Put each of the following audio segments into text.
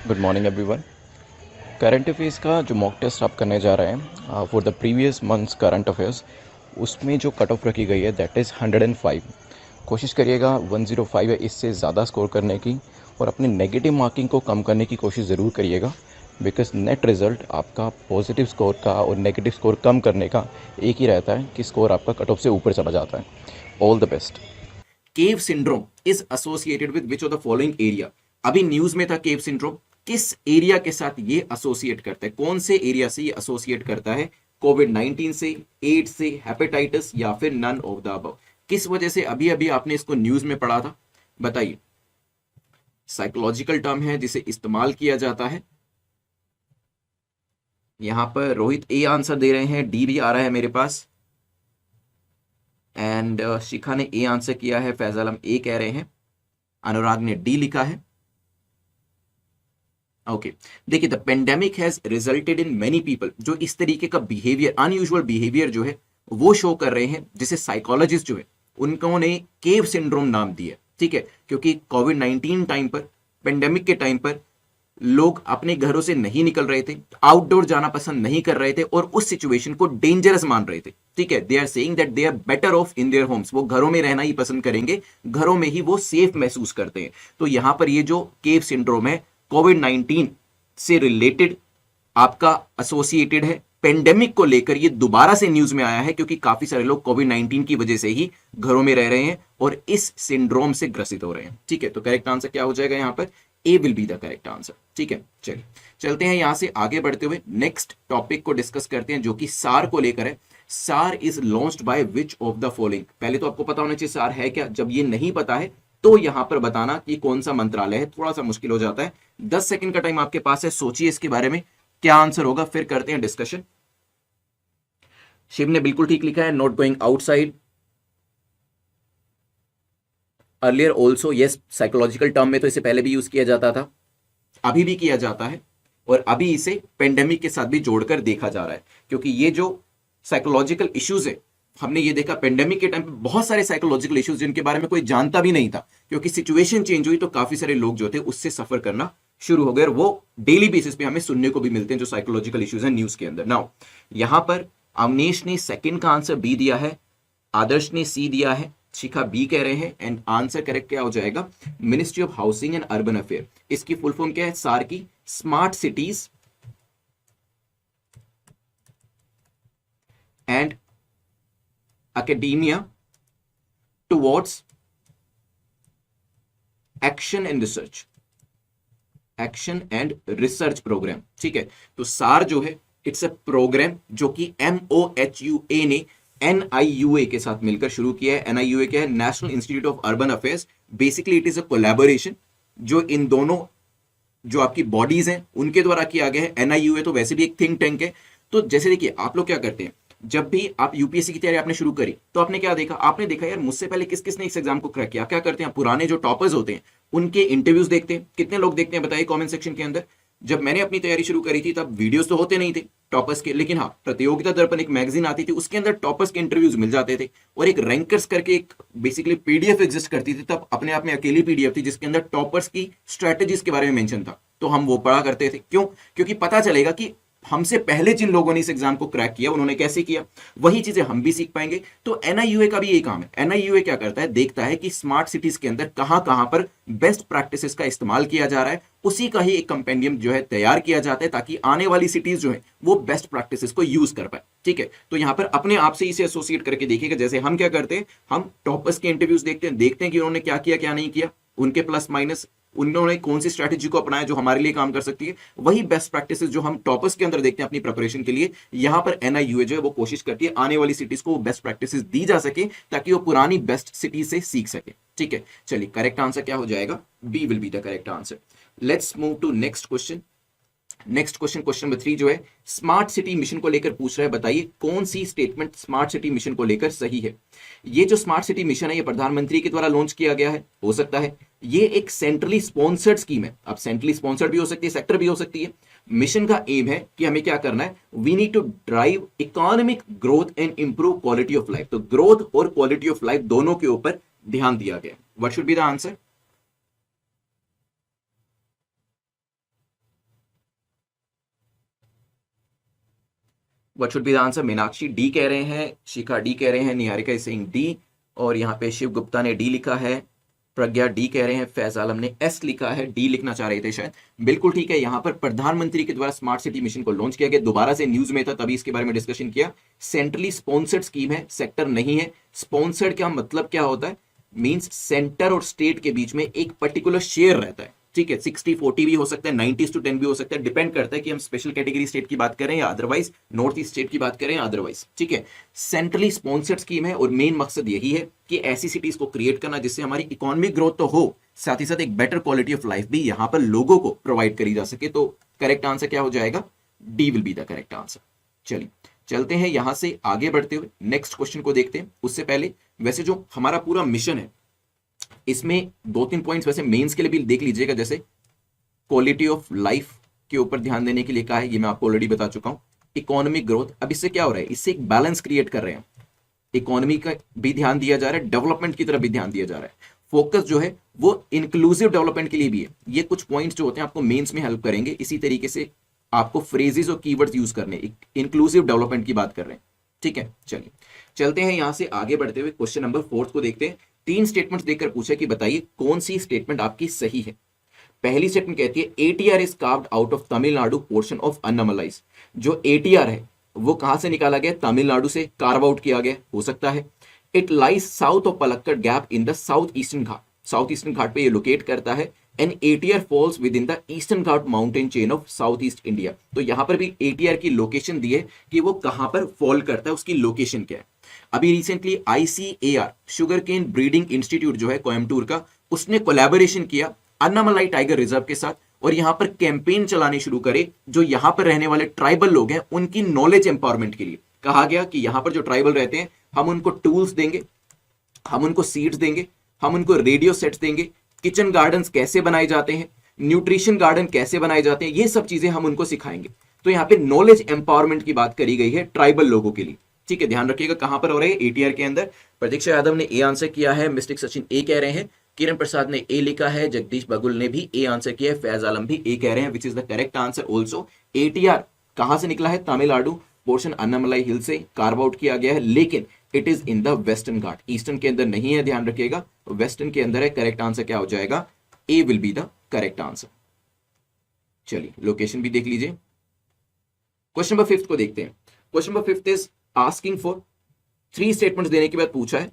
Good morning everyone. Current affairs का जो mock test आप करने जा रहे हैं for the previous months current affairs, उसमें जो कट ऑफ रखी गई है दैट इज़ 105। कोशिश करिएगा 105 या इससे ज़्यादा स्कोर करने की, और अपने नेगेटिव मार्किंग को कम करने की कोशिश ज़रूर करिएगा, बिकॉज नेट रिज़ल्ट आपका पॉजिटिव स्कोर का और नेगेटिव स्कोर कम करने का एक ही रहता है कि स्कोर आपका कट ऑफ से ऊपर चला जाता है। All the best. Cave syndrome is associated with which of the following area. अभी न्यूज में था केव सिंड्रोम, किस एरिया के साथ ये एसोसिएट करता है, कौन से एरिया से ये एसोसिएट करता है? कोविड-19 से, एड्स से, हेपेटाइटिस या फिर नन ऑफ द अबव? किस वजह से अभी अभी आपने इसको न्यूज में पढ़ा था, बताइए। साइकोलॉजिकल टर्म है जिसे इस्तेमाल किया जाता है। यहां पर रोहित ए आंसर दे रहे हैं, डी भी आ रहा है मेरे पास, एंड शिखा ने ए आंसर किया है, फैज आलम ए कह रहे हैं, अनुराग ने डी लिखा है। ओके, देखिए, the pandemic has resulted in many people, जो इस तरीके का बिहेवियर, अनयूजुअल बिहेवियर जो है वो शो कर रहे हैं, जिसे साइकोलॉजिस्ट जो है उन्होंने केव सिंड्रोम नाम दिया। ठीक है, क्योंकि कोविड-19 टाइम पर, पेंडेमिक के टाइम पर लोग अपने घरों से नहीं निकल रहे थे, आउटडोर जाना पसंद नहीं कर रहे थे और उस सिचुएशन को डेंजरस मान रहे थे। ठीक है, they are saying that they are better off in their homes, वो घरों में रहना ही पसंद करेंगे, घरों में ही वो सेफ महसूस करते हैं। तो यहां पर ये जो केव सिंड्रोम है कोविड-19 से रिलेटेड आपका एसोसिएटेड है, पेंडेमिक को लेकर ये दोबारा से न्यूज में आया है क्योंकि काफी सारे लोग कोविड-19 की वजह से ही घरों में रह रहे हैं और इस सिंड्रोम से ग्रसित हो रहे हैं। ठीक है, तो करेक्ट आंसर क्या हो जाएगा यहां पर? A will be the correct answer. ठीक है, चलिए चलते हैं यहां से आगे बढ़ते हुए नेक्स्ट टॉपिक को डिस्कस करते हैं, जो कि सार को लेकर है। सार is launched by which of the following? पहले तो आपको पता होना चाहिए सार है क्या। जब ये नहीं पता है तो यहां पर बताना कि कौन सा मंत्रालय है थोड़ा सा मुश्किल हो जाता है। 10 सेकंड का टाइम आपके पास है, सोचिए इसके बारे में क्या आंसर होगा, फिर करते हैं डिस्कशन। शिव ने बिल्कुल ठीक लिखा है, not going outside. Earlier also, yes, psychological term में तो इसे पहले भी यूज किया जाता था, अभी भी किया जाता है, और अभी इसे पेंडेमिक के साथ भी जोड़कर देखा जा रहा है, क्योंकि ये जो साइकोलॉजिकल इश्यूज है, हमने ये देखा पेंडेमिक के टाइम पे बहुत सारे साइकोलॉजिकल इश्यूज जिनके बारे में कोई जानता भी नहीं था, क्योंकि सिचुएशन चेंज हुई तो काफी सारे लोग जो थे उससे सफर करना शुरू हो गए, और वो डेली बेसिस पे हमें सुनने को भी मिलते हैं जो साइकोलॉजिकल इश्यूज हैं न्यूज के अंदर। नाउ यहां पर अवनीश ने सेकंड का आंसर बी दिया है, आदर्श ने सी दिया है, शिखा बी कह रहे हैं, एंड आंसर करेक्ट क्या हो जाएगा? Ministry of housing and urban affair. इसकी फुल फॉर्म क्या है सार की? Smart cities and academia towards action and research, action and research program. ठीक है, तो सार जो है इट्स अ प्रोग्राम जो कि MOHUA ने NIUA के साथ मिलकर शुरू किया है। NIUA क्या है? National institute of urban affairs. Basically it is a collaboration जो इन दोनों जो आपकी बॉडीज हैं उनके द्वारा किया गया है। NIUA तो वैसे भी एक थिंक टैंक है। तो जैसे देखिए, आप लोग क्या करते हैं, जब भी आप यूपीएससी की तैयारी आपने शुरू करी तो आपने क्या देखा? आपने देखा यार मुझसे पहले किस किसने इस एग्जाम को क्रैक किया। क्या करते हैं, पुराने जो टॉपर्स होते हैं उनके इंटरव्यूज देखते हैं। कितने लोग देखते हैं बताइए कमेंट सेक्शन के अंदर। जब मैंने अपनी तैयारी शुरू करी थी तब वीडियोस तो होते नहीं थे टॉपर्स के, लेकिन हाँ, प्रतियोगिता दर्पण एक मैगजीन आती थी, उसके अंदर टॉपर्स के इंटरव्यूज मिल जाते थे, और एक रैंकर्स करके एक बेसिकली पीडीएफ एग्जिस्ट करती थी, तब अपने आप में अकेली पीडीएफ थी जिसके अंदर टॉपर्स की स्ट्रेटेजीज के बारे में मेंशन था। तो हम वो पढ़ा करते थे। क्यों? क्योंकि पता चलेगा कि हमसे पहले जिन लोगों ने इस एग्जाम को क्रैक किया उन्होंने कैसे किया, वही चीजें हम भी सीख पाएंगे। तो NIUA का भी यही काम है। NIUA क्या करता है, देखता है कि स्मार्ट सिटीज के अंदर कहां कहां पर बेस्ट प्रैक्टिसेस का इस्तेमाल किया जा रहा है, उसी का ही एक कंपेंडियम जो है तैयार किया जाता है ताकि आने वाली सिटीज जो है वो बेस्ट प्रैक्टिसेस को यूज कर पाए। ठीक है, तो यहां पर अपने आप से इसे एसोसिएट करके देखिएगा। जैसे हम क्या करते हैं, हम टॉपर्स के इंटरव्यूज देखते हैं कि उन्होंने क्या किया क्या नहीं किया, उनके प्लस माइनस, उन्होंने कौन सी स्ट्रैटेजी को अपनाया जो हमारे लिए काम कर सकती है। वही बेस्ट प्रैक्टिसेस जो हम टॉपर्स के अंदर देखते हैं अपनी प्रिपरेशन के लिए, यहां पर NIUA जो है वो कोशिश करती है आने वाली सिटीज को बेस्ट प्रैक्टिसेस दी जा सके ताकि वो पुरानी बेस्ट सिटी से सीख सके। ठीक है, चलिए करेक्ट आंसर क्या हो जाएगा? B will be the correct answer. Let's move to next question. Next question, question number 3 जो है स्मार्ट सिटी मिशन को लेकर पूछ रहा है, बताइए कौन सी स्टेटमेंट स्मार्ट सिटी मिशन को लेकर सही है। ये जो स्मार्ट सिटी मिशन है ये प्रधानमंत्री के द्वारा लॉन्च किया गया है, हो सकता है ये एक सेंट्रली स्पॉन्सर्ड स्कीम है। अब सेंट्रली स्पॉन्सर्ड भी हो सकती है, सेक्टर भी हो सकती है। मिशन का एम है कि हमें क्या करना है, we need to drive economic growth and improve quality of life. तो ग्रोथ और क्वालिटी ऑफ लाइफ दोनों के ऊपर ध्यान दिया गया। What should be the answer? What should be the answer? Meenakshi D कह रहे हैं, शिखा डी कह रहे हैं, निहारिका सिंह डी, और यहाँ पे शिव गुप्ता ने डी लिखा है, प्रज्ञा डी कह रहे हैं, फैज आलम ने एस लिखा है, डी लिखना चाह रहे थे शायद। बिल्कुल ठीक है। यहाँ पर प्रधानमंत्री के द्वारा स्मार्ट सिटी मिशन को लॉन्च किया गया, दोबारा से न्यूज में था तभी इसके बारे में डिस्कशन किया। सेंट्रली स्पॉन्सर्ड स्कीम है, सेक्टर नहीं है। स्पॉन्सर्ड का मतलब क्या होता है? मींस सेंटर और स्टेट के बीच में एक पर्टिकुलर शेयर रहता है, ठीक है। 60-40 भी हो सकता है, 90:10 भी हो सकता है, डिपेंड करता है कि हम स्पेशल कैटेगरी स्टेट की बात करें या अदरवाइज नॉर्थ ईस्ट स्टेट की बात करें या अदरवाइज, ठीक है। सेंट्रली स्पॉन्सर्ड स्कीम है और मेन मकसद यही है कि ऐसी सिटीज को क्रिएट करना जिससे हमारी इकोनॉमिक ग्रोथ तो हो, साथ ही साथ एक बेटर क्वालिटी ऑफ लाइफ भी यहां पर लोगों को प्रोवाइड करी जा सके। तो करेक्ट आंसर क्या हो जाएगा? D will be the correct answer. चलिए चलते हैं यहां से आगे बढ़ते हुए नेक्स्ट क्वेश्चन को देखते हैं। उससे पहले वैसे जो हमारा पूरा मिशन है इसमें 2-3 पॉइंट्स वैसे मेंस के लिए भी देख लीजिएगा, जैसे क्वालिटी ऑफ लाइफ के ऊपर ध्यान देने के लिए कहा है, ये मैं आपको ऑलरेडी बता चुका हूं। इकोनॉमिक ग्रोथ, अब इससे क्या हो रहा है? इससे एक बैलेंस क्रिएट कर रहे हैं, इकोनॉमी का भी ध्यान दिया जा रहा है, डेवलपमेंट की तरफ भी ध्यान दिया जा रहा है। फोकस जो है वो इंक्लूसिव डेवलपमेंट के लिए भी है। ये कुछ पॉइंट्स जो होते हैं आपको मेंस में हेल्प करेंगे। इसी तरीके से आपको फ्रेजेस और कीवर्ड्स यूज करने, इंक्लूसिव डेवलपमेंट की बात कर रहे हैं, ठीक है। चलिए चलते हैं यहां से आगे बढ़ते हुए क्वेश्चन नंबर 4 को देखते हैं। 3 स्टेटमेंट्स देखकर पूछा कि बताइए कौन सी स्टेटमेंट आपकी सही है। पहली स्टेटमेंट कहती है ATR is carved out of Tamil Nadu portion of Anamalais. जो एटीआर है वो कहां से निकाला गया? तमिलनाडु से कार्व आउट किया गया, हो सकता है। It lies south of Palakkad gap in the south eastern Ghat, south eastern Ghat पे ये लोकेट करता है। And ATR falls within the eastern Ghat mountain chain of south east India. तो यहां पर भी एटीआर की लोकेशन दी है कि वो कहां पर फॉल करता है, उसकी लोकेशन क्या है। अभी recently ICAR sugarcane breeding institute जो है कोयम्बटूर का, उसने कोलैबोरेशन किया अन्नामलाई टाइगर रिजर्व के साथ और यहां पर कैंपेन चलाने शुरू करे जो यहां पर रहने वाले ट्राइबल लोग हैं उनकी नॉलेज एम्पावरमेंट के लिए। कहा गया कि यहां पर जो ट्राइबल रहते हैं हम उनको टूल्स देंगे, हम उनको सीड्स देंगे, हम उनको रेडियो सेट्स देंगे, किचन गार्डन्स कैसे बनाए जाते हैं, न्यूट्रिशन गार्डन कैसे बनाए जाते हैं, ये सब चीजें हम उनको सिखाएंगे। तो यहाँ पे नॉलेज एम्पावरमेंट की बात करी गई है ट्राइबल लोगों के लिए, ठीक है। ध्यान रखिएगा कहां पर हो रहा है? एटीआर के अंदर। प्रतीक्षा यादव ने ए आंसर किया है, मिस्टिक सचिन ए कह रहे हैं, किरण प्रसाद ने ए लिखा है, जगदीश बगुल ने भी ए आंसर किया है, फैज आलम भी ए कह रहे हैं, विच is the correct answer also. ATR कहां से निकला है? तमिलनाडु पोर्शन अन्नामलाई हिल से कार्व आउट किया गया है, लेकिन it is in the western Ghat, eastern के अंदर नहीं है, ध्यान रखिएगा, वेस्टर्न के अंदर है। करेक्ट आंसर क्या हो जाएगा? A will be the correct answer. चलिए लोकेशन भी देख लीजिए। क्वेश्चन नंबर 5 को देखते हैं। Question number 5 is asking for 3 statements देने के बाद पूछा है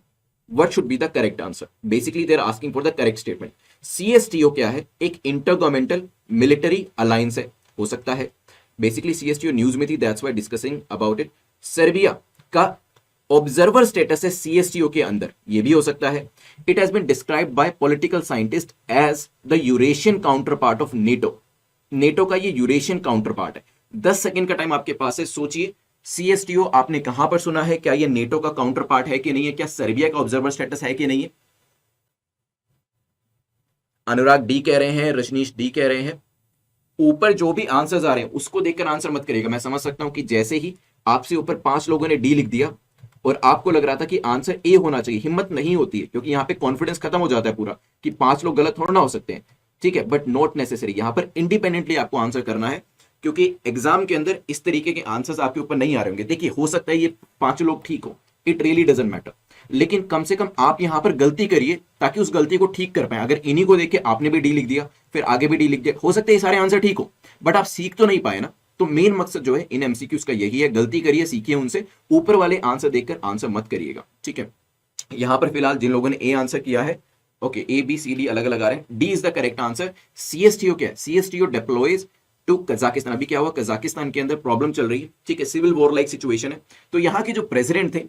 what should be the correct answer. Basically they are asking for the correct statement. CSTO क्या है? एक इंटरगवर्नमेंटल मिलिट्री अलायंस है, हो सकता है। बेसिकली CSTO न्यूज में थी, that's why discussing about it. Serbia का ऑब्जर्वर स्टेटस है CSTO के अंदर, ये भी हो सकता है। It has been described by political scientist as the Eurasian counterpart of NATO. NATO का ये यूरेशियन काउंटर पार्ट है। 10 सेकेंड का टाइम आपके पास है, सोचिए CSTO आपने कहां पर सुना है? क्या ये नेटो का काउंटर पार्ट है कि नहीं है? क्या सर्बिया का ऑब्जर्वर स्टेटस है कि नहीं है? अनुराग डी कह रहे हैं, रजनीश डी कह रहे हैं। ऊपर जो भी आंसर्स आ रहे हैं उसको देखकर आंसर मत करिएगा। मैं समझ सकता हूं कि जैसे ही आपसे ऊपर 5 लोगों ने डी लिख दिया और आपको लग रहा था कि आंसर ए होना चाहिए, हिम्मत नहीं होती है क्योंकि यहां पे कॉन्फिडेंस खत्म हो जाता है पूरा कि 5 लोग गलत थोड़ा ना हो सकते हैं, ठीक है। बट नॉट नेसेसरी, यहां पर इंडिपेंडेंटली आपको आंसर करना है क्योंकि एग्जाम के अंदर इस तरीके के आंसर्स आपके ऊपर नहीं आ रहे होंगे। देखिए हो सकता है ये 5 लोग ठीक हो, इट रियली डजंट मैटर, लेकिन कम से कम आप यहां पर गलती करिए ताकि उस गलती को ठीक कर पाए। अगर इन्हीं को देख के आपने भी डी लिख दिया फिर आगे भी डी लिख दिया, हो सकता है ये सारे आंसर ठीक हो बट आप सीख तो नहीं पाए ना। तो मेन मकसद जो है इन एमसीक्यूज का यही है, गलती करिए, सीखिए उनसे, ऊपर वाले आंसर देखकर आंसर मत करिएगा, ठीक है। यहां पर फिलहाल जिन लोगों ने ए आंसर किया है, okay, A B C D अलग अलग आ रहे हैं, D is the correct answer. CSTO क्या है? CSTO deploys to Kazakhstan. अभी क्या हुआ? कजाकिस्तान के अंदर प्रॉब्लम चल रही है, ठीक है, सिविल वॉर लाइक सिचुएशन है। तो यहाँ के जो प्रेसिडेंट थे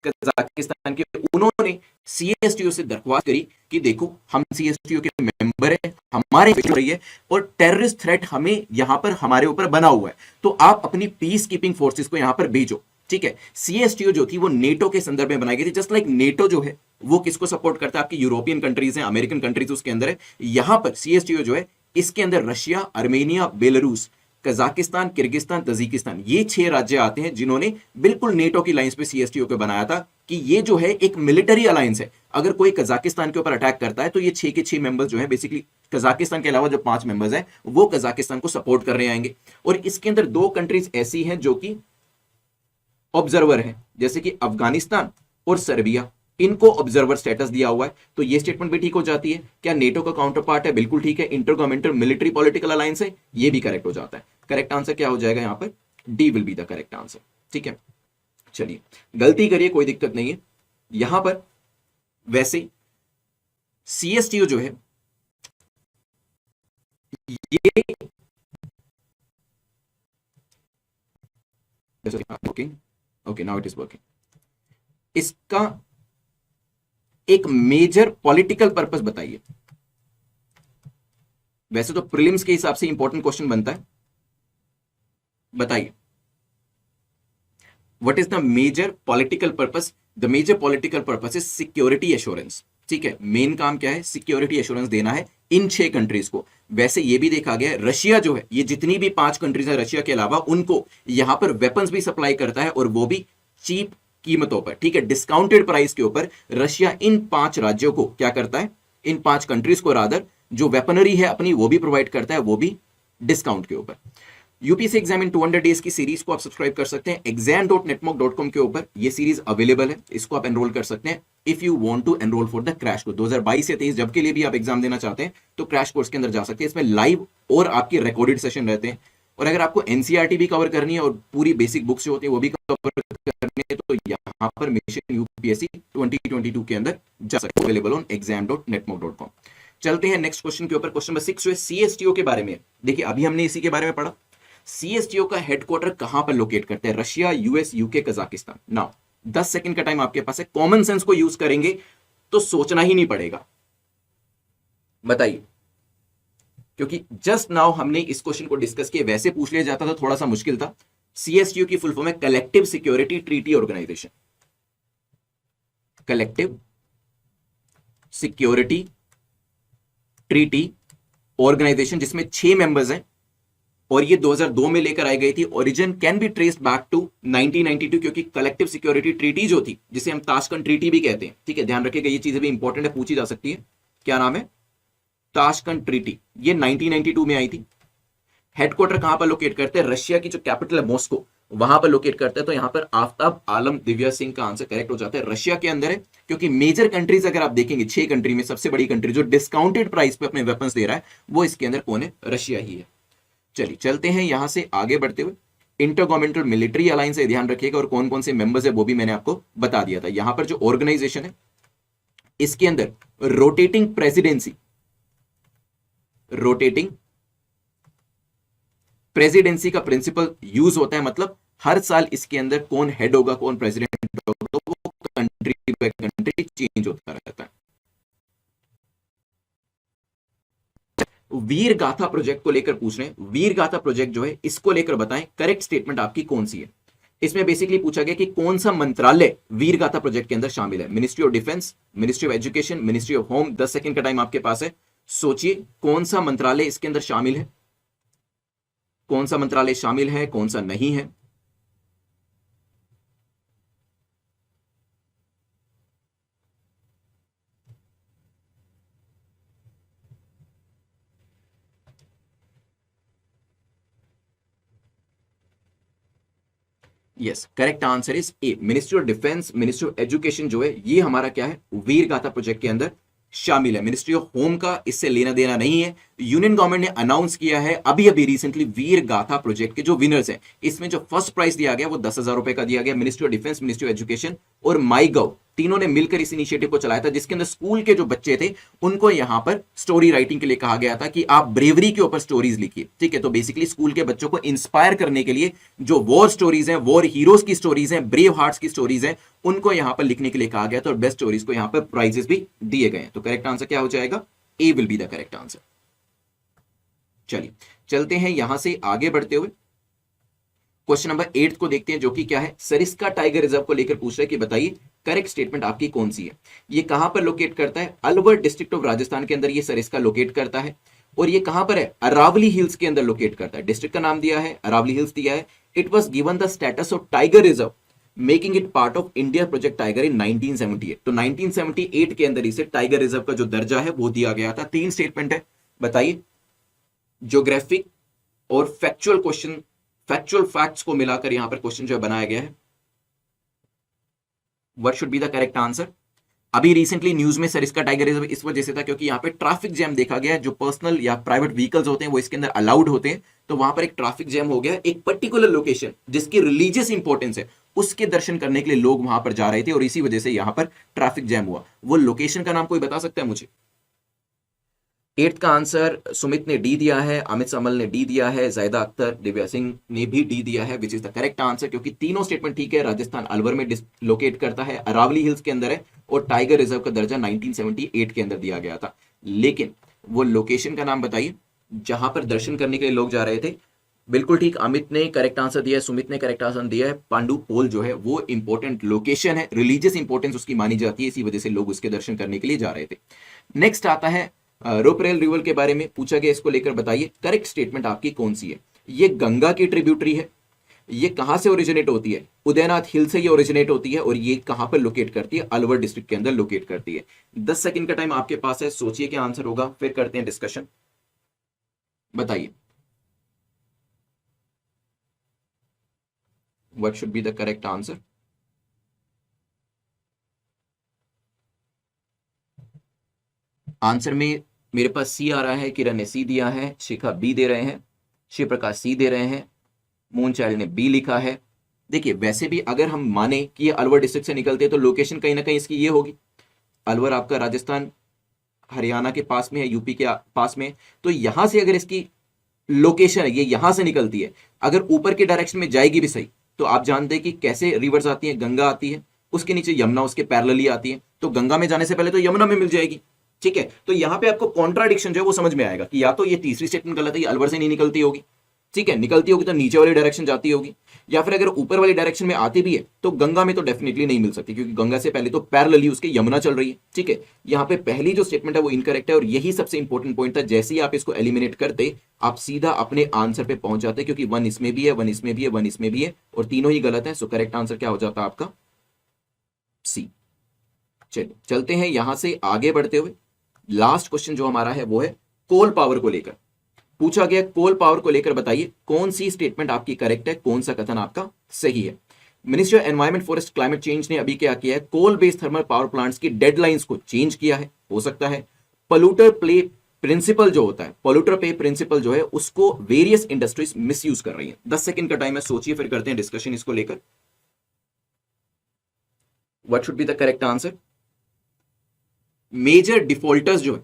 कजाकिस्तान के, उन्होंने CSTO से दरख्वास्त करी कि देखो हम CSTO के मेंबर हैं, हमारे रही है और टेररिस्ट थ्रेट हमें यहां पर हमारे ऊपर बना हुआ है, तो आप अपनी पीस कीपिंग फोर्सेस को यहां पर भेजो, ठीक है। CSTO जो थी वो नेटो के संदर्भ में बनाई गई थी। जस्ट लाइक नेटो जो है वो किसको सपोर्ट करता है? आपकी यूरोपियन कंट्रीज हैं, अमेरिकन कंट्रीज उसके अंदर है। यहां पर CSTO जो है इसके अंदर Russia, Armenia, Belarus, Kazakhstan, Kyrgyzstan, Tajikistan, ये 6 राज्य आते हैं जिन्होंने बिल्कुल नेटो की लाइंस पे CSTO को बनाया था कि ये जो है एक मिलिट्री अलायंस है। अगर कोई कजाकिस्तान के ऊपर अटैक करता है तो ये 6 के 6 मेंबर्स जो है बेसिकली कजाकिस्तान के अलावा जो 5 मेंबर्स हैं वो कजाकिस्तान को सपोर्ट करने आएंगे। और इसके अंदर 2 कंट्रीज ऐसी हैं जो कि ऑब्जर्वर हैं, जैसे कि अफगानिस्तान और सर्बिया, इनको ऑब्जर्वर स्टेटस दिया हुआ है, तो ये स्टेटमेंट भी ठीक हो जाती है। क्या नेटो का काउंटर पार्ट है? बिल्कुल ठीक है। इंटरगवर्नमेंटल मिलिट्री पॉलिटिकल अलायंस है, ये भी करेक्ट हो जाता है। करेक्ट आंसर क्या हो जाएगा यहां पर? D will be the correct answer. ठीक है, चलिए गलती करिए, कोई दिक्कत नहीं है। यहां पर वैसे सीएसटीओ जो है ये working, okay now it is working, इसका एक मेजर पॉलिटिकल पर्पस बताइए। वैसे तो प्रीलिम्स के हिसाब से इंपॉर्टेंट क्वेश्चन बनता है, बताइए what is the major political purpose? The major political purpose is security assurance. ठीक है, मेन काम क्या है? सिक्योरिटी एश्योरेंस देना है इन 6 कंट्रीज को। वैसे ये भी देखा गया है, रशिया जो है, ये जितनी भी 5 कंट्रीज है रशिया के अलावा, उनको यहां पर वेपन्स भी सप्लाई करता है, और वो भी चीप कीमतों पर। ठीक है, डिस्काउंटेड प्राइस के ऊपर रशिया इन 5 राज्यों को क्या करता है, इन 5 कंट्रीज को रादर जो वेपनरी है अपनी वो भी प्रोवाइड करता है, वो भी डिस्काउंट के ऊपर। यूपीएससी एग्जाम इन 200 डेज की सीरीज को आप सब्सक्राइब कर सकते हैं exam.netmock.com के ऊपर, ये सीरीज अवेलेबल है, इसको आप एनरोल कर सकते हैं if you want to enroll for the crash course 2022 या 23 जब के लिए भी आप एग्जाम देना चाहते हैं तो क्रैश कोर्स के अंदर जा सकते हैं। इसमें लाइव और आपकी रिकॉर्डेड सेशन रहते हैं, और अगर आपको एनसीईआरटी भी कवर करनी है और पूरी बेसिक बुक्स जो होती है वो भी कवर करनी है तो यहाँ पर मिशन यूपीएससी 2022 के अंदर जा सकते हैं, अवेलेबल ऑन exam.netmock.com। चलते हैं नेक्स्ट क्वेश्चन के ऊपर। क्वेश्चन नंबर 6 जो है सीएसटीओ के बारे में। देखिए अभी हमने इसी के बारे में पढ़ा, सीएसटीओ का हेडक्वार्टर कहां पर लोकेट करते हैं? Russia, US, UK, Kazakhstan. Now 10 second का टाइम आपके पास है, कॉमन सेंस को यूज करेंगे तो सोचना ही नहीं पड़ेगा, बताइए, क्योंकि जस्ट नाउ हमने इस क्वेश्चन को डिस्कस किया, वैसे पूछ लिया जाता तो थोड़ा सा मुश्किल था। सीएसटीओ की फुल फॉर्म है collective security treaty organisation. Collective security treaty organisation, जिसमें 6 मेंबर्स हैं, और ये 2002 में लेकर आई गई थी। Origin can be traced back to 1992, क्योंकि कलेक्टिव सिक्योरिटी ट्रीटी जो थी, जिसे हम ताशकंद ट्रीटी भी कहते हैं, ठीक है, ध्यान रखिएगा, ये चीजें भी इंपॉर्टेंट है, पूछी जा सकती है। क्या नाम है? ताशकंद ट्रीटी, ये 1992 में आई थी। हेडक्वार्टर कहां पर लोकेट करते हैं? रशिया की जो कैपिटल है मॉस्को, वहां पर लोकेट करते हैं। तो यहां पर आफ्ताब आलम दिव्या सिंह का आंसर करेक्ट हो जाता है, रशिया के अंदर है, क्योंकि मेजर कंट्रीज अगर आप देखेंगे 6 कंट्री में सबसे बड़ी कंट्री जो डिस्काउंटेड प्राइस पे अपने वेपन्स दे रहा है वो इसके अंदर कौन है? रशिया ही है। चलिए चलते हैं यहां से आगे बढ़ते हुए। इंटरगवर्नमेंटल मिलिट्री अलायंस है, ध्यान रखिएगा, और कौन कौन से मेंबर्स है वो भी मैंने आपको बता दिया था। यहां पर जो ऑर्गेनाइजेशन है इसके अंदर रोटेटिंग प्रेसिडेंसी, रोटेटिंग प्रेसिडेंसी का प्रिंसिपल यूज होता है, मतलब हर साल इसके अंदर कौन हेड होगा, कौन प्रेसिडेंट होगा, तो वो कंट्री बाय कंट्री चेंज होता रहता है। वीर गाथा प्रोजेक्ट को लेकर पूछ रहे हैं, वीर गाथा प्रोजेक्ट जो है इसको लेकर बताएं करेक्ट स्टेटमेंट आपकी कौन सी है। इसमें बेसिकली पूछा गया कि कौन सा मंत्रालय वीर गाथा प्रोजेक्ट के अंदर शामिल है? Ministry of defence, ministry of education, ministry of home. 10 second का टाइम आपके पास है, सोचिए कौन सा मंत्रालय इसके अंदर शामिल है, कौन सा मंत्रालय शामिल है, कौन सा नहीं है। Yes, correct answer is a, ministry of defence, ministry of education जो है ये हमारा क्या है, वीर गाथा प्रोजेक्ट के अंदर शामिल है। मिनिस्ट्री ऑफ होम का इससे लेना देना नहीं है। यूनियन गवर्नमेंट ने अनाउंस किया है अभी अभी रिसेंटली वीर गाथा प्रोजेक्ट के जो विनर्स हैं, इसमें जो फर्स्ट प्राइज दिया गया वो 10,000 रुपए का दिया गया। Ministry of defence, ministry of education और माई गव तीनों ने मिलकर इस इनिशिएटिव को चलाया था, जिसके अंदर स्कूल के जो बच्चे थे उनको यहां पर स्टोरी राइटिंग के लिए कहा गया था कि आप ब्रेवरी के ऊपर स्टोरीज लिखिए। ठीक है, तो बेसिकली स्कूल के बच्चों को इंस्पायर करने के लिए जो वॉर स्टोरीज हैं, वॉर हीरोज की स्टोरीज हैं, ब्रेव हार्ट्स की स्टोरीज हैं, उनको यहां पर लिखने के लिए कहा गया था, और बेस्ट स्टोरीज को यहां पर प्राइजेस भी दिए गए हैं। तो करेक्ट आंसर क्या हो जाएगा? A will be the correct answer. चलिए चलते हैं यहां से आगे बढ़ते हुए क्वेश्चन नंबर 8 को देखते हैं, जो कि क्या है, सरिस्का टाइगर रिजर्व को लेकर पूछ रहे हैं कि बताइए करेक्ट स्टेटमेंट आपकी कौन सी है। ये कहां पर लोकेट करता है? अलवर डिस्ट्रिक्ट ऑफ राजस्थान के अंदर ये सरिस्का लोकेट करता है, और ये कहां पर है? अरावली हिल्स के अंदर लोकेट करता है। डिस्ट्रिक्ट का नाम दिया है, अरावली हिल्स दिया है। It was given the status of tiger reserve making it part of India project tiger in 1978। तो 1978 के अंदर इसे टाइगर रिजर्व का जो दर्जा है वो दिया गया था। 3 स्टेटमेंट है, बताइए। ज्योग्राफिक और फैक्चुअल क्वेश्चन, फैक्चुअल फैक्ट्स को मिलाकर यहां पर क्वेश्चन जो बनाया गया है। What should be the correct answer? अभी रिसेंटली न्यूज में सर इसका टाइगर रिजर्व इस वजह से था क्योंकि यहाँ पे ट्रैफिक जैम देखा गया है, जो पर्सनल या प्राइवेट व्हीकल्स होते हैं वो इसके अंदर अलाउड होते हैं, तो वहां पर एक ट्रैफिक जैम हो गया, एक पर्टिकुलर लोकेशन जिसकी रिलीजियस इंपॉर्टेंस है उसके दर्शन करने के लिए लोग वहां पर जा रहे थे और इसी वजह से यहां पर ट्रैफिक जैम हुआ। वो लोकेशन का नाम कोई बता सकता है मुझे? 8th का आंसर सुमित ने डी दिया है, अमित समल ने डी दिया है, जायदा अख्तर, दिव्या सिंह ने भी डी दिया है, which is the correct answer, क्योंकि तीनों स्टेटमेंट ठीक है। राजस्थान अलवर में डिसलोकेट करता है, अरावली हिल्स के अंदर है और टाइगर रिजर्व का दर्जा 1978 के अंदर दिया गया था। लेकिन वो लोकेशन का नाम बताइए जहां पर दर्शन करने के लिए लोग जा रहे थे। बिल्कुल ठीक, अमित ने करेक्ट आंसर दिया है, सुमित ने करेक्ट आंसर दिया है। पांडु पोल जो है वो इंपॉर्टेंट लोकेशन है, रिलीजियस इंपॉर्टेंस उसकी मानी जाती है, इसी वजह से लोग उसके दर्शन करने के लिए जा रहे थे। नेक्स्ट आता है रोपरेल रिवर के बारे में पूछा गया, इसको लेकर बताइए करेक्ट स्टेटमेंट आपकी कौन सी है। ये गंगा की ट्रिब्यूटरी है, ये कहां से ओरिजिनेट होती है? उदयनाथ हिल से ये ओरिजिनेट होती है और ये कहां पर लोकेट करती है? अलवर डिस्ट्रिक्ट के अंदर लोकेट करती है। 10 सेकंड का टाइम आपके पास है, सोचिए क्या आंसर होगा, फिर करते हैं डिस्कशन। बताइए what should be the correct answer? Answer में मेरे पास सी आ रहा है, किरण ने सी दिया है, शिखा बी दे रहे हैं, शिव प्रकाश सी दे रहे हैं, मून चाइल्ड ने बी लिखा है। देखिए वैसे भी अगर हम माने कि ये अलवर डिस्ट्रिक्ट से निकलते हैं तो लोकेशन कहीं ना कहीं इसकी ये होगी। अलवर आपका राजस्थान हरियाणा के पास में है, यूपी के पास में, तो यहां से अगर इसकी लोकेशन है, ये यहां से निकलती है, अगर ऊपर के डायरेक्शन में जाएगी भी सही, तो आप जानते हैं कि कैसे रिवर्स आती है, गंगा आती है, उसके नीचे यमुना उसके पैरेलली आती है, तो गंगा में जाने से पहले तो यमुना में मिल जाएगी। ठीक है, तो यहां पे आपको कॉन्ट्राडिक्शन जो है वो समझ में आएगा कि या तो ये तीसरी स्टेटमेंट गलत है, ये अलवर से नहीं निकलती होगी, ठीक है, निकलती होगी तो नीचे वाली डायरेक्शन जाती होगी, या फिर अगर ऊपर वाली डायरेक्शन में आती भी है तो गंगा में तो डेफिनेटली नहीं मिल सकती, क्योंकि गंगा से पहले तो पैरेलली उसके यमुना चल रही है। ठीक है, यहां पे पहली जो स्टेटमेंट है वो इनकरेक्ट है और यही सबसे इंपॉर्टेंट पॉइंट था। जैसे ही आप इसको एलिमिनेट करते आप सीधा अपने आंसर पे पहुंच जाते, क्योंकि 1 इसमें भी है, 1 इसमें भी है, 1 इसमें भी है और तीनों ही गलत है। सो करेक्ट आंसर क्या हो जाता है आपका? सी। चलिए चलते हैं यहां से आगे बढ़ते हुए, लास्ट क्वेश्चन जो हमारा है वो है कोल पावर को लेकर पूछा गया। कोल पावर को लेकर बताइए कौन सी स्टेटमेंट आपकी करेक्ट है, कौन सा कथन आपका सही है। Ministry of environment forest climate change ने अभी क्या किया है, coal based thermal power plants की डेडलाइंस को चेंज किया है। हो सकता है पोल्यूटर पे प्रिंसिपल जो होता है, पोल्यूटर पे प्रिंसिपल जो है उसको वेरियस इंडस्ट्रीज मिसयूज कर रही है। 10 सेकंड का टाइम है, सोचिए फिर करते हैं डिस्कशन इसको लेकर। What should be the correct answer? Major defaulters जो है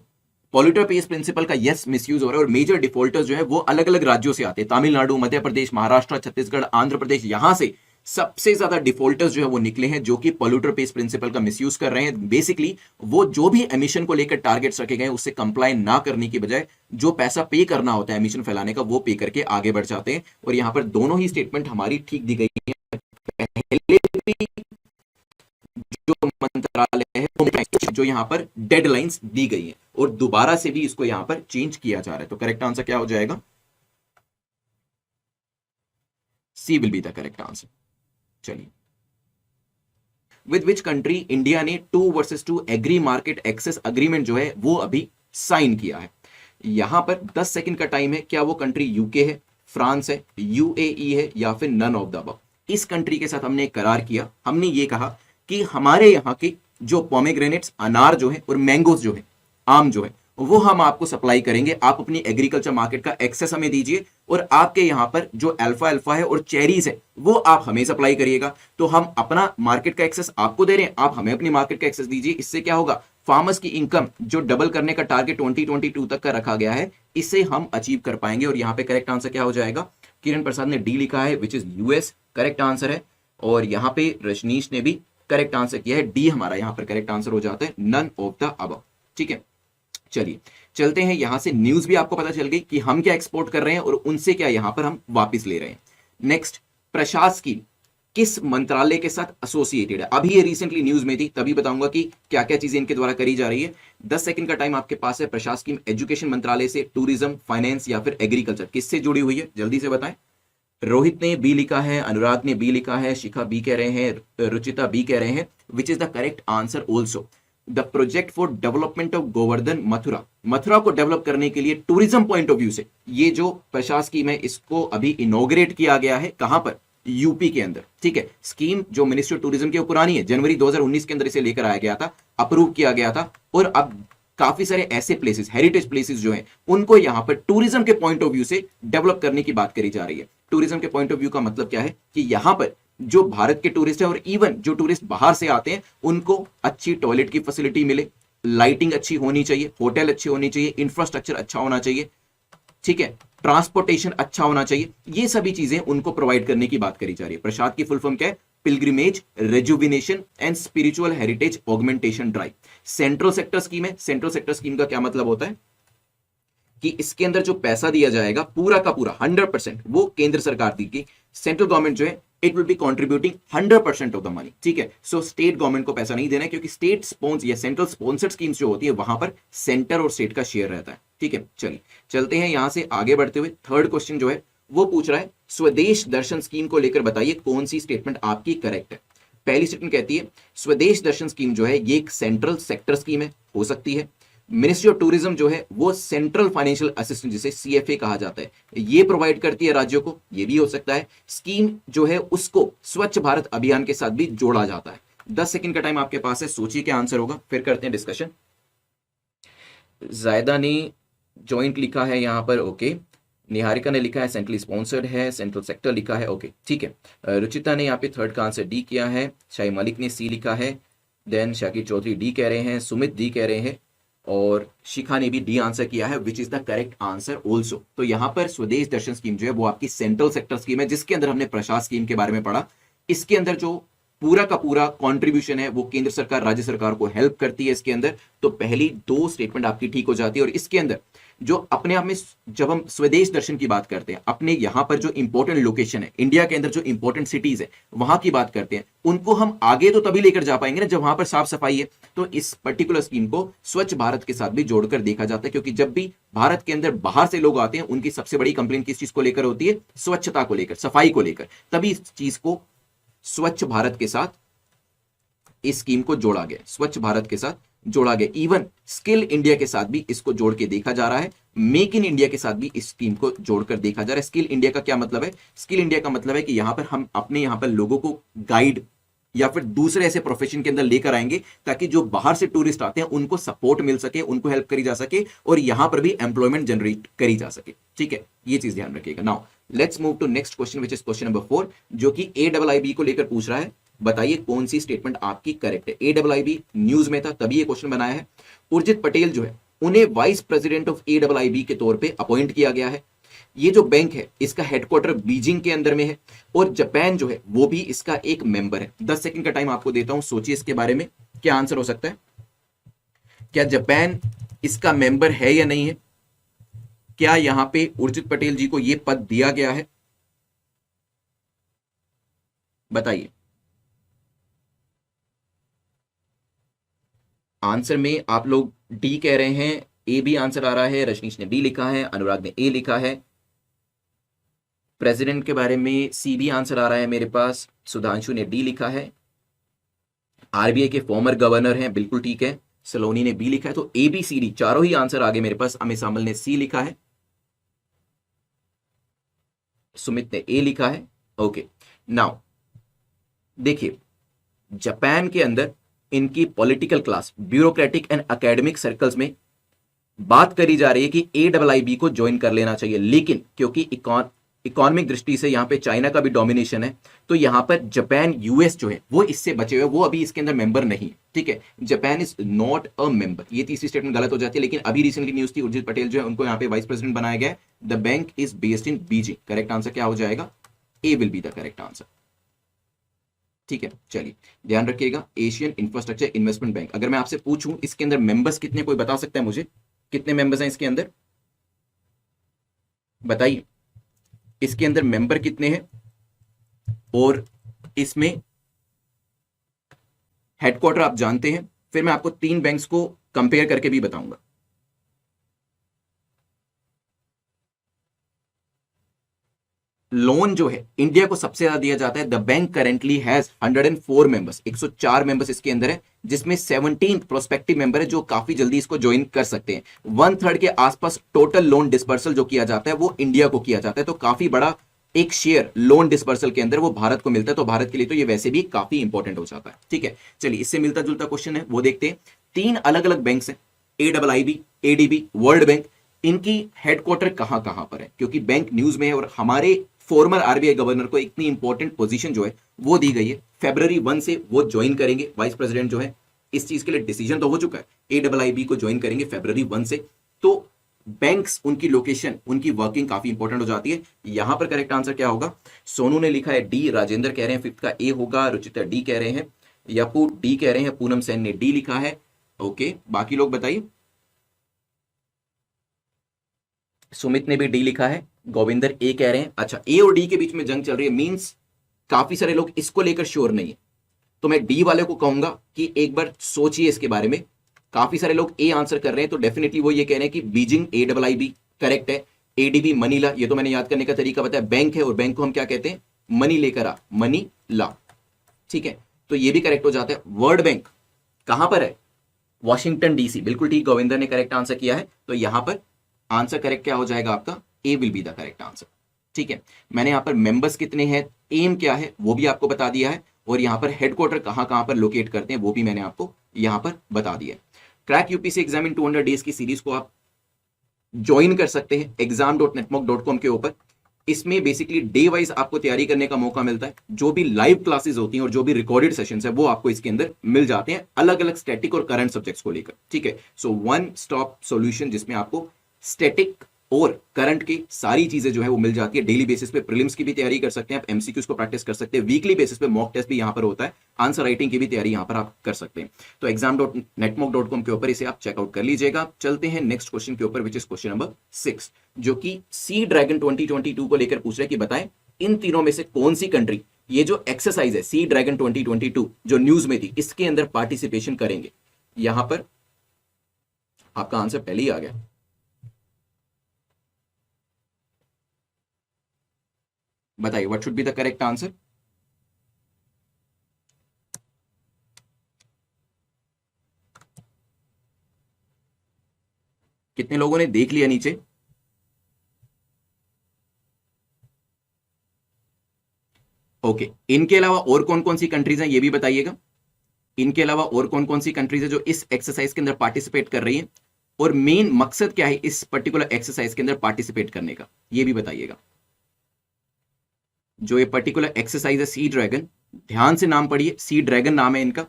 पॉल्यूटर पेस प्रिंसिपल का यस मिसयूज हो रहा है और मेजर डिफॉल्टर्स जो है वो अलग अलग राज्यों से आते हैं, तमिलनाडु, मध्य प्रदेश, महाराष्ट्र, छत्तीसगढ़, आंध्र प्रदेश, यहां से सबसे ज्यादा डिफॉल्टर्स जो है वो निकले हैं जो कि पॉल्यूटर पेस प्रिंसिपल का मिसयूज कर रहे हैं। बेसिकली वो जो भी एमिशन को लेकर टारगेट्स रखे गए उससे कंप्लाई ना करने की बजाय जो पैसा पे करना होता है एमिशन फैलाने का वो पे करके आगे बढ़ जाते हैं। और यहां पर दोनों ही स्टेटमेंट हमारी ठीक दी गई है। पहले भी जो मंत्रालय है जो यहां पर डेडलाइंस दी गई है और दोबारा से भी इसको यहां पर चेंज किया जा रहा है, तो करेक्ट आंसर क्या हो जाएगा? C will be the correct answer. चलिए, विद विच कंट्री इंडिया ने 2 versus 2 agri market access agreement जो है वो अभी साइन किया है। यहां पर 10 सेकंड का टाइम है। क्या वो कंट्री यूके है, फ्रांस है, यूएई है या फिर नन ऑफ द अबव? इस कंट्री के साथ हमने एक करार किया, हमने ये कहा कि हमारे यहाँ के जो पोमेग्रेनेट्स, अनार जो है और मैंगोज जो है, आम जो है, वो हम आपको सप्लाई करेंगे। आप अपनी एग्रीकल्चर मार्केट का एक्सेस हमें दीजिए और आपके यहां पर जो अल्फा अल्फा है और चेरीज है वो आप हमें सप्लाई करिएगा। तो हम अपना मार्केट का एक्सेस आपको दे रहे हैं, आप हमें अपनी मार्केट का एक्सेस दीजिए। इससे क्या होगा, फार्मर्स की इनकम जो डबल करने का टारगेट 2022 तक का रखा गया है, इसे हम अचीव कर पाएंगे। और यहां पे करेक्ट आंसर क्या हो जाएगा? किरण प्रसाद ने डी लिखा है, which is US, correct answer है। और यहां पे रजनीश ने भी करेक्ट आंसर किया है, डी हमारा यहां पर करेक्ट आंसर हो जाता है, नन ऑफ द अबव। ठीक है, चलिए चलते हैं यहां से। न्यूज भी आपको पता चल गई कि हम क्या एक्सपोर्ट कर रहे हैं और उनसे क्या यहां पर हम वापस ले रहे हैं। नेक्स्ट, प्रशासकीय किस मंत्रालय के साथ एसोसिएटेड है? अभी ये रिसेंटली न्यूज में थी, तभी बताऊंगा कि क्या क्या चीजें इनके द्वारा करी जा रही है। 10 सेकंड का टाइम आपके पास है। प्रशासकीय एजुकेशन मंत्रालय से, टूरिज्म, फाइनेंस या फिर एग्रीकल्चर, किससे जुड़ी हुई है? जल्दी से बताएं। रोहित ने बी लिखा है, अनुराग ने बी लिखा है, शिखा बी कह रहे हैं, रुचिता बी कह रहे हैं, विच is the correct answer also. The project for development of Govardhan Mathura, Mathura को डेवलप करने के लिए टूरिज्म पॉइंट ऑफ व्यू से ये जो प्रशासकीय है इसको अभी इनॉग्रेट किया गया है। कहां पर? यूपी के अंदर, ठीक है। स्कीम जो मिनिस्ट्री ऑफ टूरिज्म की पुरानी है, जनवरी 2019 के अंदर इसे लेकर आया गया था, अप्रूव किया गया था, और अब काफी सारे ऐसे प्लेसेस, हेरिटेज प्लेसेस जो हैं, उनको यहां पर टूरिज्म के पॉइंट ऑफ व्यू से डेवलप करने की बात करी जा रही है। टूरिज्म के पॉइंट ऑफ व्यू का मतलब क्या है कि यहां पर जो भारत के टूरिस्ट हैं और इवन जो टूरिस्ट बाहर से आते हैं, उनको अच्छी टॉयलेट की फैसिलिटी मिले, लाइटिंग अच्छी होनी चाहिए, होटल अच्छी होनी चाहिए, इंफ्रास्ट्रक्चर अच्छा होना चाहिए, ठीक है, ट्रांसपोर्टेशन अच्छा होना चाहिए, ये सभी चीजें उनको प्रोवाइड करने की बात करी जा रही है। प्रसाद की फुल फॉर्म क्या है? Pilgrimage rejuvenation and spiritual heritage augmentation drive. Central sector scheme है। सेंट्रल सेक्टर स्कीम का क्या मतलब होता है कि इसके अंदर जो पैसा दिया जाएगा पूरा का पूरा 100% वो केंद्र सरकार देगी। सेंट्रल गवर्नमेंट जो है it will be contributing 100% of the money, ठीक है। सो स्टेट गवर्नमेंट को पैसा नहीं देना है, क्योंकि स्टेट स्पॉन्स या सेंट्रल स्पॉन्सर्ड स्कीम्स जो होती है वहां पर सेंटर और स्टेट का शेयर रहता है, ठीक है। चलिए चलते हैं यहां से आगे बढ़ते हुए। थर्ड क्वेश्चन जो है वो पूछ रहा है स्वदेश दर्शन स्कीम को लेकर बताइए कौन सी स्टेटमेंट आपकी करेक्ट है। पहली स्टेटमेंट कहती है स्वदेश दर्शन स्कीम जो है ये एक सेंट्रल सेक्टर स्कीम है, हो सकती है। मिनिस्ट्री ऑफ टूरिज्म जो है वो सेंट्रल फाइनेंशियल असिस्टेंस जिसे सीएफए कहा जाता है, ये प्रोवाइड करती है राज्यों को, ये भी हो सकता है। स्कीम जो है उसको स्वच्छ भारत अभियान के साथ भी जोड़ा जाता है। 10 सेकंड का टाइम आपके पास है, सोचिए क्या आंसर होगा, फिर करते हैं डिस्कशन। जायदा ने जॉइंट लिखा है यहां पर, ओके। निहारिका ने लिखा है सेंट्रली स्पॉन्सर्ड है, सेंट्रल सेक्टर लिखा है, ओके ठीक है। रुचिता ने यहाँ पे थर्ड का आंसर डी किया है, शाही मलिक ने सी लिखा है, देन शाकिर चौधरी डी कह रहे हैं, सुमित डी कह रहे हैं, और शिखा ने भी डी आंसर किया है, which is the correct answer also. तो यहां पर स्वदेश दर्शन स्कीम जो है वो आपकी सेंट्रल सेक्टर स्कीम है, जिसके अंदर हमने प्रसाद स्कीम के बारे में पढ़ा। इसके अंदर जो पूरा का पूरा कंट्रीब्यूशन है वो केंद्र सरकार राज्य सरकार को हेल्प करती है इसके अंदर। तो पहली दो स्टेटमेंट आपकी ठीक हो जाती है। और इसके अंदर जो अपने आप में जब हम स्वदेश दर्शन की बात करते हैं, अपने यहां पर जो इंपॉर्टेंट लोकेशन है इंडिया के अंदर, जो इंपॉर्टेंट सिटीज है वहां की बात करते हैं, उनको हम आगे तो तभी लेकर जा पाएंगे ना जब वहां पर साफ सफाई है। तो इस पर्टिकुलर स्कीम को स्वच्छ भारत के साथ भी जोड़कर देखा जाता है, क्योंकि जब भी भारत के अंदर बाहर से लोग आते हैं उनकी सबसे बड़ी कंप्लेंट किस चीज को लेकर होती है? स्वच्छता को लेकर, सफाई को लेकर। तभी इस चीज को स्वच्छ भारत के साथ इस स्कीम को जोड़ा गया, स्वच्छ भारत के साथ जोड़ा गया। इवन स्किल इंडिया के साथ भी इसको जोड़ के देखा जा रहा है, मेक इन इंडिया के साथ भी इस स्कीम को जोड़कर देखा जा रहा है। स्किल इंडिया का क्या मतलब है? स्किल इंडिया का मतलब है कि यहां पर हम अपने यहां पर लोगों को गाइड या फिर दूसरे ऐसे प्रोफेशन के अंदर लेकर आएंगे, ताकि जो बाहर से टूरिस्ट आते हैं उनको सपोर्ट मिल सके, उनको हेल्प करी जा सके, और यहां पर भी एम्प्लॉयमेंट जनरेट करी जा सके, ठीक है। ये चीज ध्यान रखिएगा। Now let's move to next question, which is question number 4, जो कि AIIB को लेकर पूछ रहा है। बताइए कौन सी स्टेटमेंट आपकी करेक्ट है। AIIB न्यूज में था तभी ये क्वेश्चन बनाया है। उर्जित पटेल जो है उन्हें वाइस प्रेसिडेंट ऑफ AIIB के तौर पे अपॉइंट किया गया है। ये जो बैंक है इसका हेडक्वार्टर बीजिंग के अंदर में है, और जापान जो है वो भी इसका एक मेंबर है। 10 सेकंड का टाइम आपको देता हूं, सोचिए इसके बारे में क्या आंसर हो सकता है। क्या जापान इसका मेंबर है या नहीं है? क्या यहां पे उर्जित पटेल जी को यह पद दिया गया है? बताइए। आंसर में आप लोग डी कह रहे हैं, ए भी आंसर आ रहा है, रजनीश ने डी लिखा है, अनुराग ने ए लिखा है। प्रेसिडेंट के बारे में सी भी आंसर आ रहा है मेरे पास, सुधांशु ने डी लिखा है। आरबीआई के फॉर्मर गवर्नर हैं, बिल्कुल ठीक है, सलोनी ने बी लिखा है। तो ए बी सी डी चारों ही आंसर आगे मेरे पास। अमित सामल ने सी लिखा है, सुमित ने ए लिखा है, ओके। नाउ देखिए, जापान के अंदर इनकी political class, bureaucratic and academic circles में बात करी जा रही है कि AIIB को ज्वाइन कर लेना चाहिए, लेकिन क्योंकि इकोनॉमिक दृष्टि से यहां पे चाइना का भी डोमिनेशन है, तो यहां पर जापान US जो है वो इससे बचे हुए, वो अभी इसके अंदर मेंबर नहीं, ठीक है। Japan is not a member. ये तीसरी स्टेटमेंट गलत हो जाती है, लेकिन अभी रिसेंटली न्यूज थी उर्जित पटेल जो है उनको यहाँ पे वाइस प्रेसिडेंट बनाया गया है। The bank is based in Beijing. Correct answer क्या हो जाएगा? A will be the correct answer, ठीक है। चलिए ध्यान रखिएगा, एशियन इंफ्रास्ट्रक्चर इन्वेस्टमेंट बैंक। अगर मैं आपसे पूछूं इसके अंदर मेंबर्स कितने, कोई बता सकता है मुझे कितने मेंबर्स हैं इसके अंदर? बताइए इसके अंदर मेंबर कितने हैं, और इसमें हेडक्वार्टर आप जानते हैं। फिर मैं आपको 3 बैंक्स को कंपेयर करके भी बताऊंगा। लोन जो है इंडिया को सबसे ज्यादा दिया जाता है। The bank currently has 104 members, 104 members इसके अंदर है, जिसमें 17 प्रोस्पेक्टिव मेंबर है जो काफी जल्दी इसको ज्वाइन कर सकते हैं। 1/3 के आसपास टोटल लोन डिस्पर्सल जो किया जाता है वो इंडिया को किया जाता है। तो काफी बड़ा एक शेयर लोन डिस्पर्सल के अंदर वो भारत को मिलता है, तो भारत के लिए तो ये वैसे भी काफी इंपॉर्टेंट हो जाता है। ठीक है, चलिए इससे मिलता जुलता क्वेश्चन है वो देखते हैं। 3 अलग अलग बैंक्स हैं, AIIB, ADB, वर्ल्ड बैंक, इनकी हेडक्वार्टर कहां कहां पर है, क्योंकि बैंक न्यूज में है और हमारे फॉर्मर RBI गवर्नर को इतनी इंपॉर्टेंट पोजीशन जो है वो दी गई है। February 1 से वो ज्वाइन करेंगे, वाइस प्रेसिडेंट जो है, इस चीज के लिए डिसीजन तो हो चुका है, AIIB को ज्वाइन करेंगे February 1 से। तो बैंक्स, उनकी लोकेशन, उनकी वर्किंग काफी इंपॉर्टेंट हो जाती है। यहां पर करेक्ट आंसर क्या होगा? सोनू ने लिखा है डी, राजेंद्र कह रहे हैं फिफ्थ का ए होगा, रुचिता डी कह रहे हैं, यापू डी कह रहे हैं, पूनम सेन ने डी लिखा है। ओके, बाकी लोग बताइए। सुमित ने भी डी लिखा है, गोविंदर ए कह रहे हैं। अच्छा, ए और डी के बीच में जंग चल रही है, मींस काफी सारे लोग इसको लेकर श्योर नहीं है, तो मैं डी वाले को कहूंगा कि एक बार सोचिए इसके बारे में। काफी सारे लोग ए आंसर कर रहे हैं, तो डेफिनेटली वो ये कह रहे हैं कि बीजिंग, AIIB करेक्ट है। ADB मनीला, ये तो मैंने याद करने का तरीका बताया, बैंक है और बैंक को हम क्या कहते हैं? मनी लेकर आ, मनी ला। ठीक है, तो ये भी करेक्ट हो जाता है। वर्ल्ड बैंक कहां पर है? वॉशिंगटन DC, बिल्कुल ठीक, गोविंदर ने करेक्ट आंसर किया है। तो यहां पर आंसर करेक्ट क्या हो जाएगा आपका? A will be the correct answer. ठीक है, मैंने यहां पर मेंबर्स कितने हैं, एम क्या है वो भी आपको बता दिया है, और यहां पर हेडक्वार्टर कहां कहां पर लोकेट करते हैं वो भी मैंने आपको यहां पर बता दिया है। Crack UPSC exam in 200 days की सीरीज को आप ज्वाइन कर सकते हैं exam.netmoc.com के ऊपर। इसमें बेसिकली डे वाइज आपको तैयारी करने का मौका मिलता है, जो भी लाइव क्लासेस होती हैं और जो भी रिकॉर्डेड सेशंस है वो आपको इसके अंदर मिल जाते हैं, अलग अलग स्टैटिक और करंट सब्जेक्ट्स को लेकर। ठीक है, सो वन स्टॉप सॉल्यूशन जिसमें आपको स्टैटिक और करंट की सारी चीजें जो है वो मिल जाती है। डेली बेसिस पे प्रीलिम्स की भी तैयारी कर सकते हैं आप, MCQs को प्रैक्टिस कर सकते हैं, वीकली बेसिस पे मॉक टेस्ट भी यहां पर होता है, आंसर राइटिंग की भी तैयारी यहां पर आप कर सकते हैं। तो exam.netmoc.com के ऊपर इसे आप चेकआउट कर लीजिएगा। चलते हैं नेक्स्ट क्वेश्चन के ऊपर, विच इज क्वेश्चन नंबर 6, जो कि सी ड्रैगन 2022 को लेकर पूछ रहे हैं कि बताएं इन तीनों में से कौन सी कंट्री ये जो एक्सरसाइज है सी ड्रैगन 2022 जो न्यूज में थी इसके अंदर पार्टिसिपेशन करेंगे। यहां पर आपका आंसर पहले ही आ गया। बताइए what should be the correct answer? कितने लोगों ने देख लिया नीचे? ओके, इनके अलावा और कौन कौन सी कंट्रीज हैं ये भी बताइएगा। इनके अलावा और कौन कौन सी कंट्रीज है जो इस एक्सरसाइज के अंदर पार्टिसिपेट कर रही हैं, और मेन मकसद क्या है इस पर्टिकुलर एक्सरसाइज के अंदर पार्टिसिपेट करने का, ये भी बताइएगा। जो ये पर्टिकुलर एक्सरसाइज है सी ड्रैगन, ध्यान से नाम पढ़िए, सी ड्रैगन नाम है इनका।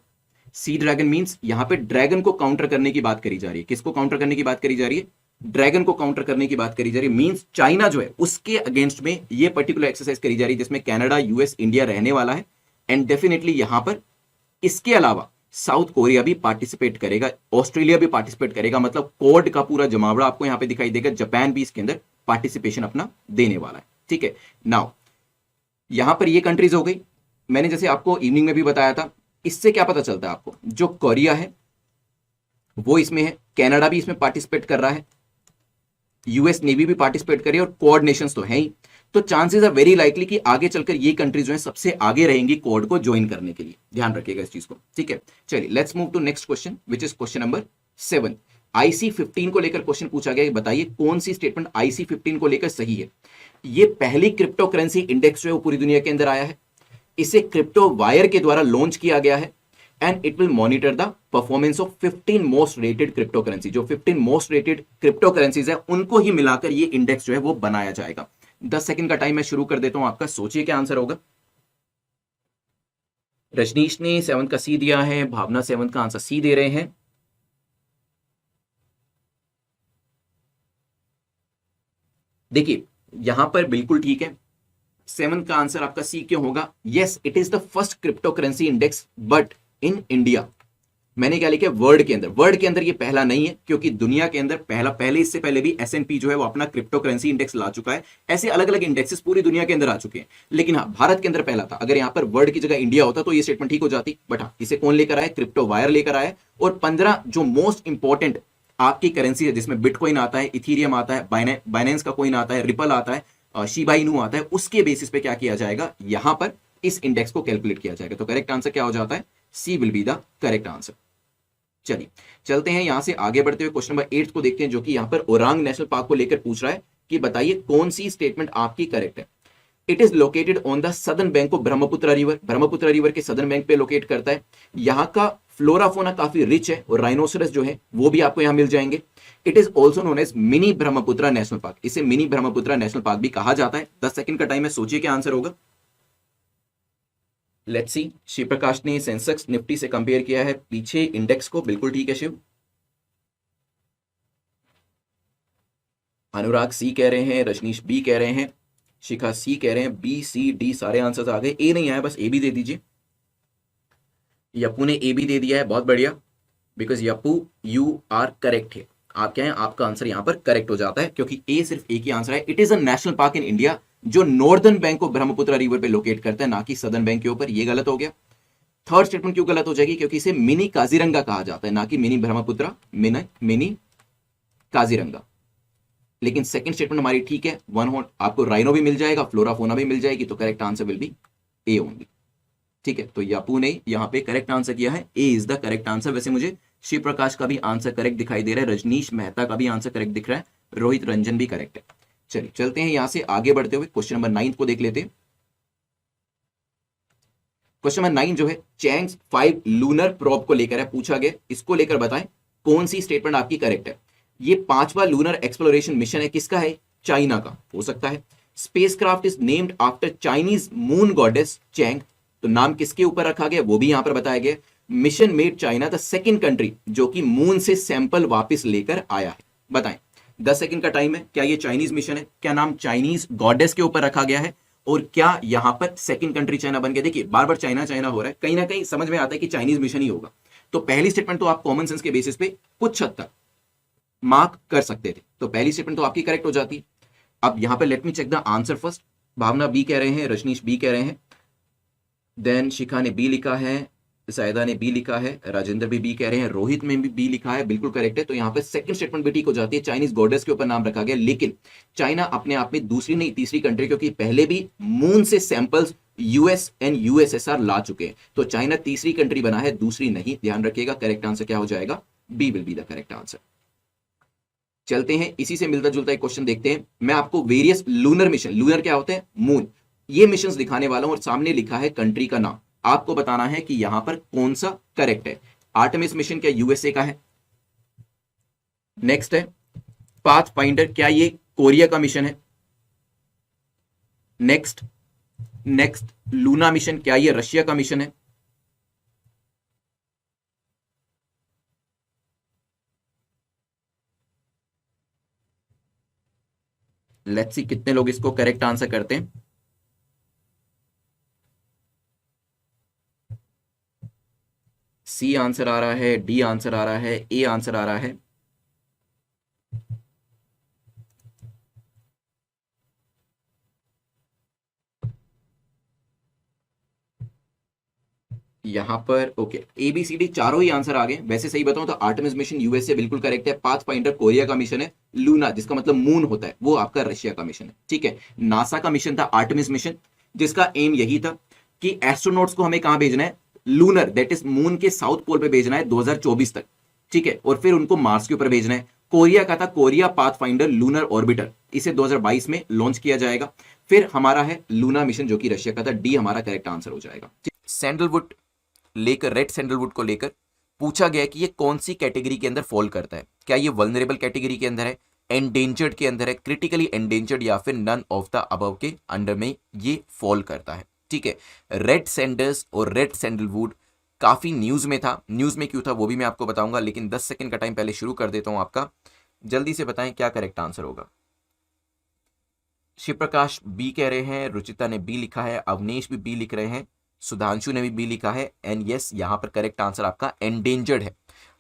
सी ड्रैगन मींस यहां पे ड्रैगन को काउंटर करने की बात करी जा रही है। किसको काउंटर करने की बात करी जा रही है? ड्रैगन को काउंटर करने की बात करी जा रही है। मींस चाइना जो है उसके अगेंस्ट में ये पर्टिकुलर एक्सरसाइज करी जा रही है, जिसमें कनाडा, US, इंडिया रहने वाला है। एंड डेफिनेटली यहां पर इसके अलावा साउथ कोरिया भी पार्टिसिपेट करेगा, ऑस्ट्रेलिया भी पार्टिसिपेट करेगा, मतलब कोड का पूरा जमावड़ा आपको यहां पे दिखाई देगा। जापान भी इसके अंदर पार्टिसिपेशन अपना देने वाला है। ठीक है, नाउ यहां पर ये कंट्रीज हो गई। मैंने जैसे आपको इवनिंग में भी बताया था, इससे क्या पता चलता है आपको, जो कोरिया है वो इसमें है, कनाडा भी इसमें पार्टिसिपेट कर रहा है, US नेवी भी पार्टिसिपेट कर रही है, और क्वाड नेशंस तो है ही। तो चांसेस आर वेरी लाइकली कि आगे चलकर ये कंट्रीज जो है सबसे आगे रहेंगी क्वाड को ज्वाइन करने के लिए। ध्यान रखिएगा इस चीज को। ठीक है, चलिए let's move to next question, which is question number 7। IC15 को लेकर क्वेश्चन पूछा गया, बताइए कौन सी स्टेटमेंट IC15 को लेकर सही है। ये पहली क्रिप्टो करेंसी इंडेक्स जो है वो पूरी दुनिया के अंदर आया है। इसे क्रिप्टो वायर के द्वारा लॉन्च किया गया है, and it will monitor the performance of 15 most rated crypto currency. जो 15 मोस्ट रेटेड क्रिप्टो करेंसीज है उनको ही मिलाकर ये इंडेक्स जो है वो बनाया जाएगा। 10 सेकंड का टाइम मैं शुरू कर देता हूं आपका, सोचिए क्या आंसर होगा। रजनीश ने 7 का सी दिया है, भावना 7 का आंसर सी दे रहे हैं। देखिए यहां पर बिल्कुल ठीक है, 7 का आंसर आपका सी क्यों होगा? Yes, it is the first crypto currency index but in India. मैंने क्या लिखा है? वर्ल्ड के अंदर। वर्ल्ड के अंदर ये पहला नहीं है, क्योंकि दुनिया के अंदर पहले इससे पहले भी S&P जो है वो अपना क्रिप्टो करेंसी इंडेक्स ला चुका है। ऐसे अलग अलग इंडेक्सेस पूरी दुनिया के अंदर आ चुके हैं, लेकिन हाँ भारत के अंदर पहला था। अगर यहां पर वर्ल्ड की जगह इंडिया होता तो ये स्टेटमेंट ठीक हो जाती, बट हाँ इसे कौन लेकर आया? क्रिप्टो वायर लेकर आया। और 15 जो मोस्ट इंपॉर्टेंट आपकी करेंसी है, जिसमें बिटकॉइन आता है, इथीरियम आता है, बाइनेंस का कॉइन आता है, रिपल आता है, शिबा इनू आता है, उसके बेसिस पे क्या किया जाएगा? यहां पर इस इंडेक्स को कैलकुलेट किया जाएगा। तो करेक्ट आंसर क्या हो जाता है? C will be the correct answer. चलिए चलते हैं यहां से आगे बढ़ते हुए क्वेश्चन नंबर 8 को देखते हैं, जो कि यहां पर ओरांग नेशनल पार्क को लेकर पूछ रहा है कि बताइए कौन सी स्टेटमेंट आपकी करेक्ट है। It is located on the southern bank of Brahmaputra river, Brahmaputra river के सदर्न बैंक पे लोकेट करता है। यहाँ का फ्लोरा फोना काफी रिच है और राइनोसरस जो है वो भी आपको यहां मिल जाएंगे। It is also known as mini Brahmaputra national park, इसे मिनी ब्रह्मपुत्र नेशनल पार्क भी कहा जाता है। 10 सेकंड का टाइम है, सोचिए क्या आंसर होगा। लेट्स सी, शिव प्रकाश ने सेंसेक्स निफ्टी से कंपेयर किया है पीछे इंडेक्स को, बिल्कुल ठीक है शिव। अनुराग सी कह रहे हैं, रजनीश बी कह रहे हैं, शिखा सी कह रहे हैं, बी सी डी सारे आंसर्स आ गए। ए नहीं आया, बस ए भी दे दीजिए। यप्पू ने ए भी दे दिया है, बहुत बढ़िया, बिकॉज यप्पू यू आर करेक्ट है। आप क्या है, आपका आंसर यहां पर करेक्ट हो जाता है क्योंकि ए सिर्फ एक ही आंसर है। It is a national park in India जो northern bank of Brahmaputra river पे लोकेट करता है, ना कि सदर्न बैंक के ऊपर। ये गलत हो गया। थर्ड स्टेटमेंट क्यों गलत हो जाएगी, क्योंकि इसे मिनी काजीरंगा कहा जाता है, ना कि मिनी ब्रह्मपुत्र, मिनी काजीरंगा। लेकिन सेकंड स्टेटमेंट हमारी ठीक है, वन हॉट आपको राइनो भी मिल जाएगा, फ्लोरा फोना भी मिल जाएगी, तो correct answer will be A only. ठीक है, तो यापू ने यहां पे करेक्ट आंसर किया है, ए इज द करेक्ट आंसर। वैसे मुझे शिव प्रकाश का भी आंसर करेक्ट दिखाई दे रहा है, रजनीश मेहता का भी आंसर करेक्ट दिख रहा है, रोहित रंजन भी करेक्ट है। चलिए चलते हैं यहां से आगे बढ़ते हुए क्वेश्चन नंबर 9 को देख लेते हैं। क्वेश्चन नंबर 9 जो है चैंग्स 5 लूनर प्रोब को लेकर है, पूछा गया इसको लेकर बताएं कौन सी स्टेटमेंट आपकी करेक्ट है। ये 5वां लूनर एक्सप्लोरेशन मिशन है, किसका है, चाइना का हो सकता है। Spacecraft is named after Chinese moon goddess Chang, तो नाम किसके ऊपर रखा गया वो भी यहां पर बताया गया। Mission made China the second country जो कि मून से सैंपल वापस लेकर आया है, बताएं। 10 सेकंड का टाइम है। क्या ये चाइनीज मिशन है, क्या नाम चाइनीज गॉडेस के ऊपर रखा गया है, और क्या यहां पर सेकंड कंट्री चाइना बन गया। देखिए बार बार चाइना चाइना हो रहा है, कहीं ना कहीं समझ में आता है कि चाइनीज मिशन ही होगा। तो पहली स्टेटमेंट तो आप कॉमन सेंस के बेसिस पे कुछ हद तक मार्क कर सकते थे, तो पहली स्टेटमेंट तो आपकी करेक्ट हो जाती। अब यहां पर let me check the answer first. Bhavna B कह रहे हैं, रजनीश बी कह रहे हैं, देन शिखा ने बी लिखा है, सायदा ने बी लिखा है, राजेंद्र भी बी कह रहे हैं, रोहित में भी बी लिखा है, बिल्कुल करेक्ट है। तो यहाँ पे सेकंड स्टेटमेंट भी ठीक हो जाती है, चाइनीज गॉडेस के ऊपर नाम रखा गया। लेकिन चाइना अपने आप में दूसरी नहीं तीसरी कंट्री, क्योंकि पहले भी मून से सैंपल्स यूएस एंड यूएसएसआर ला चुके हैं, तो चाइना तीसरी कंट्री बना है, दूसरी नहीं, ध्यान रखिएगा। करेक्ट आंसर क्या हो जाएगा, B will be the correct answer. चलते हैं इसी से मिलता जुलता एक क्वेश्चन देखते हैं। मैं आपको वेरियस लूनर मिशन, लूनर क्या होते हैं, मून, ये मिशंस दिखाने वाला हूं और सामने लिखा है कंट्री का नाम। आपको बताना है कि यहां पर कौन सा करेक्ट है। आर्टेमिस मिशन क्या यूएसए का है, नेक्स्ट है पाथ फाइंडर, क्या ये कोरिया का मिशन है, नेक्स्ट लूना मिशन, क्या ये रशिया का मिशन है, लेट्स सी कितने लोग इसको करेक्ट आंसर करते हैं। सी आंसर आ रहा है, डी आंसर आ रहा है, ए आंसर आ रहा है। यहां पर okay, A B C D चारों ही आंसर आ गए। वैसे सही बताऊं तो आर्टेमिस मिशन यूएसए बिल्कुल करेक्ट है, पाथ फाइंडर कोरिया का मिशन है, लूना जिसका मतलब मून होता है वो आपका रशिया का मिशन है। ठीक है, नासा का मिशन था आर्टेमिस मिशन, जिसका एम यही था कि एस्ट्रोनॉट्स को हमें कहां भेजना है, लूनर दैट इज मून के साउथ पोल पे भेजना है 2024 तक। ठीक है, और फिर उनको मार्स के ऊपर भेजना है। कोरिया का था Korea path finder lunar orbiter, इसे 2022 में लॉन्च किया जाएगा। फिर हमारा है लूना मिशन जो कि रशिया का था, डी हमारा करेक्ट आंसर हो जाएगा। सैंडलवुड लेकर, रेड सैंडलवुड को लेकर पूछा गया कि ये कौन सी कैटेगरी के अंदर फॉल करता है। क्या ये वल्नरेबल कैटेगरी के अंदर है, एंडेंजर्ड के अंदर है, क्रिटिकली एंडेंजर्ड, या फिर नन ऑफ द अबव के अंडर में ये फॉल करता है। ठीक है, रेड सैंडर्स और रेड सैंडलवुड काफी न्यूज में था, न्यूज में क्यों था वो भी मैं आपको बताऊंगा, लेकिन 10 सेकंड का टाइम पहले शुरू कर देता हूं आपका। जल्दी से बताएं क्या करेक्ट आंसर होगा। शिव प्रकाश बी कह रहे हैं, रुचिता ने बी लिखा है, अवनेश भी बी लिख रहे हैं, सुधांशु ने भी बी लिखा है, एंड यस यहां पर करेक्ट आंसर आपका एंडेंजर्ड है।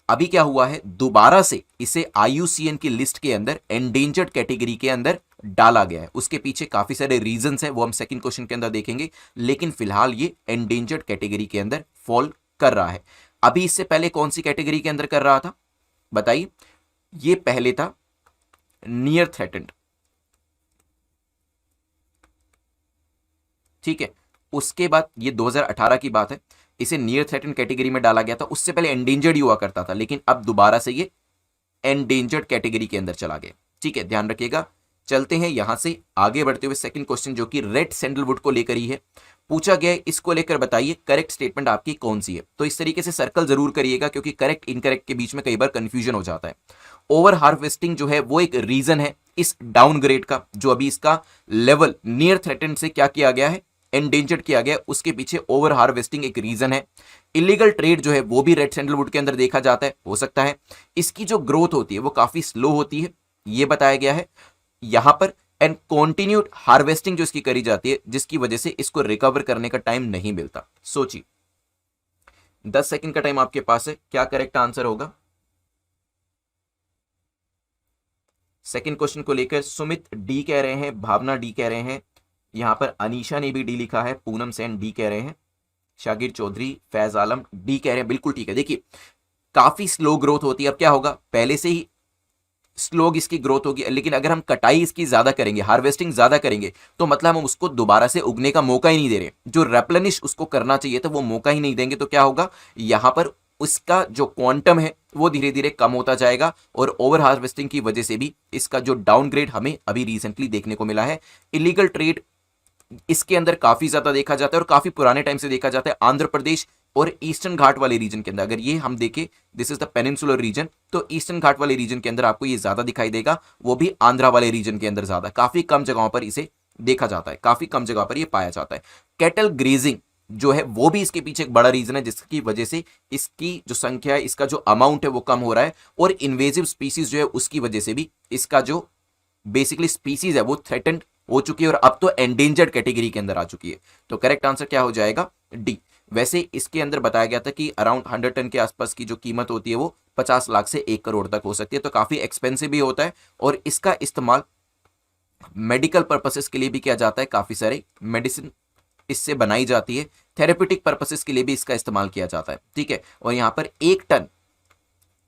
अभी क्या हुआ है, दोबारा से इसे आईयूसीएन की लिस्ट के अंदर एंडेंजर्ड कैटेगरी के अंदर डाला गया है। उसके पीछे काफी सारे रीजंस हैं, वो हम सेकंड क्वेश्चन के अंदर देखेंगे, लेकिन फिलहाल ये एंडेंजर्ड कैटेगरी के अंदर फॉल कर रहा है। अभी इससे पहले कौन सी कैटेगरी के अंदर कर रहा था बताइए। ये पहले था नियर थ्रेटेंड, ठीक है, उसके बाद ये 2018 की बात है, इसे नियर थ्रेटेंड कैटेगरी में डाला गया था। उससे पहले एंडेंजर्ड ही हुआ करता था, लेकिन अब दोबारा से ये एंडेंजर्ड कैटेगरी के अंदर चला गया। ठीक है, ध्यान रखिएगा, चलते हैं यहां से आगे बढ़ते हुए सेकंड क्वेश्चन जो कि रेड सैंडलवुड को लेकर ही है, पूछा गया है इसको लेकर बताइए करेक्ट स्टेटमेंट आपकी कौन सी है। तो इस तरीके से सर्कल जरूर करिएगा क्योंकि करेक्ट इनकरेक्ट के बीच में कई बार कंफ्यूजन हो जाता है। ओवर हार्वेस्टिंग जो है वो एक रीजन है इस डाउनग्रेड का, जो अभी इसका लेवल नियर थ्रेटेंड से क्या किया गया है, एंडेंजर्ड किया गया, उसके पीछे ओवर हार्वेस्टिंग एक रीजन है। इलीगल ट्रेड जो है वो भी रेड सैंडलवुड के अंदर देखा जाता है, हो सकता है। इसकी जो ग्रोथ होती है वो काफी स्लो होती है, ये बताया गया है यहां पर। एंड कॉन्टिन्यूड हार्वेस्टिंग जो इसकी करी जाती है जिसकी वजह से इसको रिकवर करने का टाइम नहीं मिलता। सोचिए 10 सेकंड का टाइम आपके पास है, क्या करेक्ट आंसर होगा। सेकंड क्वेश्चन को लेकर सुमित डी कह रहे हैं, भावना डी कह रहे हैं, यहां पर अनीशा ने भी डी लिखा है, पूनम सेन डी कह रहे हैं, शागिर चौधरी, फैज आलम डी कह रहे हैं, बिल्कुल ठीक है। देखिए काफी स्लो ग्रोथ होती है, अब क्या होगा, पहले से ही स्लो इसकी ग्रोथ होगी, लेकिन अगर हम कटाई इसकी ज्यादा करेंगे, हार्वेस्टिंग ज्यादा करेंगे, तो मतलब हम उसको दोबारा से उगने का मौका ही नहीं दे रहे, जो रेप्लेनिश उसको करना चाहिए तो वो मौका ही नहीं देंगे, तो क्या होगा यहां पर उसका जो क्वांटम है वो धीरे धीरे कम होता जाएगा और ओवर हार्वेस्टिंग की वजह से भी इसका जो डाउनग्रेड हमें अभी रिसेंटली देखने को मिला है। इलीगल ट्रेड इसके अंदर काफी ज्यादा देखा जाता है और काफी पुराने टाइम से देखा जाता है। आंध्र प्रदेश और ईस्टर्न घाट वाले रीजन के अंदर, अगर ये हम देखें this is the peninsular reason, तो ईस्टर्न घाट वाले रीजन के अंदर आपको ये ज्यादा दिखाई देगा, वो भी आंध्रा वाले रीजन के अंदर ज्यादा, काफी कम जगहों पर इसे देखा जाता है, काफी कम जगह पर ये पाया जाता है। कैटल ग्रेजिंग जो है वो भी इसके पीछे एक बड़ा रीजन है जिसकी वजह से इसकी जो संख्या है, इसका जो अमाउंट है वो कम हो रहा है, और इन्वेजिव स्पीसीज जो है उसकी वजह से भी इसका जो बेसिकली स्पीसीज है वो थ्रेटेंड हो चुकी है और अब तो एंडेंजर्ड कैटेगरी के अंदर आ चुकी है। तो करेक्ट आंसर क्या हो जाएगा, डी। वैसे इसके अंदर बताया गया था कि अराउंड 100 टन के आसपास की जो कीमत होती है वो 50 लाख से 1 करोड़ तक हो सकती है, तो काफी एक्सपेंसिव भी होता है और इसका इस्तेमाल मेडिकल पर्पसेस के लिए भी किया जाता है, काफी सारे मेडिसिन इससे बनाई जाती है, थेरेप्यूटिक पर्पसेस के लिए भी इसका इस्तेमाल किया जाता है, ठीक है। और यहां पर 1 टन,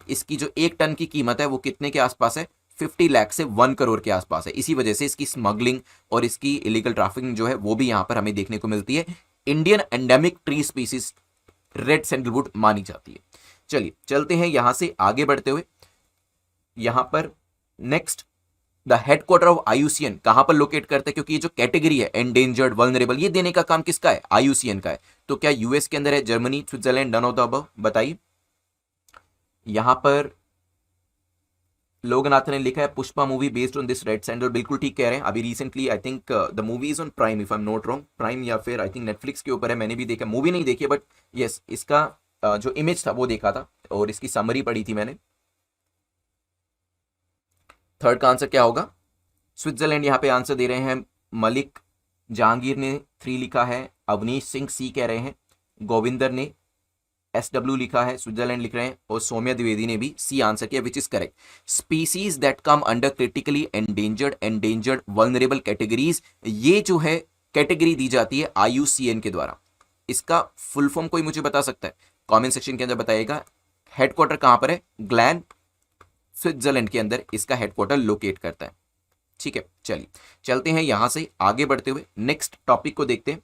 इसकी जो 1 टन की कीमत है वो कितने के आसपास है, 50 लाख से 1 करोड़ के आसपास है। इसी वजह से इसकी स्मगलिंग और इसकी इलीगल ट्रैफिकिंग जो है वो भी यहां पर हमें देखने को मिलती है। Indian endemic tree species red sandalwood मानी जाती है। चलिए चलते हैं यहां से आगे बढ़ते हुए, यहां पर next the headquarter of IUCN कहां पर लोकेट करते हैं, क्योंकि ये जो कैटेगरी है एंडेंजर्ड वल्नरेबल, ये देने का काम किसका है, आईयूसीएन का है। तो क्या यूएस के अंदर है, Germany, Switzerland, none of the above, बताइए। यहां पर लोगनाथ ने लिखा है Pushpa movie based on this red sandal, बिल्कुल ठीक कह रहे हैं। अभी recently I think the movie is on Prime if I am not wrong, Prime या फिर आई थिंक नेटफ्लिक्स के ऊपर है, मैंने भी देखा, मूवी नहीं देखी बट यस इसका जो इमेज था वो देखा था और इसकी समरी पढ़ी थी मैंने। थर्ड का आंसर क्या होगा, स्विट्जरलैंड यहाँ पे आंसर दे रहे हैं मलिक जहांगीर ने 3 लिखा है, अवनीश सिंह सी कह रहे हैं, गोविंदर ने SW लिखा है, स्विट्जरलैंड लिख रहे हैं, और सौम्या द्विवेदी ने भी सी आंसर किया which is correct. Species that come under critically endangered vulnerable categories, ये जो है कैटेगरी दी जाती है IUCN के द्वारा। इसका फुल फॉर्म कोई मुझे बता सकता है, कमेंट सेक्शन के अंदर बताइएगा। हेडक्वार्टर कहां पर है, ग्लैन, स्विट्जरलैंड के अंदर इसका हेडक्वार्टर लोकेट करता है, ठीक है। चलिए चलते हैं यहां से आगे बढ़ते हुए नेक्स्ट टॉपिक को देखते हैं।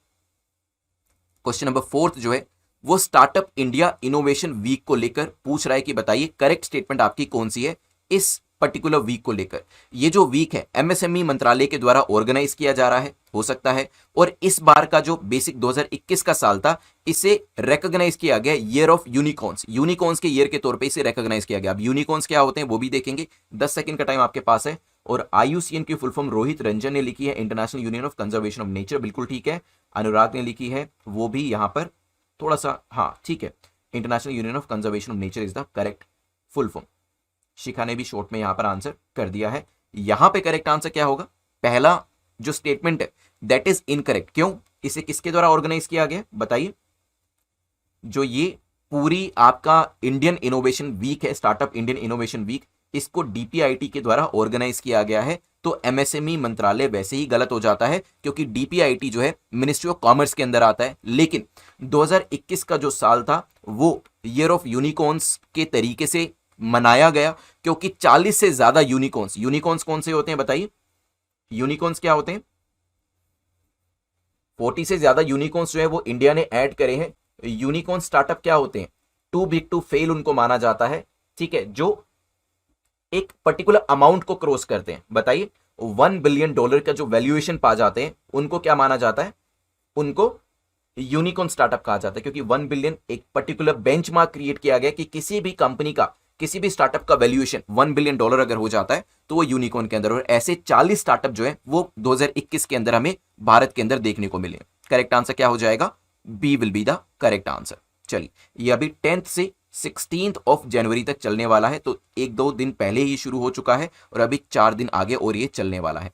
क्वेश्चन नंबर 4 जो है वो स्टार्टअप इंडिया इनोवेशन वीक को लेकर पूछ रहा है कि बताइए करेक्ट स्टेटमेंट आपकी कौन सी है इस पर्टिकुलर वीक को लेकर। ये जो वीक है MSME मंत्रालय के द्वारा ऑर्गेनाइज किया जा रहा है, हो सकता है, और इस बार का जो बेसिक 2021 का साल था इसे रिकॉग्नाइज किया गया ईयर ऑफ यूनिकॉर्न्स, यूनिकॉर्न्स के ईयर के तौर पे इसे रिकॉग्नाइज किया गया। अब यूनिकॉर्न्स क्या होते हैं वो भी देखेंगे, 10 सेकंड का टाइम आपके पास है। और IUCN की फुल फॉर्म रोहित रंजन ने लिखी है International Union of Conservation of nature, बिल्कुल ठीक है। अनुराग ने लिखी है, वो भी यहां पर थोड़ा सा हाँ ठीक है, International Union of Conservation of Nature is the correct full form. Shikha ने भी शॉर्ट में यहां पर आंसर कर दिया है। यहां पे करेक्ट आंसर क्या होगा, पहला जो स्टेटमेंट है दैट इज इनकरेक्ट। क्यों, इसे किसके द्वारा ऑर्गेनाइज किया गया बताइए। जो ये पूरी आपका इंडियन इनोवेशन वीक है, स्टार्टअप इंडियन इनोवेशन वीक, इसको DPIIT के द्वारा ऑर्गेनाइज किया गया है। तो MSME मंत्रालय वैसे ही गलत हो जाता है क्योंकि DPIIT जो है मिनिस्ट्री ऑफ कॉमर्स के अंदर आता है, लेकिन 2021 का जो साल था वो ईयर ऑफ यूनिकॉर्न्स के तरीके से मनाया गया क्योंकि 40 से ज्यादा यूनिकॉर्न्स कौन से होते हैं बताइए, यूनिकॉर्न्स क्या होते हैं, 40 से ज्यादा यूनिकॉर्न्स जो है वो इंडिया ने ऐड करे हैं। यूनिकॉर्न स्टार्टअप क्या होते हैं, टू बिग टू फेल उनको माना जाता है, ठीक है, जो एक पर्टिकुलर अमाउंट को क्रॉस करते हैं, बताइए। $1 बिलियन का जो वैल्यूएशन पा जाते हैं उनको क्या माना जाता है, उनको यूनिकॉर्न स्टार्टअप कहा जाता है, क्योंकि 1 बिलियन एक पर्टिकुलर बेंचमार्क क्रिएट किया गया कि किसी भी कंपनी का, किसी भी स्टार्टअप का वैल्यूएशन $1 बिलियन अगर हो जाता है तो वो यूनिकॉर्न के अंदर, और ऐसे 40 स्टार्टअप जो है वो 2021 के अंदर हमें भारत के अंदर देखने को मिले। करेक्ट आंसर क्या हो जाएगा, B will be the correct answer. चलिए, ये अभी 10th से 16 जनवरी तक चलने वाला है, तो एक दो दिन पहले ही शुरू हो चुका है और अभी 4 दिन आगे और ये चलने वाला है।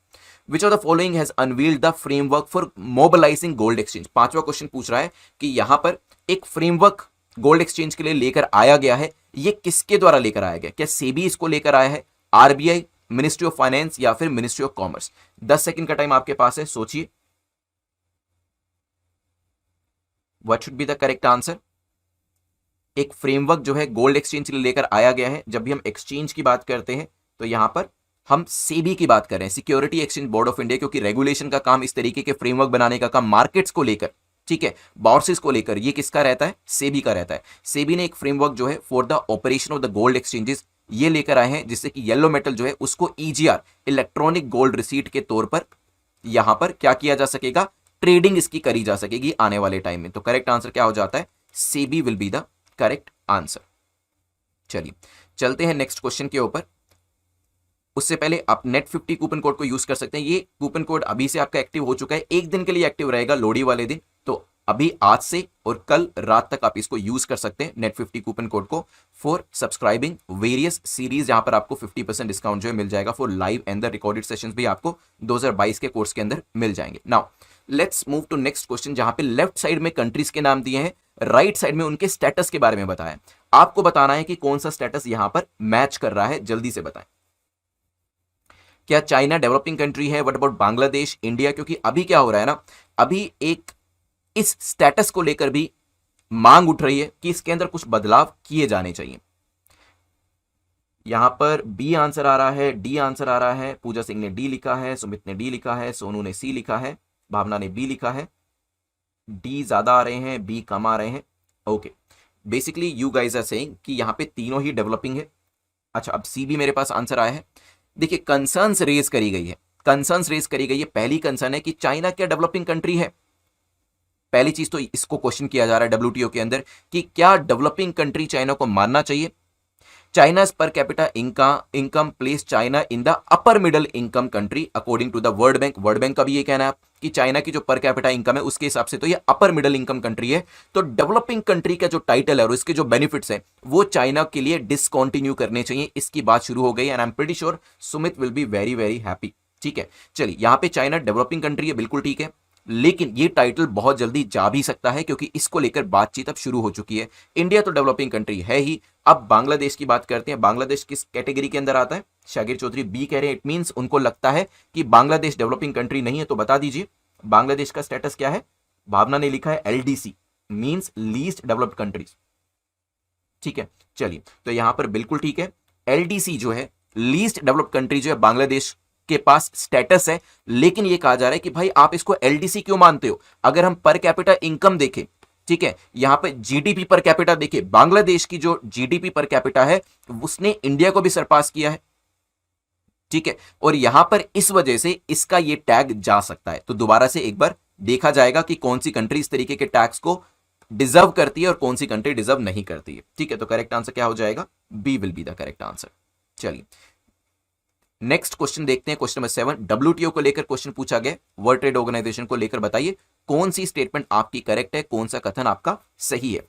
Which of the following has unveiled the framework for mobilising gold exchange. पांचवा क्वेश्चन पूछ रहा है कि यहां पर एक फ्रेमवर्क गोल्ड एक्सचेंज के लिए लेकर आया गया है, ये किसके द्वारा लेकर आया गया, क्या सेबी इसको लेकर आया है, आरबीआई, मिनिस्ट्री ऑफ फाइनेंस या फिर मिनिस्ट्री ऑफ कॉमर्स। 10 सेकंड का टाइम आपके पास है, सोचिए what should be the correct answer. एक फ्रेमवर्क जो है गोल्ड एक्सचेंज के लिए लेकर आया गया है। जब भी हम एक्सचेंज की बात करते हैं तो यहां पर हम सेबी की बात कर रहे हैं, security exchange board of India, क्योंकि रेगुलेशन का काम, इस तरीके के फ्रेमवर्क बनाने का काम मार्केट्स को लेकर, ठीक है, बोर्सेस को लेकर, ये किसका रहता है, सेबी का रहता है। सेबी ने एक फ्रेमवर्क जो है for the operation of the gold exchanges ये लेकर आए हैं, जिससे कि येलो मेटल जो है उसको ईजीआर, इलेक्ट्रॉनिक गोल्ड रिसीट के तौर पर यहां पर क्या किया जा सकेगा, ट्रेडिंग इसकी करी जा सकेगी आने वाले टाइम में। तो करेक्ट आंसर क्या हो जाता है, SEBI will be the correct answer. चलिए चलते हैं नेक्स्ट क्वेश्चन के ऊपर। उससे पहले आप नेट 50 कूपन कोड को यूज कर सकते हैं। ये कूपन कोड अभी से आपका एक्टिव हो चुका है, एक दिन के लिए एक्टिव रहेगा, लोहड़ी वाले दिन। तो अभी आज से और कल रात तक आप इसको यूज कर सकते हैं, नेट 50 कूपन कोड को, फॉर सब्सक्राइबिंग वेरियस सीरीज, जहां पर आपको 50% डिस्काउंट जो है मिल जाएगा for live and the recorded sessions भी आपको 2022 के कोर्स के अंदर मिल जाएंगे। Now let's move to next question, जहां पे लेफ्ट साइड में कंट्रीज के नाम दिए हैं, राइट साइड में उनके स्टेटस के बारे में बताया। आपको बताना है कि कौन सा स्टेटस यहां पर मैच कर रहा है, जल्दी से बताएं। क्या चाइना डेवलपिंग कंट्री है, व्हाट अबाउट बांग्लादेश, इंडिया, क्योंकि अभी क्या हो रहा है ना, अभी एक इस स्टेटस को लेकर भी मांग उठ रही है कि इसके अंदर कुछ बदलाव किए जाने चाहिए। यहां पर बी आंसर आ रहा है, डी आंसर आ रहा है, पूजा सिंह ने डी लिखा है, सुमित ने डी लिखा है, सोनू ने सी लिखा है, भावना ने बी लिखा है, डी ज्यादा आ रहे हैं, बी कम आ रहे हैं। Okay, basically you guys are saying कि यहां पे तीनों ही डेवलपिंग है। अच्छा, अब सी भी मेरे पास आंसर आया है। देखिए, कंसर्न्स रेज करी गई है, कंसर्न्स रेज करी गई है। पहली कंसर्न है कि चाइना क्या डेवलपिंग कंट्री है। पहली चीज तो इसको क्वेश्चन किया जा रहा है डब्ल्यूटीओ के अंदर कि क्या डेवलपिंग कंट्री चाइना को मानना चाहिए। चाइना's per capita income place China in the upper middle income country according to the World Bank। World bank का भी ये कहना है कि चाइना की जो पर कैपिटा इनकम है उसके हिसाब से तो ये अपर मिडिल इनकम कंट्री है। तो डेवलपिंग कंट्री का जो टाइटल है और इसके जो बेनिफिट्स है वो चाइना के लिए डिसकंटिन्यू करने चाहिए, इसकी बात शुरू हो गई। And I am pretty sure Sumit will be very very happy. ठीक है, चलिए, यहां पे चाइना डेवलपिंग कंट्री है, बिल्कुल ठीक है, लेकिन ये टाइटल बहुत जल्दी जा भी सकता है क्योंकि इसको लेकर बातचीत अब शुरू हो चुकी है। इंडिया तो डेवलपिंग कंट्री है ही। अब बांग्लादेश की बात करते हैं, बांग्लादेश किस कैटेगरी के अंदर आता है, शागिर चौधरी बी कह रहे हैं। इट मींस उनको लगता है कि बांग्लादेश डेवलपिंग कंट्री नहीं है, तो बता दीजिए बांग्लादेश का स्टेटस क्या है। भावना ने लिखा है LDC, means least developed countries. ठीक है, चलिए, तो यहां पर बिल्कुल ठीक है, एलडीसी जो है लीस्ट डेवलप्ड कंट्री जो है बांग्लादेश के पास स्टेटस है। लेकिन यह कहा जा रहा है कि भाई आप इसको एलडीसी क्यों मानते हो। अगर हम पर कैपिटा इनकम देखें, ठीक है, यहां पे जीडीपी पर कैपिटा देखिए, बांग्लादेश की जो जीडीपी पर कैपिटा है उसने इंडिया को भी सरपास किया है। ठीक है, और यहां पर इस वजह से इसका ये टैग जा सकता है। तो दोबारा से एक बार देखा जाएगा कि कौन सी कंट्री इस तरीके के टैग्स को डिजर्व करती है और कौन सी कंट्री डिजर्व नहीं करती है। ठीक है, तो करेक्ट आंसर क्या हो जाएगा, B will be the correct answer. चलिए नेक्स्ट क्वेश्चन देखते हैं, क्वेश्चन नंबर 7। डब्ल्यूटीओ को लेकर क्वेश्चन पूछा गया, वर्ल्ड ट्रेड ऑर्गेनाइजेशन को लेकर बताइए कौन सी स्टेटमेंट आपकी करेक्ट है, कौन सा कथन आपका सही है।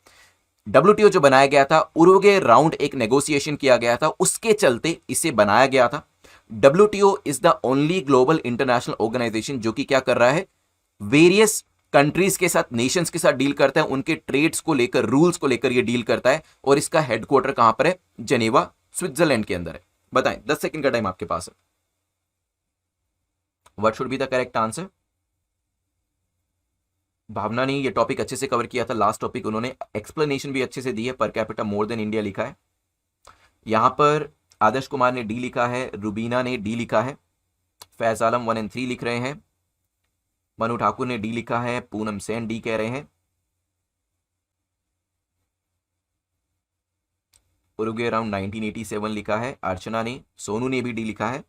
डब्ल्यूटीओ जो बनाया गया था, उरुग्वे राउंड एक नेगोशिएशन किया गया था, उसके चलते इसे बनाया गया था। WTO is the only global international organisation जो कि क्या कर रहा है, वेरियस कंट्रीज के साथ, नेशंस के साथ डील करता है, उनके ट्रेड्स को लेकर, रूल्स को लेकर ये डील करता है। और इसका हेडक्वार्टर कहां पर है, जेनेवा स्विट्जरलैंड के अंदर है। बताएं, 10 सेकंड का टाइम आपके पास है। What should be the correct answer. Bhavna ने ये टॉपिक अच्छे से कवर किया था, लास्ट टॉपिक उन्होंने एक्सप्लेनेशन भी अच्छे से दी है। Per capita more than India लिखा है। यहां पर आदर्श कुमार ने डी लिखा है, रुबीना ने डी लिखा है, फैज आलम 1 और 3 लिख रहे हैं, मनु ठाकुर ने डी लिखा है, पूनम सेन डी कह रहे हैं, उरुग्वे अराउंड 1987 लिखा है अर्चना ने, सोनू ने भी डी लिखा है,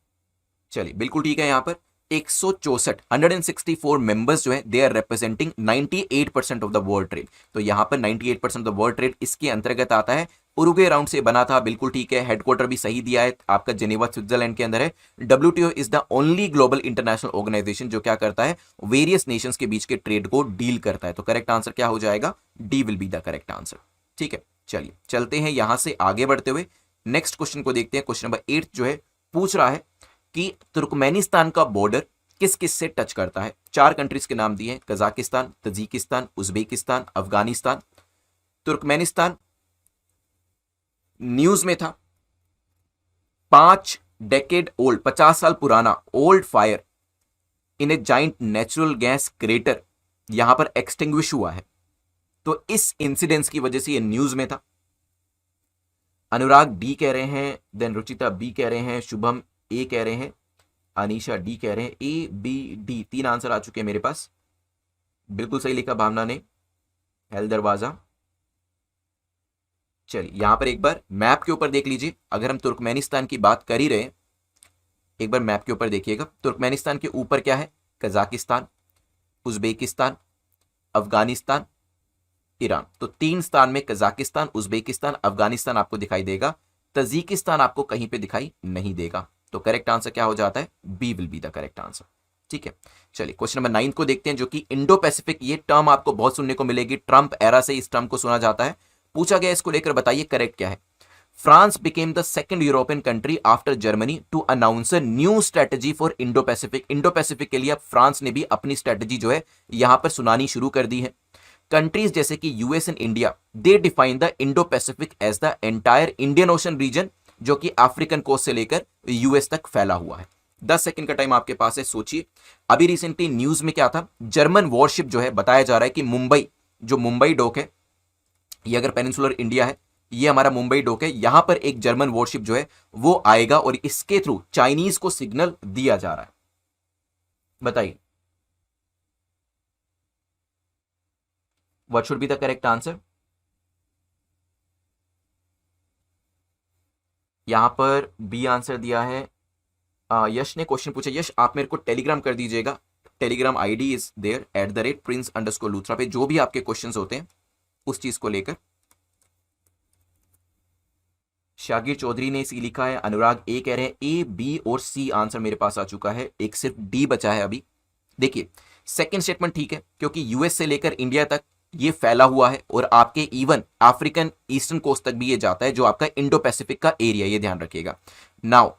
चलिए बिल्कुल ठीक है। यहाँ पर 164 मेंबर्स जो है they are representing 98% of the world trade. तो यहाँ पर 98% ऑफ द वर्ल्ड ट्रेड इसके अंतर्गत आता है। उरुग्वे राउंड से बना था, बिल्कुल ठीक है। हेडक्वार्टर भी सही दिया है, आपका जेनेवा स्विट्जरलैंड के अंदर है। WTO is the only global international organisation जो क्या करता है, वेरियस नेशंस के बीच के ट्रेड को डील करता है। तो करेक्ट आंसर क्या हो जाएगा, D will be the correct answer. ठीक है, चलिए चलते हैं यहां से आगे बढ़ते हुए नेक्स्ट क्वेश्चन को देखते हैं। क्वेश्चन नंबर 8 जो है पूछ रहा है कि तुर्कमेनिस्तान का बॉर्डर किस किस से टच करता है। 4 कंट्रीज के नाम दिए हैं, Kazakhstan, Tajikistan, Uzbekistan, Afghanistan. Turkmenistan news में था, 5 डेकेड ओल्ड, 50 साल पुराना old fire in A giant natural gas crater यहां पर एक्सटिंग्विश हुआ है। तो इस इंसिडेंस की वजह से ये न्यूज में था। अनुराग डी कह रहे हैं, देन रुचिता बी कह रहे हैं, शुभम ए कह रहे हैं, अनीशा डी कह रहे हैं। ए बी डी 3 आंसर आ चुके हैं मेरे पास। बिल्कुल सही लिखा भावना ने, हेल दरवाजा। चलिए यहां पर एक बार मैप के ऊपर देख लीजिए। अगर हम तुर्कमेनिस्तान की बात कर ही रहे हैं, एक बार मैप के ऊपर देखिएगा। तुर्कमेनिस्तान के ऊपर क्या है, कजाकिस्तान, उज्बेकिस्तान, अफगानिस्तान, ईरान। तो 3 स्थान में कजाकिस्तान, उज्बेकिस्तान, अफगानिस्तान आपको दिखाई देगा। तजिकिस्तान आपको कहीं पे दिखाई नहीं देगा। तो करेक्ट आंसर क्या हो जाता है, B will be the correct answer. ठीक है, चलिए क्वेश्चन नंबर 9 को देखते हैं, जो कि इंडो पैसिफिक। ये टर्म आपको बहुत सुनने को मिलेगी, ट्रंप एरा से इस टर्म को सुना जाता है। पूछा गया इसको लेकर बताइए करेक्ट क्या है। France became the second European country after Germany to announce a new strategy for Indo Pacific. Indo Pacific के लिए अब फ्रांस ने भी अपनी स्ट्रेटजी जो है यहां पर सुनानी शुरू कर दी है। कंट्रीज जैसे कि US and India, they define the Indo Pacific as the entire Indian Ocean region, जो कि अफ्रीकन कोस्ट से लेकर यूएस तक फैला हुआ है। 10 सेकंड का टाइम आपके पास है, सोचिए। अभी रिसेंटली न्यूज में क्या था, जर्मन वॉरशिप जो है, बताया जा रहा है कि मुंबई, जो मुंबई डोक है, ये अगर पेनिनसुलर इंडिया है, ये हमारा मुंबई डोक है, यहां पर एक जर्मन वॉरशिप जो है वो आएगा और इसके थ्रू चाइनीज को सिग्नल दिया जा रहा है। बताइए what should be the correct answer. यहां पर बी आंसर दिया है। यश ने क्वेश्चन पूछा। यश आप मेरे को टेलीग्राम कर दीजिएगा, Telegram ID is there @prince_luthra पे, जो भी आपके क्वेश्चंस होते हैं उस चीज को लेकर। शागिर चौधरी ने सी लिखा है। अनुराग ए कह रहे हैं ए, बी और सी आंसर मेरे पास आ चुका है, एक सिर्फ डी बचा है अभी। देखिए सेकंड स्टेटमेंट ठीक है, क्योंकि यूएस से लेकर इंडिया तक ये फैला हुआ है और आपके इवन अफ्रीकन ईस्टर्न कोस्ट तक भी ये जाता है, जो आपका इंडो पैसिफिक का एरिया, ये ध्यान रखिएगा। नाउ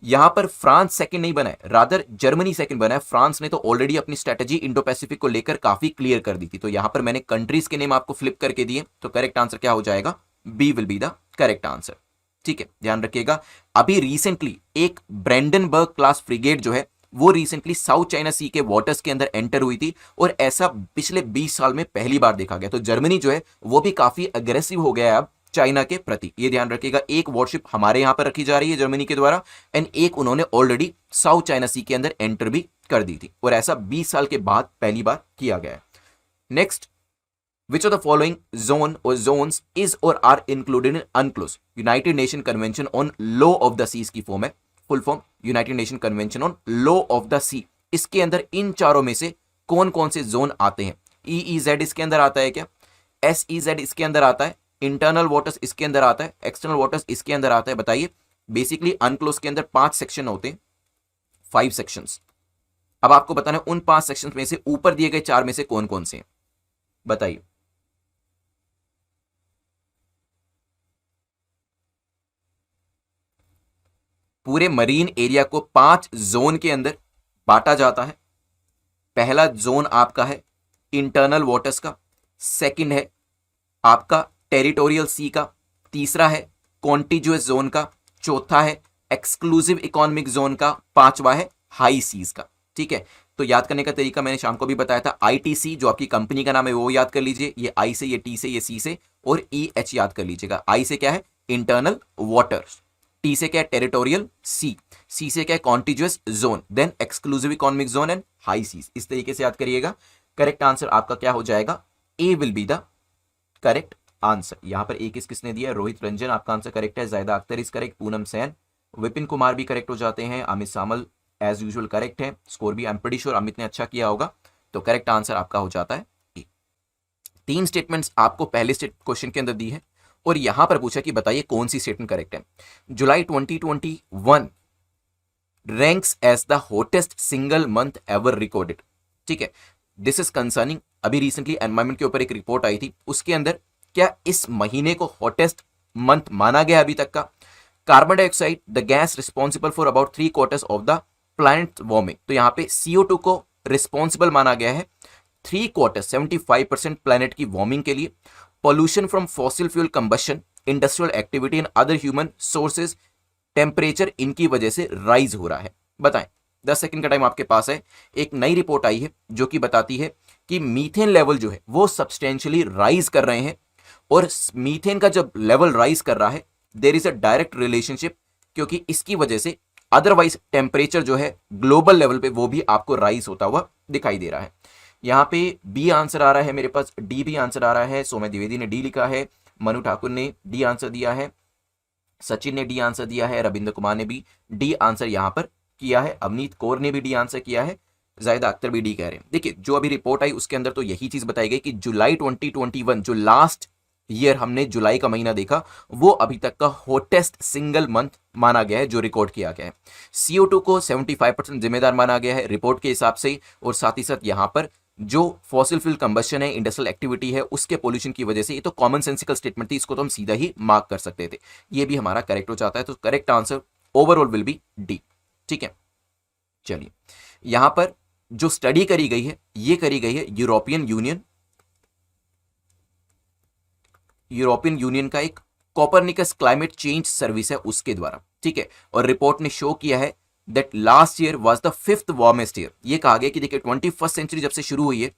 यहां पर फ्रांस सेकंड नहीं बना है, रादर जर्मनी सेकंड बना है। फ्रांस ने तो ऑलरेडी अपनी स्ट्रेटजी इंडो पैसिफिक को लेकर काफी क्लियर कर दी थी। तो यहां पर मैंने कंट्रीज के नेम आपको फ्लिप करके दिए। तो करेक्ट आंसर क्या हो जाएगा, B will be the correct answer. ठीक है, ध्यान रखिएगा। अभी रिसेंटली एक ब्रेंडनबर्ग क्लास फ्रिगेट जो है वो रिसेंटली साउथ चाइना सी के वाटर्स के अंदर एंटर हुई थी, और ऐसा पिछले 20 साल में पहली बार देखा गया। तो जर्मनी जो है वो भी काफी अग्रेसिव हो गया है अब चाइना के प्रति, ये ध्यान रखिएगा। एक वॉरशिप हमारे यहां पर रखी जा रही है जर्मनी के द्वारा, एंड एक उन्होंने ऑलरेडी साउथ चाइना सी के अंदर एंटर भी कर दी थी, और ऐसा 20 साल के बाद पहली बार किया गया है। Next, which of the following zone or zones is or are included in UNCLOS United Nation Convention on Law of the Seas की फॉर्म है, full form United Nation Convention on Law of the Sea. इसके अंदर इन चारों में से कौन कौन से जोन आते हैं। EEZ इसके अंदर आता है क्या, SEZ इसके अंदर आता है, इंटरनल वाटर्स इसके अंदर आता है, एक्सटर्नल वाटर्स इसके अंदर आता है। बताइए, बेसिकली अनक्लोज के अंदर 5 सेक्शन होते हैं, 5 सेक्शंस। अब आपको बताना है उन 5 सेक्शंस में से ऊपर दिए गए 4 में से कौन कौन से हैं, बताइए। पूरे मरीन एरिया को 5 जोन के अंदर बांटा जाता है। पहला जोन आपका है इंटरनल वाटर्स का, सेकंड है आपका टेरिटोरियल सी का, तीसरा है कॉन्टिजुअस जोन का, चौथा है एक्सक्लूसिव इकोनॉमिक जोन का, पांचवा है हाई सीज का। ठीक है, तो याद करने का तरीका मैंने शाम को भी बताया था। ITC जो आपकी कंपनी का नाम है वो याद कर लीजिए, ये I से, ये T से, ये C से, और EH याद कर लीजिएगा। I से क्या है, इंटरनल वाटर्स, T से क्या है, टेरिटोरियल, C से क्या है, contiguous zone, then exclusive economic zone and high seas. इस तरीके से याद करिएगा। करेक्ट आंसर आपका क्या हो जाएगा, A will be the correct answer. यहां पर एक किसने दिया है, रोहित रंजन, आपका आंसर करेक्ट है। जायदा अख्तर इज करेक्ट, पूनम सैन, विपिन कुमार भी करेक्ट हो जाते हैं, Amit Samal as usual correct है। स्कोर भी I am pretty sure Amit ने अच्छा किया होगा, तो करेक्ट आंसर आपका हो जाता है ए। 3 स्टेटमेंट्स आपको पहले क्वेश्चन के अंदर दी है और यहां पर पूछा कि बताइए कौन सी स्टेटमेंट करेक्ट है। July 2021 ranks as the hottest single month ever recorded. ठीक है, दिस इज कंसर्निंग, अभी रिसेंटली एनवायरमेंट के ऊपर एक रिपोर्ट आई थी, उसके अंदर क्या इस महीने को हॉटेस्ट मंथ माना गया अभी तक का। Carbon dioxide the gas responsible for about 3/4 of the planet warming, तो यहां पे CO2 को रिस्पॉन्सिबल माना गया है 3/4 75% प्लैनेट की वार्मिंग के लिए। Pollution from fossil fuel combustion, industrial activity and other human sources, temperature इनकी वजह से राइज हो रहा है। बताएं, 10 सेकंड का टाइम आपके पास है। एक नई रिपोर्ट आई है जो कि बताती है कि मीथेन लेवल जो है वो सब्सटेंशियली राइज कर रहे हैं, और मीथेन का जब लेवल राइज कर रहा है there is a direct relationship, क्योंकि इसकी वजह से अदरवाइज टेम्परेचर जो है ग्लोबल लेवल पे वो भी आपको राइज होता हुआ दिखाई दे रहा है। यहां पे बी आंसर आ रहा है मेरे पास, डी भी आंसर आ रहा है। सौम्य द्विवेदी ने डी लिखा है, मनु ठाकुर ने डी आंसर दिया है, सचिन ने डी आंसर दिया है, रविंद्र कुमार ने भी डी आंसर यहां पर किया है, अवनीत कौर ने भी डी आंसर किया है, जायदा अख्तर भी डी कह रहे हैं। देखिए जो अभी रिपोर्ट आई उसके अंदर तो यही चीज बताई गई कि जुलाई 2021 जो लास्ट ईयर हमने जुलाई का महीना देखा वो अभी तक का हॉटेस्ट सिंगल मंथ माना गया है जो रिकॉर्ड किया गया है। CO2 को 75% जिम्मेदार माना गया है रिपोर्ट के हिसाब से, और साथ ही साथ यहां पर जो फॉसिल फ्यूल कंबशन है, इंडस्ट्रियल एक्टिविटी है, उसके पोल्यूशन की वजह से, ये तो कॉमन सेंसिकल स्टेटमेंट थी, इसको तो हम सीधा ही मार्क कर सकते थे। ये भी हमारा करेक्ट हो जाता है, तो correct answer overall will be D. ठीक है, चलिए यहां पर जो स्टडी करी गई है ये करी गई है यूरोपियन यूनियन का एक कोपरनिकस क्लाइमेट चेंज सर्विस है उसके द्वारा। ठीक है, और रिपोर्ट ने शो किया है that last year was the 5th warmest year. ये कहा गया कि देखिए 21st सेंचुरी जब से शुरू हुई है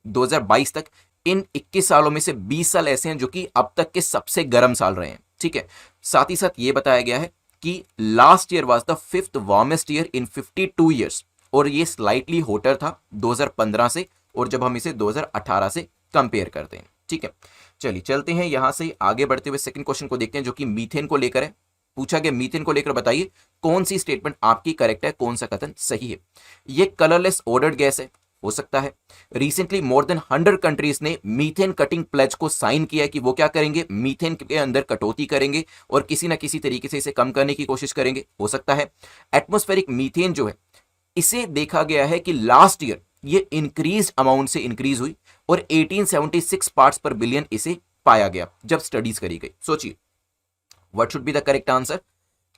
2022 तक, इन 21 सालों में से 20 साल ऐसे हैं जो कि अब तक के सबसे गर्म साल रहे हैं। ठीक है, साथ ही साथ ये बताया गया है कि last year was the 5th warmest year in 52 years, और ये स्लाइटली होटर था 2015 से, और जब हम इसे 2018 से कंपेयर करते हैं। ठीक है, चलिए चलते हैं यहां से आगे बढ़ते हुए सेकंड क्वेश्चन को देखते हैं जो कि मीथेन को लेकर है। पूछा गया मीथेन को लेकर बताइए कौन सी स्टेटमेंट आपकी करेक्ट है, कौन सा कथन सही है। ये कलरलेस ऑर्डर्ड गैस है, हो सकता है। रिसेंटली मोर देन 100 कंट्रीज ने मीथेन कटिंग प्लेज को साइन किया है कि वो क्या करेंगे, मीथेन के अंदर कटौती करेंगे और किसी ना किसी तरीके से इसे कम करने की कोशिश करेंगे, हो सकता है। एटमॉस्फेरिक मीथेन जो है इसे देखा गया है कि लास्ट ईयर ये इंक्रीज अमाउंट से इंक्रीज हुई और 1876 पार्ट्स पर बिलियन इसे पाया गया जब स्टडीज करी गई। सोचिए what should be the correct answer,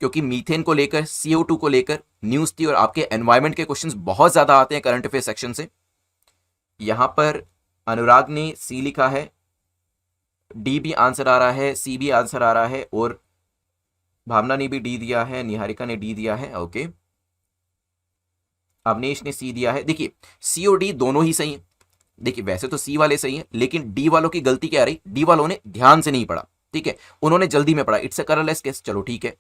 क्योंकि मीथेन को लेकर, CO2 को लेकर न्यूज थी और आपके एनवायरमेंट के क्वेश्चंस बहुत ज्यादा आते हैं करंट अफेयर सेक्शन से। यहां पर अनुराग ने सी लिखा है, डी भी आंसर आ रहा है, सी भी आंसर आ रहा है, और भावना ने भी डी दिया है, निहारिका ने डी दिया है, ओके, अवनेश ने सी दिया है। देखिए सी और डी दोनों ही सही हैं। देखिए वैसे तो सी वाले सही हैं, लेकिन डी वालों की गलती क्या रही, डी वालों ने ध्यान से नहीं पढ़ा। ठीक है, उन्होंने जल्दी में पढ़ा। इट्स अ कलरलेस गैस, चलो ठीक है,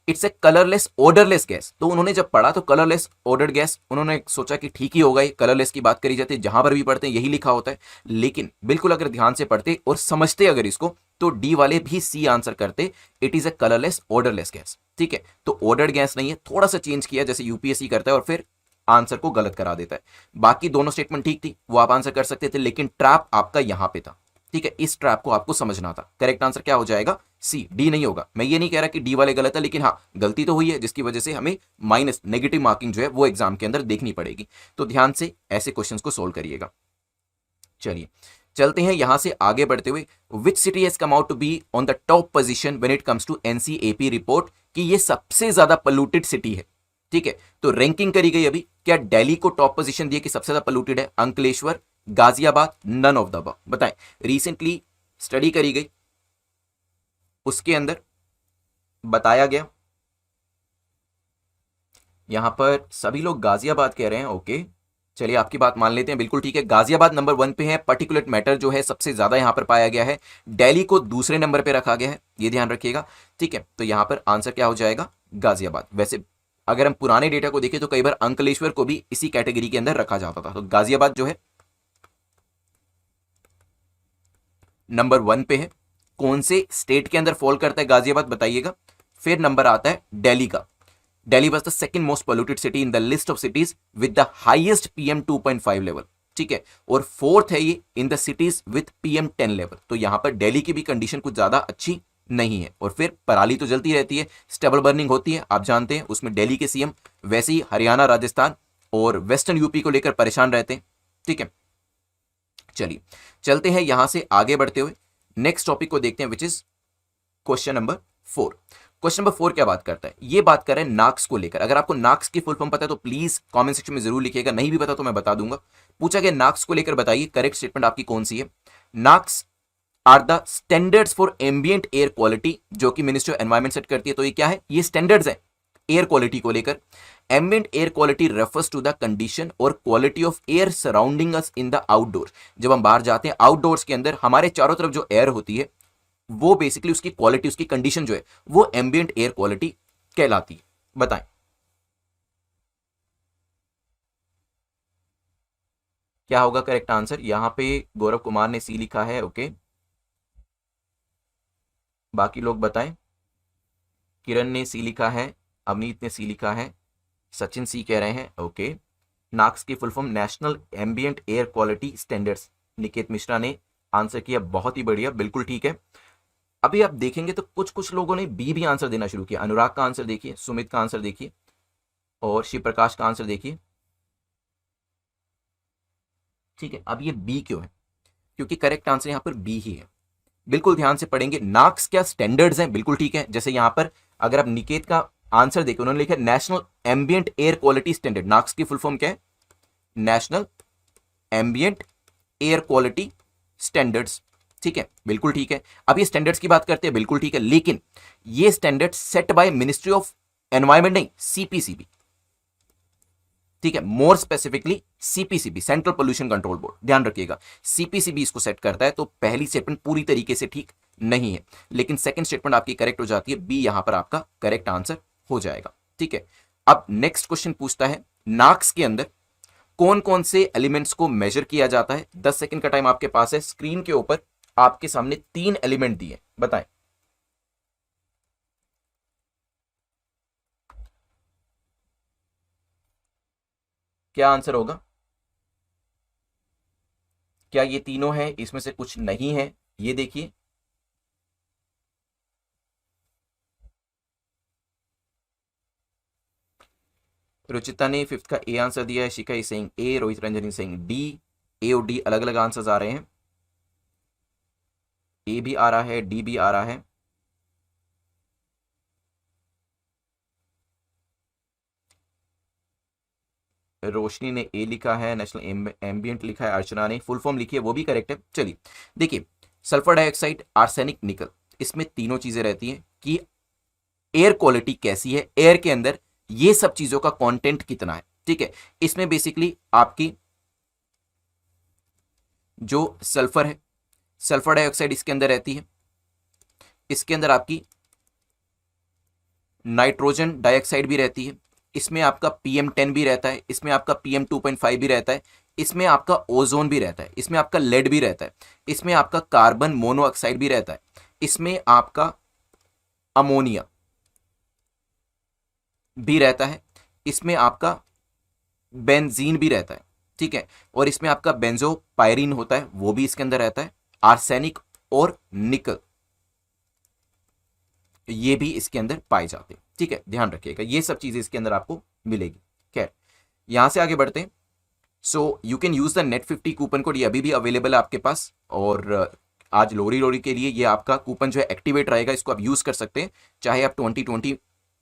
it's a colourless odourless gas, तो उन्होंने जब पढ़ा तो कलरलेस ऑर्डर्ड गैस, उन्होंने सोचा कि ठीक ही होगा, ये कलरलेस की बात करी जाती है, जहां पर भी पढ़ते हैं यही लिखा होता है। लेकिन बिल्कुल अगर ध्यान से पढ़ते और समझते अगर इसको, तो डी वाले भी सी आंसर करते, it is a colourless odourless gas. ठीक है, तो ऑर्डर्ड गैस नहीं है, थोड़ा सा चेंज किया जैसे यूपीएससी करता है और फिर आंसर को गलत करा देता है। बाकी दोनों स्टेटमेंट ठीक थी, वो आप आंसर कर सकते थे, लेकिन ट्रैप आपका यहां पे था। ठीक है, इस ट्रैप को आपको समझना था। करेक्ट आंसर क्या हो जाएगा, सी, डी नहीं होगा। मैं ये नहीं कह रहा कि डी वाले गलत है, लेकिन हाँ गलती तो हुई है जिसकी वजह से हमें माइनस नेगेटिव मार्किंग जो है वो एग्जाम के अंदर देखनी पड़ेगी। तो ध्यान से ऐसे क्वेश्चंस को सोल्व करिएगा। चलिए चलते हैं यहां से आगे बढ़ते हुए, which city has come out to be on the top position when it comes to NCAP report, कि ये सबसे ज्यादा पोल्यूटेड सिटी है। ठीक है, तो रैंकिंग करी गई अभी, क्या दिल्ली को टॉप पोजीशन दिया कि सबसे ज्यादा पोल्यूटेड है, Ankleshwar, Ghaziabad, none of the above. बताएं, रिसेंटली स्टडी करी गई उसके अंदर बताया गया, यहां पर सभी लोग गाजियाबाद कह रहे हैं, ओके चलिए आपकी बात मान लेते हैं, बिल्कुल ठीक है। गाजियाबाद नंबर 1 पे है, पर्टिकुलेट मैटर जो है सबसे ज्यादा यहां पर पाया गया है। दिल्ली को दूसरे नंबर पे रखा गया है, ये ध्यान रखिएगा। ठीक है, तो यहां पर आंसर क्या हो जाएगा, गाजियाबाद। वैसे अगर हम पुराने डेटा को देखें तो कई बार अंकलेश्वर को भी इसी कैटेगरी के अंदर रखा जाता था, तो गाजियाबाद जो है नंबर 1 पे है। कौन से स्टेट के अंदर फॉल करता है गाजियाबाद बताइएगा। फिर नंबर आता है दिल्ली का, Delhi was the second most polluted city in the list of cities with the highest PM 2.5 level, ठीक है, और फोर्थ है ये in the cities with PM 10 level. तो यहां पर दिल्ली की भी कंडीशन कुछ ज्यादा अच्छी नहीं है। और फिर पराली तो जलती रहती है, स्टेबल बर्निंग होती है, आप जानते हैं, उसमें दिल्ली के सीएम वैसे ही हरियाणा, राजस्थान और वेस्टर्न यूपी को लेकर परेशान रहते हैं, ठीक है। चलिए चलते हैं यहां से आगे बढ़ते हुए नेक्स्ट टॉपिक को देखते हैं, विच is question number 4। Question number 4 क्या बात करता है? ये बात कर रहे हैं नाक्स को लेकर। अगर आपको नाक्स की फुल फॉर्म पता है तो प्लीज कमेंट सेक्शन में जरूर लिखिएगा, नहीं भी पता तो मैं बता दूंगा। पूछा गया नाक्स को लेकर बताइए करेक्ट स्टेटमेंट आपकी कौन सी है। NAAQS are the standards for ambient air quality, जो कि मिनिस्ट्री ऑफ एनवायरमेंट सेट करती है। तो ये क्या है? ये स्टैंडर्ड्स है एयर क्वालिटी को लेकर। Ambient air quality refers to the condition और quality of air surrounding us in the outdoor. जब हम बाहर जाते हैं आउटडोर्स के अंदर, हमारे चारों तरफ जो एयर होती है वो बेसिकली उसकी क्वालिटी, उसकी कंडीशन जो है वो एम्बिएंट एयर क्वालिटी कहलाती है। बताएं क्या होगा करेक्ट आंसर? यहां पे गौरव कुमार ने सी लिखा है, ओके। बाकी लोग बताएं। किरण ने सी लिखा है, अवनीत ने सी लिखा है, सचिन सी कह रहे हैं, ओके। नाक्स की full form national ambient air quality standards. Niket Mishra ने आंसर किया, बहुत ही बढ़िया, बिल्कुल ठीक है। अभी आप देखेंगे तो कुछ कुछ लोगों ने बी भी आंसर देना शुरू किया। अनुराग का आंसर देखिए, सुमित का आंसर देखिए और शिव प्रकाश का आंसर देखिए, ठीक है। अब ये बी क्यों है? क्योंकि करेक्ट आंसर यहां पर बी ही है। बिल्कुल ध्यान से पढ़ेंगे। नाक्स क्या स्टैंडर्ड्स हैं, बिल्कुल ठीक है। जैसे यहां पर अगर आप निकेत का आंसर देखें, उन्होंने लिखा national ambient air quality standard. NAAQS की फुल फॉर्म क्या है? National ambient air quality standards, ठीक है, बिल्कुल ठीक है। अब ये स्टैंडर्ड्स की बात करते हैं, बिल्कुल ठीक है, लेकिन ये standard set by ministry of environment नहीं, सीपीसीबी, ठीक है, more specifically CPCB, central pollution control board. ध्यान रखिएगा, सीपीसीबी इसको सेट करता है। तो पहली स्टेटमेंट पूरी तरीके से ठीक नहीं है, लेकिन सेकंड स्टेटमेंट आपकी करेक्ट हो जाती है, बी यहां पर आपका करेक्ट आंसर हो जाएगा, ठीक है। अब नेक्स्ट क्वेश्चन पूछता है नाक्स के अंदर कौन कौन से एलिमेंट्स को मेजर किया जाता है। 10 सेकंड का टाइम आपके पास है। स्क्रीन के ऊपर आपके सामने 3 एलिमेंट दिए, बताएं क्या आंसर होगा? क्या ये तीनों है? इसमें से कुछ नहीं है, ये देखिए। रुचिता ने 5th का ए आंसर दिया है, Shikha is saying A, Rohit Ranjan is saying D. A और डी अलग अलग आंसर्स आ रहे हैं, ए भी आ रहा है, डी भी आ रहा है। रोशनी ने ए लिखा है, नेशनल एम्बिएंट लिखा है, अर्चना ने फुल फॉर्म लिखी है, वो भी करेक्ट है। चलिए देखिए, सल्फर डाइऑक्साइड, आर्सेनिक, निकल, इसमें तीनों चीजें रहती हैं कि एयर क्वालिटी कैसी है, एयर के अंदर ये सब चीजों का कंटेंट कितना है, ठीक है। इसमें बेसिकली आपकी जो सल्फर है, सल्फर डाइऑक्साइड इसके अंदर रहती है, इसके अंदर आपकी नाइट्रोजन डाइऑक्साइड भी रहती है, इसमें आपका PM10 भी रहता है, इसमें आपका PM2.5 भी रहता है, इसमें आपका ओजोन भी रहता है, इसमें आपका लेड भी रहता है, इसमें आपका कार्बन मोनोऑक्साइड भी रहता है, इसमें आपका अमोनिया भी रहता है, इसमें आपका बेंजीन भी रहता है, ठीक है, और इसमें आपका बेंजोपायरीन होता है, वो भी इसके अंदर रहता है। आर्सेनिक और निकल ये भी इसके अंदर पाए जाते हैं, ठीक है, ध्यान रखिएगा, ये सब चीजें इसके अंदर आपको मिलेगी। खैर यहां से आगे बढ़ते हैं। So you can use the net 50 coupon code, ये अभी भी अवेलेबल है आपके पास, और आज लोरी के लिए ये आपका कूपन जो है एक्टिवेट रहेगा, इसको आप यूज कर सकते हैं, चाहे आप 2020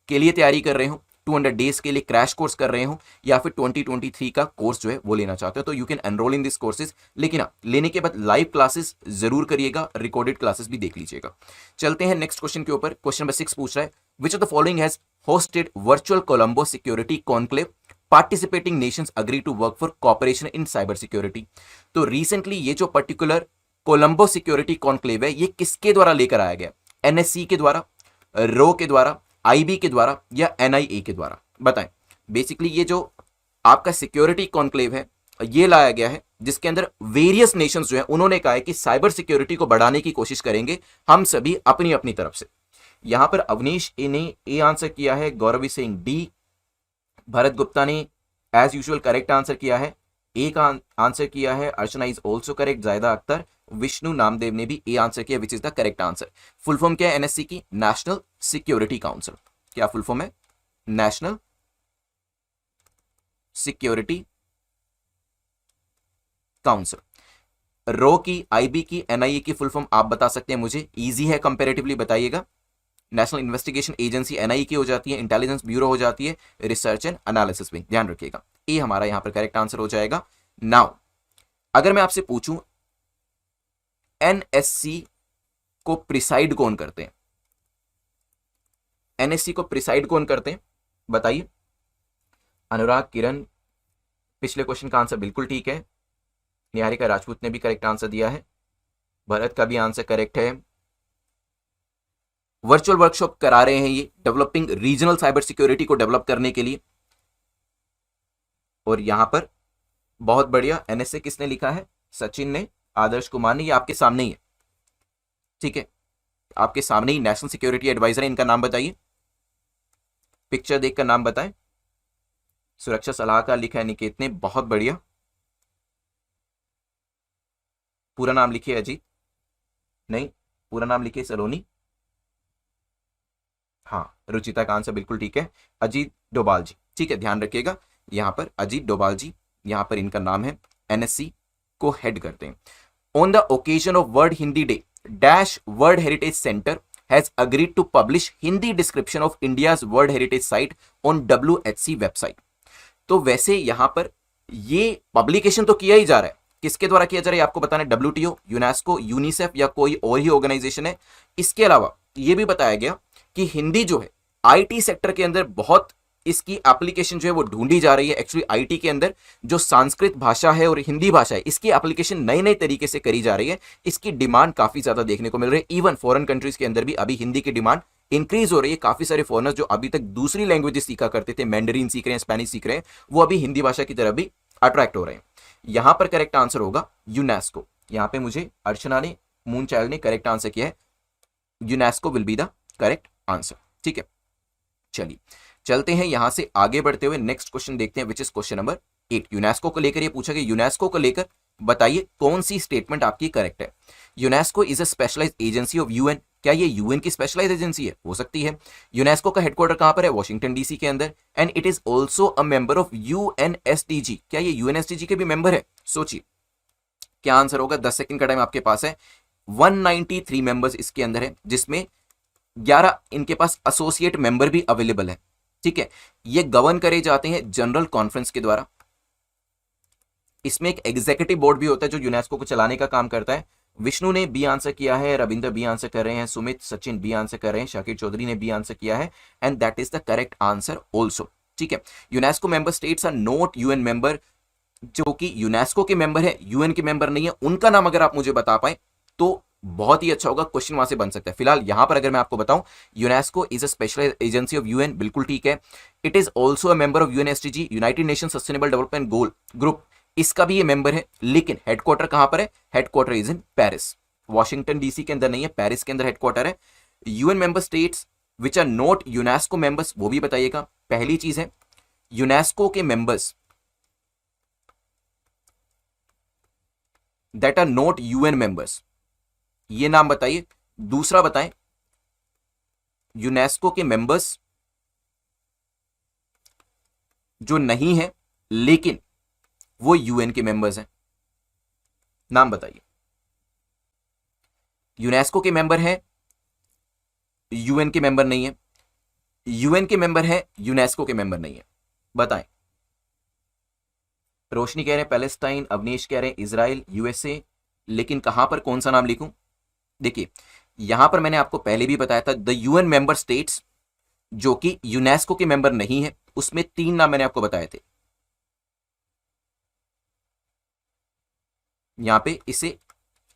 के लिए तैयारी कर रहे हो, 200 डेज के लिए क्रैश कोर्स कर रहे हो, या फिर 2023 का कोर्स जो है वो लेना चाहते हो, तो you can enrol in this courses. लेकिन हाँ, लेने के बाद लाइव क्लासेस जरूर करिएगा, रिकॉर्डेड क्लासेस भी देख लीजिएगा। चलते हैं नेक्स्ट क्वेश्चन के ऊपर। क्वेश्चन नंबर 6 पूछ रहा है, which of the following has hosted virtual Colombo security conclave, participating nations agree to work for cooperation in cyber security. तो रिसेंटली ये जो पर्टिकुलर कोलंबो सिक्योरिटी कॉन्क्लेव है, ये किसके द्वारा लेकर आया गया? NSC के द्वारा, रो के द्वारा, IB के द्वारा, या NIA के द्वारा? बताएं। बेसिकली ये जो आपका सिक्योरिटी कॉन्क्लेव है ये लाया गया है, जिसके अंदर वेरियस नेशंस जो है उन्होंने कहा है कि साइबर सिक्योरिटी को बढ़ाने की कोशिश करेंगे हम सभी अपनी अपनी तरफ से। यहां पर अवनीश ने ए आंसर किया है, गौरवी सिंह डी, भरत गुप्ता ने एज यूजुअल करेक्ट आंसर किया है, ए का आंसर किया है, अर्चना इज ऑल्सो करेक्ट, जायदा अख्तर, विष्णु नामदेव ने भी ए आंसर किया, which is the correct answer. Full form क्या है एनएससी की? National security council. क्या फुल फॉर्म है? National security council. रो की, आईबी की, एनआईए की फुल फॉर्म आप बता सकते हैं मुझे, इजी है कंपैरेटिवली, बताइएगा। नेशनल इन्वेस्टिगेशन एजेंसी एनआईए की हो जाती है, इंटेलिजेंस ब्यूरो हो जाती है, रिसर्च एंड एनालिसिस भी, ध्यान रखिएगा। ए हमारा यहां पर करेक्ट आंसर हो जाएगा। नाउ अगर मैं आपसे पूछूं एनएससी को प्रिसाइड कौन करते हैं? एनएससी को प्रिसाइड कौन करते हैं बताइए। अनुराग, किरण, पिछले क्वेश्चन का आंसर बिल्कुल ठीक है। निहारिका राजपूत ने भी करेक्ट आंसर दिया है, भरत का भी आंसर करेक्ट है। वर्चुअल वर्कशॉप करा रहे हैं ये डेवलपिंग रीजनल साइबर सिक्योरिटी को डेवलप करने के लिए। और यहां पर बहुत बढ़िया, एनएसए किसने लिखा है? सचिन ने, आदर्श कुमार ने, ये आपके सामने ही है, ठीक है, आपके सामने ही नेशनल सिक्योरिटी एडवाइजर है। इनका नाम बताइए, पिक्चर देखकर नाम बताएं। सुरक्षा सलाहकार लिखा है निकेत ने, बहुत बढ़िया। पूरा नाम लिखिए अजीत, नहीं पूरा नाम लिखिए सलोनी। हाँ, रुचिता का आंसर बिल्कुल ठीक है, अजीत डोभाल जी, ठीक है, ध्यान रखिएगा। यहां पर अजीत डोभाल जी, यहां पर इनका नाम है, एनएससी को हेड करते हैं। On the occasion of world Hindi day dash world heritage centre has agreed to publish Hindi description of India's world heritage site on WHC website. तो वैसे यहां पर ये पब्लिकेशन तो किया ही जा रहा है, किसके द्वारा किया जा रहा है आपको बताना है, WTO, यूनेस्को, यूनिसेफ या कोई और ही ऑर्गेनाइजेशन है। इसके अलावा यह भी बताया गया कि हिंदी जो है आईटी सेक्टर के अंदर बहुत इसकी एप्लीकेशन जो है वो ढूंढी जा रही है। एक्चुअली आईटी के अंदर जो संस्कृत भाषा है और हिंदी भाषा है, इसकी एप्लीकेशन नए नए तरीके से करी जा रही है। इसकी डिमांड काफी ज्यादा देखने को मिल रही है। इवन फॉरेन कंट्रीज के अंदर भी अभी हिंदी की डिमांड इंक्रीज हो रही है। काफी सारे फॉरेनर्स जो अभी तक दूसरी लैंग्वेजेस सीखा करते थे, मैंडरीन सीख रहे हैं, स्पेनिश सीख रहे हैं, वो अभी हिंदी भाषा की तरफ भी अट्रैक्ट हो रहे हैं। यहां पर करेक्ट आंसर होगा यूनेस्को। यहां पे मुझे अर्चना ने, मून चाइल्ड ने करेक्ट आंसर किया है, UNESCO will be the correct answer, ठीक है। चलिए चलते हैं यहां से आगे बढ़ते हुए नेक्स्ट क्वेश्चन देखते हैं, विच इज क्वेश्चन नंबर 8। यूनेस्को को लेकर ये पूछा गया, यूनेस्को को लेकर बताइए कौन सी स्टेटमेंट आपकी करेक्ट है। UNESCO is a specialised agency of UN. क्या ये यूएन की स्पेशलाइज एजेंसी है? हो सकती है। यूनेस्को का हेडक्वार्टर कहां पर है? वॉशिंगटन डीसी के अंदर। And it is also a member of UNSDG. क्या ये यूएनएसडीजी के भी मेंबर है? सोचिए क्या आंसर होगा। 10 सेकंड का टाइम आपके पास है। 193 मेंबर्स इसके अंदर है, जिसमें 11 इनके पास एसोसिएट मेंबर भी अवेलेबल है, ठीक है। ये गवर्न करे जाते हैं जनरल कॉन्फ्रेंस के द्वारा। इसमें एक एग्जीक्यूटिव बोर्ड भी होता है जो यूनेस्को को चलाने का काम करता है। विष्णु ने बी आंसर किया है, रविंद्र बी आंसर कर रहे हैं, सुमित, सचिन बी आंसर कर रहे हैं, शाकिर चौधरी ने बी आंसर किया है, and that is the correct answer also, ठीक है। UNESCO member states are not UN member. जो कि यूनेस्को के मेंबर है, यूएन के मेंबर नहीं है, उनका नाम अगर आप मुझे बता पाए तो बहुत ही अच्छा होगा, क्वेश्चन वहां से बन सकता है। फिलहाल यहां पर अगर मैं आपको बताऊं, UNESCO is a special agency of UN, बिल्कुल ठीक है। It is also a member of UNSDG, United nation sustainable development goal group, इसका भी ये मेंबर है। लेकिन हेडक्वार्टर कहां पर है? Headquarter is in Paris, Washington DC के अंदर नहीं है, पेरिस के अंदर हेडक्वार्टर है। UN member states which are not UNESCO members, वो भी बताइएगा। पहली चीज है यूनेस्को के members that are not UN members, ये नाम बताइए। दूसरा बताएं यूनेस्को के मेंबर्स जो नहीं है लेकिन वो यूएन के मेंबर्स हैं, नाम बताइए। यूनेस्को के मेंबर है, यूएन के मेंबर नहीं है, यूएन के मेंबर है, यूनेस्को के मेंबर नहीं है, बताएं। रोशनी कह रहे हैं पैलेस्टाइन, अवनीश कह रहे हैं इजराइल, यूएसए, लेकिन कहां पर कौन सा नाम लिखूं? देखिए यहां पर मैंने आपको पहले भी बताया था, द यूएन मेंबर स्टेट्स जो कि यूनेस्को के मेंबर नहीं है, उसमें 3 नाम मैंने आपको बताए थे। यहां पे इसे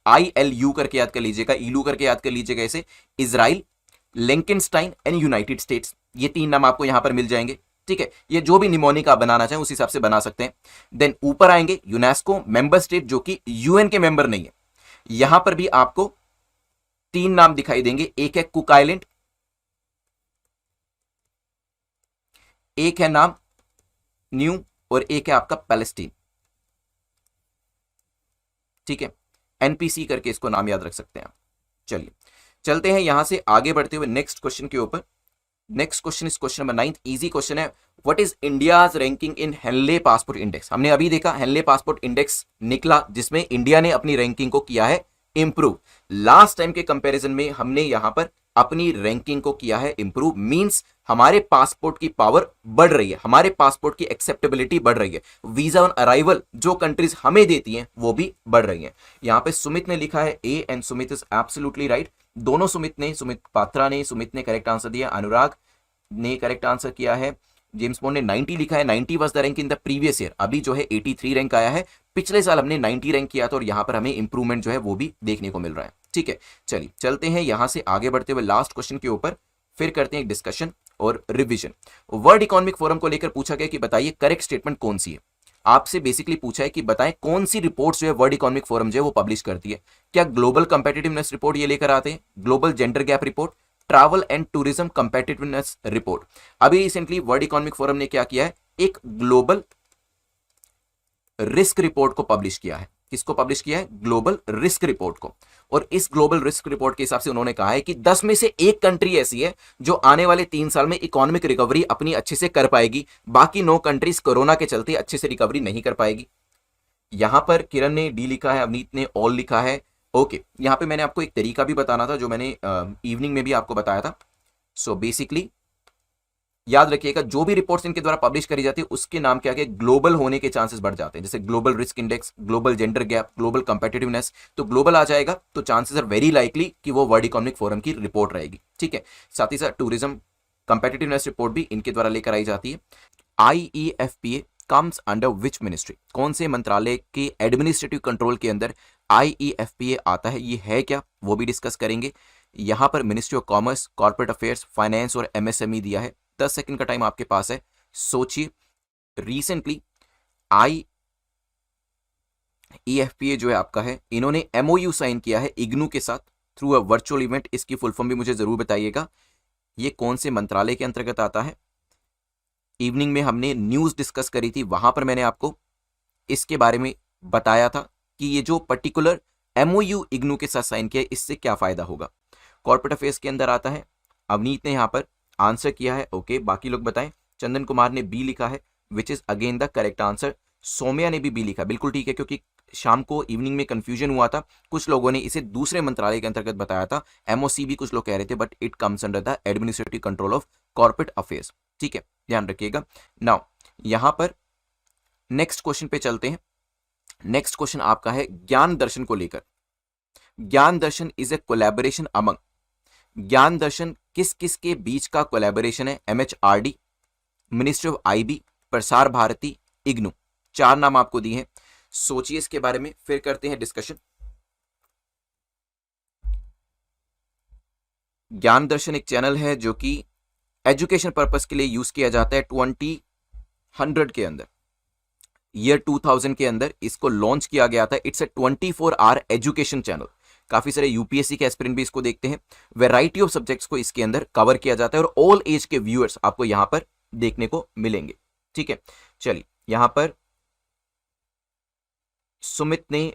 ILU करके याद कर लीजिएगा, इलू करके याद कर लीजिएगा इसे। इजराइल, लिंकनस्टाइन एंड यूनाइटेड स्टेट्स, ये 3 नाम आपको यहां पर मिल जाएंगे, ठीक है। ये जो भी निमोनिक आप बनाना चाहें उस हिसाब से बना सकते हैं। देन ऊपर आएंगे यूनेस्को मेंबर स्टेट जो कि यूएन के मेंबर नहीं है, यहां पर भी आपको 3 नाम दिखाई देंगे। एक है कुक आइलैंड, एक है नाम न्यू और एक है आपका पैलेस्टीन, ठीक है, एनपीसी करके इसको नाम याद रख सकते हैं आप। चलिए चलते हैं यहां से आगे बढ़ते हुए नेक्स्ट क्वेश्चन के ऊपर। Next question is question number 9, easy question है। What is India's ranking in Henley passport index. हमने अभी देखा हेनले पासपोर्ट इंडेक्स निकला जिसमें इंडिया ने अपनी रैंकिंग को किया है इंप्रूव। लास्ट टाइम के कंपैरिजन में हमने यहां पर अपनी रैंकिंग को किया है इंप्रूव, मींस हमारे पासपोर्ट की पावर बढ़ रही है, हमारे पासपोर्ट की एक्सेप्टेबिलिटी बढ़ रही है, वीजा ऑन अराइवल जो कंट्रीज हमें देती हैं वो भी बढ़ रही हैं। यहां पे सुमित ने लिखा है A and Sumit is absolutely right. दोनों सुमित पात्रा ने, सुमित ने करेक्ट आंसर दिया, अनुराग ने करेक्ट आंसर किया है, जेम्स बॉन्ड ने 90 लिखा है। 90 was the rank in the previous year, अभी जो है 83 रैंक आया है, पिछले साल हमने 90 रैंक किया था और यहां पर हमें इंप्रूवमेंट जो है वो भी देखने को मिल रहा है, ठीक है। चलिए चलते हैं यहां से आगे बढ़ते हुए लास्ट क्वेश्चन के ऊपर, फिर करते हैं एक डिस्कशन और रिविजन। वर्ल्ड इकोनॉमिक फोरम को लेकर पूछा गया कि बताइए करेक्ट स्टेटमेंट कौन सी है। आपसे बेसिकली पूछा है कि बताएं कौन सी रिपोर्ट्स जो है वर्ल्ड इकोनॉमिक फोरम जो है वो पब्लिश करती है। क्या ग्लोबल कंपेटिटिवनेस रिपोर्ट ये लेकर आते हैं, global gender gap report, travel and tourism competitiveness report. अभी रिसेंटली वर्ल्ड इकोनॉमिक फोरम ने क्या किया है, एक ग्लोबल रिस्क रिपोर्ट को पब्लिश किया है। किसको पब्लिश किया है, ग्लोबल रिस्क रिपोर्ट को। और इस ग्लोबल रिस्क रिपोर्ट के हिसाब से उन्होंने कहा है कि 10 में से एक कंट्री ऐसी है जो आने वाले 3 साल में इकोनॉमिक रिकवरी अपनी अच्छे से कर पाएगी, बाकी 9 कंट्रीज कोरोना के चलते अच्छे से रिकवरी नहीं कर पाएगी। यहां पर किरण ने डी लिखा है, अवनीत ने ऑल लिखा है। ओके, यहां पे मैंने आपको एक तरीका भी बताना था जो मैंने इवनिंग में भी आपको बताया था। सो बेसिकली याद रखिएगा जो भी रिपोर्ट्स इनके द्वारा पब्लिश करी जाती है उसके नाम क्या है, ग्लोबल होने के चांसेस बढ़ जाते हैं, जैसे global risk index, global gender gap, global competitiveness. तो ग्लोबल आ जाएगा तो चांसेस आर वेरी लाइकली कि वो वर्ल्ड इकोनॉमिक फोरम की रिपोर्ट रहेगी, ठीक है। साथ ही साथ टूरिज्म कंपेटिटिवनेस रिपोर्ट भी इनके द्वारा लेकर आई जाती है। IEFPA comes under which ministry, कौन से मंत्रालय के एडमिनिस्ट्रेटिव कंट्रोल के अंदर IEFPA आता है, ये है क्या वो भी डिस्कस करेंगे। यहां पर ministry of commerce, corporate affairs, finance और MSME दिया है। 10 सेकंड का टाइम आपके पास है, सोचिए। रिसेंटली IEFPA जो है आपका है, इन्होंने MOU साइन किया है इग्नू के साथ थ्रू अ वर्चुअल इवेंट। इसकी फुल फॉर्म भी मुझे जरूर बताइएगा, ये कौन से मंत्रालय के अंतर्गत आता है। इवनिंग में हमने न्यूज डिस्कस करी थी, वहां पर मैंने आपको इसके बारे में बताया था कि ये जो पर्टिकुलर MOU इग्नू के साथ साइन किया है इससे क्या फायदा होगा। कॉर्पोरेट अफेयर्स के अंदर आता है, अवनीत ने यहां पर आंसर किया है। ओके, बाकी लोग बताएं। चंदन कुमार ने बी लिखा है, which is again the correct answer. Saumya ने भी बी लिखा, बिल्कुल ठीक है, क्योंकि शाम को इवनिंग में कंफ्यूजन हुआ था, कुछ लोगों ने इसे दूसरे मंत्रालय के अंतर्गत बताया था। MOC भी कुछ लोग कह रहे थे, but it comes under the administrative control of corporate affairs, ठीक है, ध्यान रखिएगा। नाउ यहां पर नेक्स्ट क्वेश्चन पे चलते हैं। नेक्स्ट क्वेश्चन आपका है ज्ञान दर्शन को लेकर। ज्ञान दर्शन इज ए कोलैबोरेशन अमंग, ज्ञान दर्शन किस किस के बीच का कोलैबोरेशन है, MHRD, ministry of IB, Prasar Bharati, IGNOU. 4 नाम आपको दिए हैं, सोचिए इसके बारे में, फिर करते हैं डिस्कशन। ज्ञान दर्शन एक चैनल है जो कि एजुकेशन पर्पस के लिए यूज किया जाता है। 2000 के अंदर, ईयर 2000 के अंदर इसको लॉन्च किया गया था। It's a 24 hour education channel. काफी सारे UPSC के एस्पिरेंट भी इसको देखते हैं। वैरायटी ऑफ सब्जेक्ट्स को इसके अंदर कवर किया जाता है और ऑल एज के व्यूअर्स आपको यहां पर देखने को मिलेंगे, ठीक है। चलिए यहां पर सुमित ने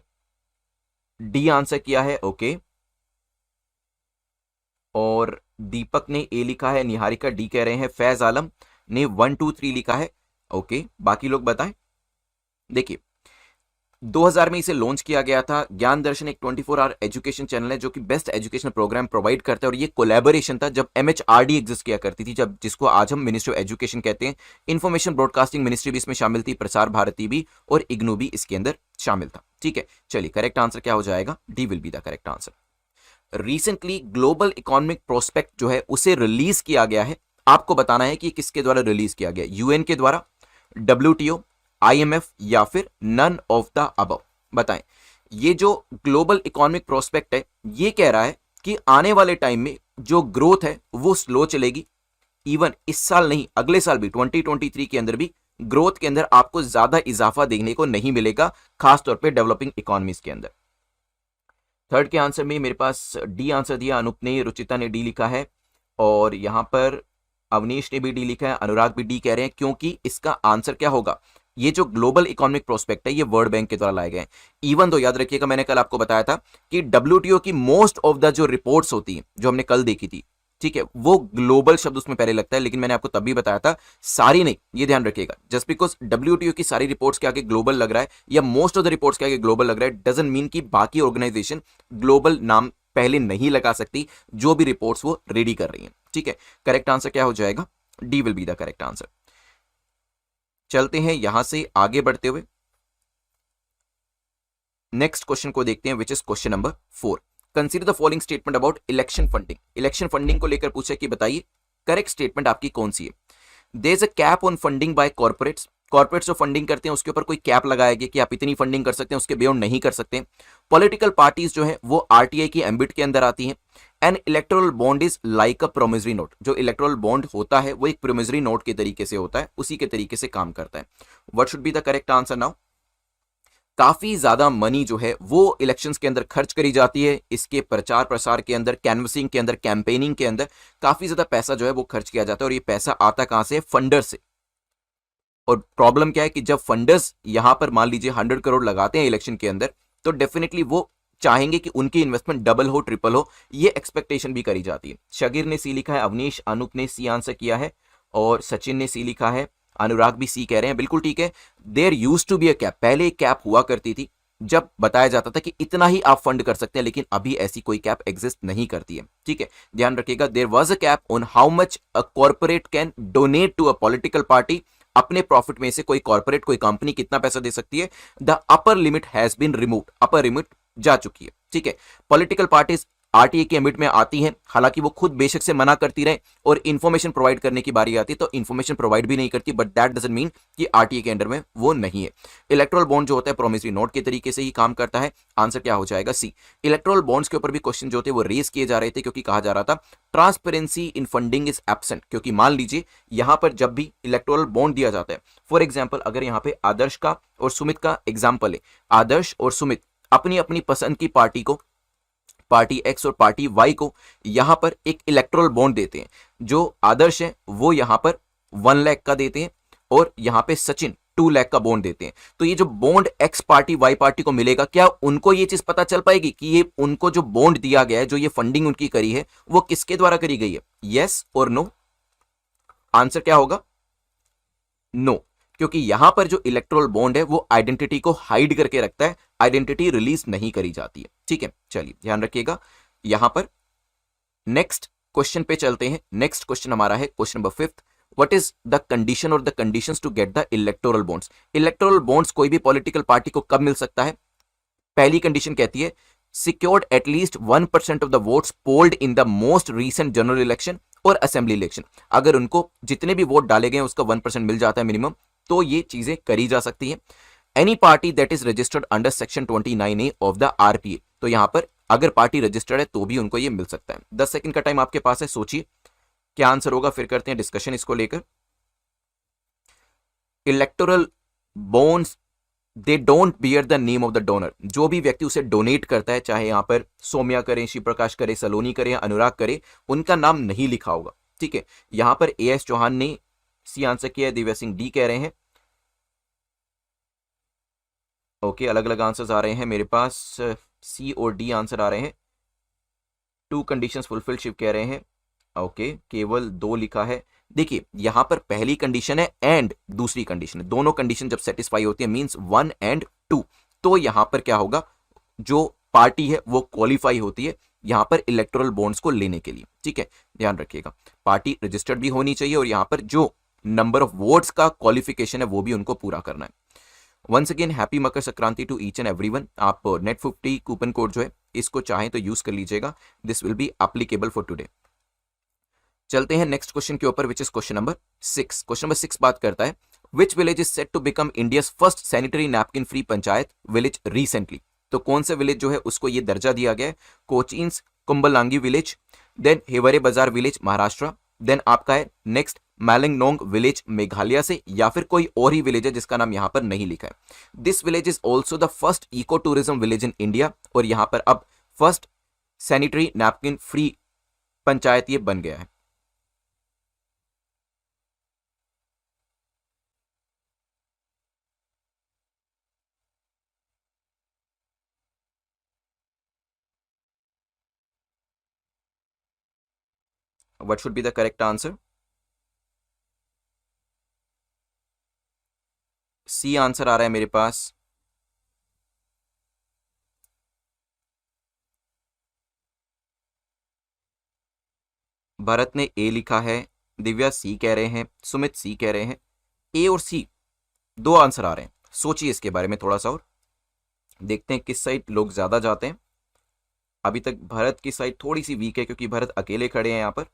डी आंसर किया है, ओके, और दीपक ने ए लिखा है, निहारिका डी कह रहे हैं, फैज आलम ने 1 2 3 लिखा है, ओके। बाकी लोग बताएं। देखिए 2000 में इसे लॉन्च किया गया था। ज्ञान दर्शन एक 24 आवर एजुकेशन चैनल है जो कि बेस्ट एजुकेशनल प्रोग्राम प्रोवाइड करता है, और ये कोलैबोरेशन था जब MHRD एग्जिस्ट किया करती थी, जब जिसको आज हम मिनिस्ट्री ऑफ एजुकेशन कहते हैं। इंफॉर्मेशन ब्रॉडकास्टिंग मिनिस्ट्री भी इसमें शामिल थी, प्रसार भारती भी, और इग्नू भी इसके अंदर शामिल था, ठीक है। चलिए करेक्ट आंसर क्या हो जाएगा, D will be the correct answer. Recently global economic prospect जो है उसे रिलीज किया गया है। आपको बताना है कि किसके द्वारा रिलीज किया गया, UN के द्वारा, WTO, IMF या फिर नन ऑफ द अबव। बताएं। ये जो ग्लोबल इकोनॉमिक प्रोस्पेक्ट है ये कह रहा है कि आने वाले टाइम में जो ग्रोथ है वो स्लो चलेगी। इवन इस साल नहीं, अगले साल भी 2023 के अंदर भी ग्रोथ के अंदर आपको ज्यादा इजाफा देखने को नहीं मिलेगा, खासतौर पे डेवलपिंग इकोनॉमीज के अंदर। थर्ड के आंसर में मेरे पास डी आंसर दिया, अनूप ने, रुचिता ने डी लिखा है, और यहां पर अवनीश ने भी डी लिखा है, अनुराग भी डी कह रहे हैं, क्योंकि इसका आंसर क्या होगा, ये जो ग्लोबल इकोनॉमिक प्रोस्पेक्ट है ये वर्ल्ड बैंक के द्वारा लाए गए हैं। इवन तो याद रखिएगा, मैंने कल आपको बताया था कि डब्ल्यूटीओ की मोस्ट ऑफ द जो रिपोर्ट्स होती हैं, जो हमने कल देखी थी, ठीक है, वो ग्लोबल शब्द उसमें पहले लगता है, लेकिन मैंने आपको तब भी बताया था सारी नहीं, ये ध्यान रखिएगा, जस्ट बिकॉज डब्ल्यूटीओ की सारी रिपोर्ट्स के आगे ग्लोबल लग रहा है या मोस्ट ऑफ द रिपोर्ट्स के आगे ग्लोबल लग रहा है, डजंट मीन कि बाकी ऑर्गेनाइजेशन ग्लोबल नाम पहले नहीं लगा सकती जो भी रिपोर्ट्स वो रेडी कर रही हैं, ठीक है। करेक्ट आंसर क्या हो जाएगा, D will be the correct answer. चलते हैं यहां से आगे बढ़ते हुए नेक्स्ट क्वेश्चन को देखते हैं, विच is question number 4। Consider the following statement about election funding. Election funding को लेकर पूछा कि बताइए करेक्ट स्टेटमेंट आपकी कौन सी है। There is a cap on funding by corporates. Corporates जो फंडिंग करते हैं उसके ऊपर कोई कैप लगाया गया कि आप इतनी फंडिंग कर सकते हैं, उसके बियॉन्ड नहीं कर सकते। पॉलिटिकल पार्टीज जो है वो आरटीआई की एम्बिट के अंदर आती हैं। N electoral bond is like a promissory note. जो इलेक्टोरल बॉन्ड होता है वो एक प्रोमिसरी नोट के तरीके से होता है, उसी के तरीके से काम करता है। What should be the correct answer now. काफी ज्यादा मनी जो है वो इलेक्शंस के अंदर खर्च करी जाती है, इसके प्रचार प्रसार के अंदर, कैनवसिंग के अंदर, कैंपेनिंग के अंदर काफी ज्यादा पैसा जो है वो खर्च किया जाता है, और ये पैसा आता कहां से, फंडर से। और प्रॉब्लम क्या है कि जब फंडर्स यहां पर मान लीजिए 100 करोड़ लगाते हैं इलेक्शन के अंदर, तो डेफिनेटली वो चाहेंगे कि उनकी इन्वेस्टमेंट डबल हो, ट्रिपल हो, ये एक्सपेक्टेशन भी करी जाती है। शगीर ने सी लिखा है, अवनीश अनूप ने सी आंसर किया है, और सचिन ने सी लिखा है, अनुराग भी सी कह रहे हैं, बिल्कुल ठीक है। There used to be a cap. पहले एक कैप हुआ करती थी जब बताया जाता था कि इतना ही आप फंड कर सकते हैं, लेकिन अभी ऐसी कोई कैप एग्जिस्ट नहीं करती है, ठीक है, ध्यान रखिएगा। There was a cap on how much a corporate can donate to a political party. अपने प्रॉफिट में से कोई कॉर्पोरेट, कोई कंपनी कितना पैसा दे सकती है। The upper limit has been removed. Upper limit जा चुकी है, ठीक है। पॉलिटिकल पार्टीज आरटीए की एम्बिट में आती हैं, हालांकि वो खुद बेशक से मना करती रहे, और इंफॉर्मेशन प्रोवाइड करने की बारी आती है तो इंफॉर्मेशन प्रोवाइड भी नहीं करती, बट दैट डजंट मीन कि आरटीए के अंडर में वो नहीं है। इलेक्ट्रल बॉन्ड जो होता है प्रोमिसरी नोट के तरीके से ही काम करता है। आंसर क्या हो जाएगा, सी। इलेक्ट्रल बॉन्ड्स के ऊपर भी क्वेश्चन जो थे वो रेज किए जा रहे थे, क्योंकि कहा जा रहा था transparency in funding is absent. क्योंकि मान लीजिए यहां पर जब भी इलेक्ट्रल बॉन्ड दिया जाता है, फॉर एग्जाम्पल अगर यहां पे आदर्श का और सुमित का एग्जाम्पल है, आदर्श और सुमित अपनी अपनी पसंद की पार्टी को, पार्टी एक्स और पार्टी वाई को यहां पर एक इलेक्ट्रल बॉन्ड देते हैं। जो आदर्श है वो यहां पर 1 लाख का देते हैं, और यहां पे सचिन 2 लाख का बॉन्ड देते हैं। तो ये जो bond X party Y party को मिलेगा, क्या उनको ये चीज पता चल पाएगी कि ये उनको जो बॉन्ड दिया गया है, जो ये फंडिंग उनकी करी है, वो किसके द्वारा करी गई है, यस और नो। आंसर क्या होगा, नो। क्योंकि यहां पर जो इलेक्ट्रल बॉन्ड है वो आइडेंटिटी को हाइड करके रखता है, आइडेंटिटी रिलीज नहीं करी जाती है, ठीक है। चलिए ध्यान रखिएगा। यहां पर नेक्स्ट क्वेश्चन पे चलते हैं। नेक्स्ट क्वेश्चन हमारा है question number 5। What is the condition और the conditions to get the electoral bonds. Electoral bonds कोई भी पॉलिटिकल पार्टी को कब मिल सकता है। पहली कंडीशन कहती है secured at least 1% of the votes polled in the most recent general election और असेंबली इलेक्शन। अगर उनको जितने भी वोट डाले गए उसका 1% मिल जाता है मिनिमम, तो ये चीजें करी जा सकती है। Any party that is registered under section 29A of the RPA. तो यहां पर अगर पार्टी रजिस्टर्ड है तो भी उनको ये मिल सकता है। 10 सेकंड का टाइम आपके पास है, सोचिए क्या आंसर होगा, फिर करते हैं डिस्कशन इसको लेकर। Electoral bonds they don't bear the name of the donor. जो भी व्यक्ति उसे डोनेट करता है, चाहे यहां पर सौम्या करें, शिव प्रकाश करे, सलोनी करे या अनुराग करे, उनका नाम नहीं लिखा होगा, ठीक है। यहां पर एएस चौहान ने सी आंसर किया है, दिव्या सिंह डी कह रहे हैं। ओके, अलग अलग आंसर्स आ रहे हैं मेरे पास, सी और डी आंसर आ रहे हैं। 2 कंडीशंस फुलफिल शिव कह रहे हैं। ओके, केवल 2 लिखा है। देखिए यहां पर पहली कंडीशन है एंड दूसरी कंडीशन है, दोनों कंडीशन जब सेटिस्फाई होती है मींस 1 और 2, तो यहां पर क्या होगा, जो पार्टी है वो क्वालिफाई होती है यहां पर इलेक्टोरल बॉन्ड्स को लेने के लिए, ठीक है। ध्यान रखिएगा पार्टी रजिस्टर्ड भी होनी चाहिए, और यहां पर जो नंबर ऑफ वोट्स का क्वालिफिकेशन है वो भी उनको पूरा करना है। Once again happy Makar Sankranti to each and everyone. आप नेट 50 कूपन कोड जो है इसको चाहें तो यूज कर लीजिएगा, this will be applicable for today. चलते हैं नेक्स्ट क्वेश्चन के ऊपर, which is question number 6। Question number 6 बात करता है which village is set to become India's first sanitary napkin free panchayat village recently. तो कौन सा विलेज जो है उसको ये दर्जा दिया गया है, कोचीन्स कुंबलांगी विलेज, देन हेवरे बाजार विलेज महाराष्ट्र, देन आपका है नेक्स्ट मैलिंगनोंग विलेज मेघालय से, या फिर कोई और ही विलेज है जिसका नाम यहां पर नहीं लिखा है। This village is also the first eco tourism village in India, और यहां पर अब first sanitary napkin free panchayat ये बन गया है। What should be the correct answer? C answer आ रहा है मेरे पास। भरत ने ए लिखा है, दिव्या सी कह रहे हैं, सुमित सी कह रहे हैं। ए और सी दो आंसर आ रहे हैं। सोचिए इसके बारे में थोड़ा सा और देखते हैं किस साइड लोग ज्यादा जाते हैं। अभी तक भरत की साइड थोड़ी सी वीक है क्योंकि भरत अकेले खड़े हैं यहां पर,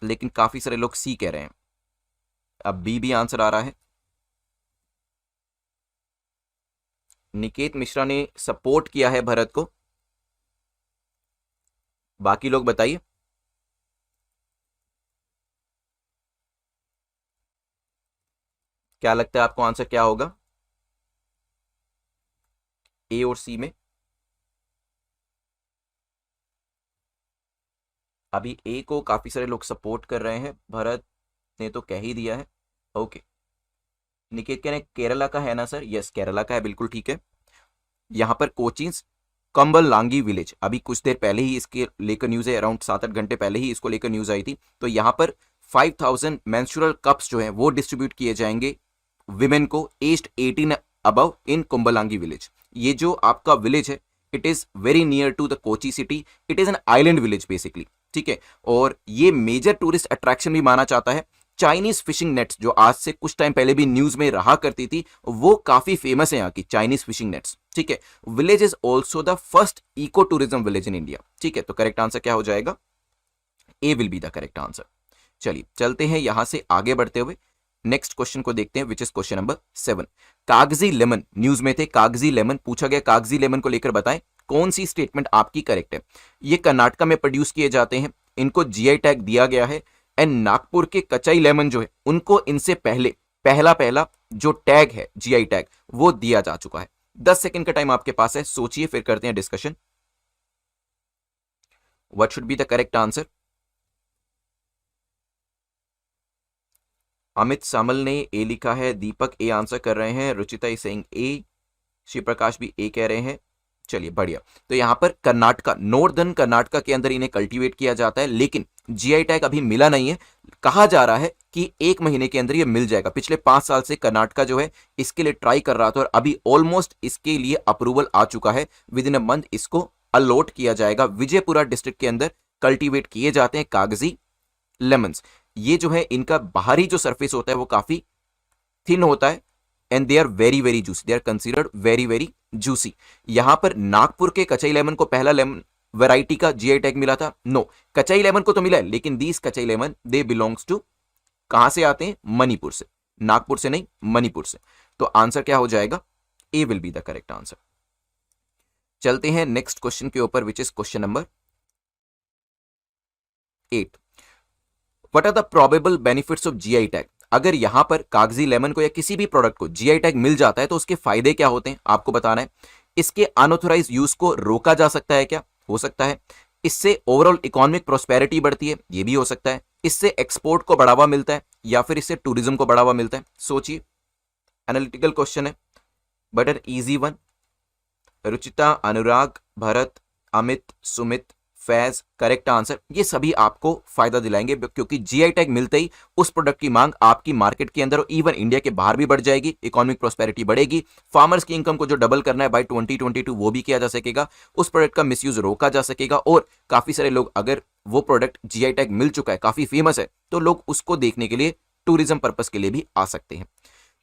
लेकिन काफी सारे लोग सी कह रहे हैं। अब बी भी आंसर आ रहा है। निकेत मिश्रा ने सपोर्ट किया है भरत को। बाकी लोग बताइए। क्या लगता है आपको आंसर क्या होगा ए और सी में? अभी ए को काफी सारे लोग सपोर्ट कर रहे हैं, भरत ने तो कह ही दिया है। ओके, निकेत कह रहे हैं केरला का है ना सर? यस, केरला का है, बिल्कुल ठीक है। यहां पर कोचिंस कंबल लांगी विलेज, अभी कुछ देर पहले ही इसके लेकर न्यूज है, अराउंड 7-8 घंटे पहले ही इसको लेकर न्यूज आई थी। तो यहां पर 5000 मेंस्ट्रुअल कप्स जो हैं वो डिस्ट्रीब्यूट किए जाएंगे विमेन को aged 18 above in Kumbalangi village. ये जो आपका विलेज है, it is very near to the Kochi city, it is an island village basically, ठीक है। और ये मेजर टूरिस्ट अट्रैक्शन भी माना जाता है। चाइनीज फिशिंग नेट्स जो आज से कुछ टाइम पहले भी न्यूज में रहा करती थी, वो काफी फेमस है यहाँ की चाइनीज फिशिंग नेट्स, ठीक है। Village is also the first eco tourism village in India, ठीक है। तो करेक्ट आंसर क्या हो जाएगा? A will be the correct answer. चलिए चलते हैं यहां से आगे बढ़ते हुए नेक्स्ट क्वेश्चन को देखते हैं, विच इज क्वेश्चन नंबर 7। कागजी लेमन न्यूज में थे, कागजी लेमन पूछा गया, कागजी लेमन को लेकर बताएं कौन सी स्टेटमेंट आपकी करेक्ट है। ये कर्नाटका में प्रोड्यूस किए जाते हैं, इनको जीआई टैग दिया गया है। एंड नागपुर के कचाई लेमन जो है उनको इनसे पहले पहला पहला जो टैग है जीआई टैग वो दिया जा चुका है। 10 सेकंड का टाइम आपके पास है, सोचिए फिर करते हैं discussion. What should be the correct answer? Amit Samal ने ए लिखा है, दीपक ए आंसर कर रहे हैं, रुचिता सिंह ए, शिव प्रकाश भी ए कह रहे हैं। चलिए बढ़िया। तो यहां पर कर्नाटका, नॉर्दर्न कर्नाटका के अंदर इन्हें कल्टीवेट किया जाता है, लेकिन जीआई टैग अभी मिला नहीं है। कहा जा रहा है कि 1 महीने के अंदर ये मिल जाएगा। पिछले 5 साल से कर्नाटका जो है इसके लिए ट्राई कर रहा था और अभी ऑलमोस्ट इसके लिए अप्रूवल आ चुका है। विद इन अ मंथ इसको अलॉट किया जाएगा। विजयपुरा डिस्ट्रिक्ट के अंदर कल्टीवेट किए जाते हैं कागजी लेमन्स। ये जो है इनका बाहरी जो सरफेस होता है वो काफी थिन होता है and they are very very juicy, they are considered very very juicy. यहां पर नागपुर के कचाई लेमन को पहला लेमन वैरायटी का जीआई टैग मिला था। नो, कचाई लेमन को तो मिला है, लेकिन दीस कचाई लेमन दे बिलोंग्स टू, कहां से आते हैं? मणिपुर से, नागपुर से नहीं, मणिपुर से। तो आंसर क्या हो जाएगा? A will be the correct answer. चलते हैं नेक्स्ट क्वेश्चन के ऊपर, which is question number 8। What are the probable benefits of GI tag? अगर यहां पर कागजी लेमन को या किसी भी प्रोडक्ट को जीआई टैग मिल जाता है तो उसके फायदे क्या होते हैं आपको बताना है। इसके अनऑथराइज यूज को रोका जा सकता है क्या? हो सकता है। इससे ओवरऑल इकोनॉमिक प्रोस्पेरिटी बढ़ती है, ये भी हो सकता है। इससे एक्सपोर्ट को बढ़ावा मिलता है या फिर इससे टूरिज्म को बढ़ावा मिलता है। सोचिए, एनालिटिकल क्वेश्चन है but an easy one. Ruchita, Anurag, Bharat, Amit, Sumit, Faiz, correct answer. ये सभी आपको फायदा दिलाएंगे क्योंकि जीआई टैग मिलते ही उस प्रोडक्ट की मांग आपकी मार्केट के अंदर और इवन इंडिया के बाहर भी बढ़ जाएगी, इकोनॉमिक प्रोस्पेरिटी बढ़ेगी। फार्मर्स की इनकम को जो डबल करना है बाय 2022 वो भी किया जा सकेगा। उस प्रोडक्ट का मिसयूज रोका जा सकेगा और काफी सारे लोग, अगर वो प्रोडक्ट जीआई टैग मिल चुका है, काफी फेमस है, तो लोग उसको देखने के लिए टूरिज्म पर्पज के लिए भी आ सकते हैं।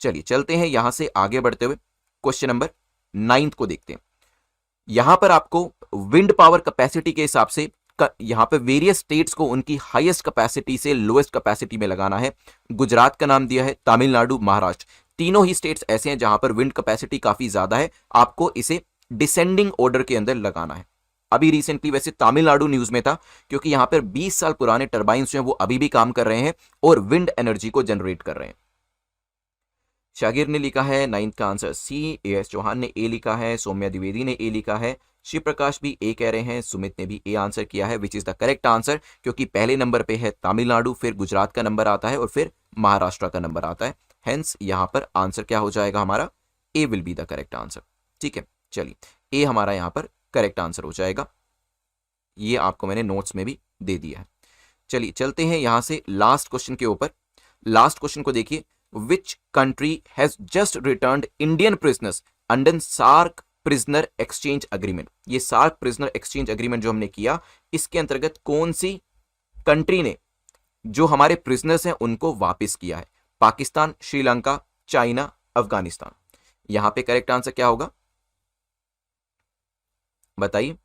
चलिए चलते हैं यहां से आगे बढ़ते हुए क्वेश्चन नंबर 9 को देखते हैं। यहां पर आपको विंड पावर कैपेसिटी के हिसाब से यहां पे वेरियस स्टेट्स को उनकी हाईएस्ट कैपेसिटी से लोएस्ट कैपेसिटी में लगाना है। गुजरात का नाम दिया है, तमिलनाडु, महाराष्ट्र, तीनों ही स्टेट्स ऐसे हैं जहां पर विंड कैपेसिटी काफी ज्यादा है। आपको इसे डिसेंडिंग ऑर्डर के अंदर लगाना है। अभी रिसेंटली वैसे तमिलनाडु न्यूज में था क्योंकि यहां पर 20 साल पुराने टर्बाइंस जो हैं वो अभी भी काम कर रहे हैं और विंड एनर्जी को जनरेट कर रहे हैं। शागिर ने लिखा है 9th का आंसर सी, एस चौहान ने ए लिखा है, सौम्या द्विवेदी ने ए लिखा है, शिव प्रकाश भी ए कह रहे हैं, सुमित ने भी ए आंसर किया है, which is the correct answer. क्योंकि पहले नंबर पे है तमिलनाडु, फिर गुजरात का नंबर आता है और फिर महाराष्ट्र का नंबर आता है। हेंस यहां पर आंसर क्या हो जाएगा हमारा? A will be the correct answer. ठीक है, चलिए ए हमारा यहां पर करेक्ट आंसर हो जाएगा। ये आपको मैंने नोट्स में भी दे दिया है। चलिए चलते हैं यहां से लास्ट क्वेश्चन के ऊपर। लास्ट क्वेश्चन को देखिए, which country has just returned Indian prisoners under SAARC prisoner exchange agreement. ये सार्क प्रिजनर एक्सचेंज अग्रीमेंट जो हमने किया, इसके अंतर्गत कौन सी कंट्री ने जो हमारे प्रिजनर्स हैं उनको वापस किया है? पाकिस्तान, श्रीलंका, चाइना, अफगानिस्तान। यहां पे करेक्ट आंसर क्या होगा बताइए।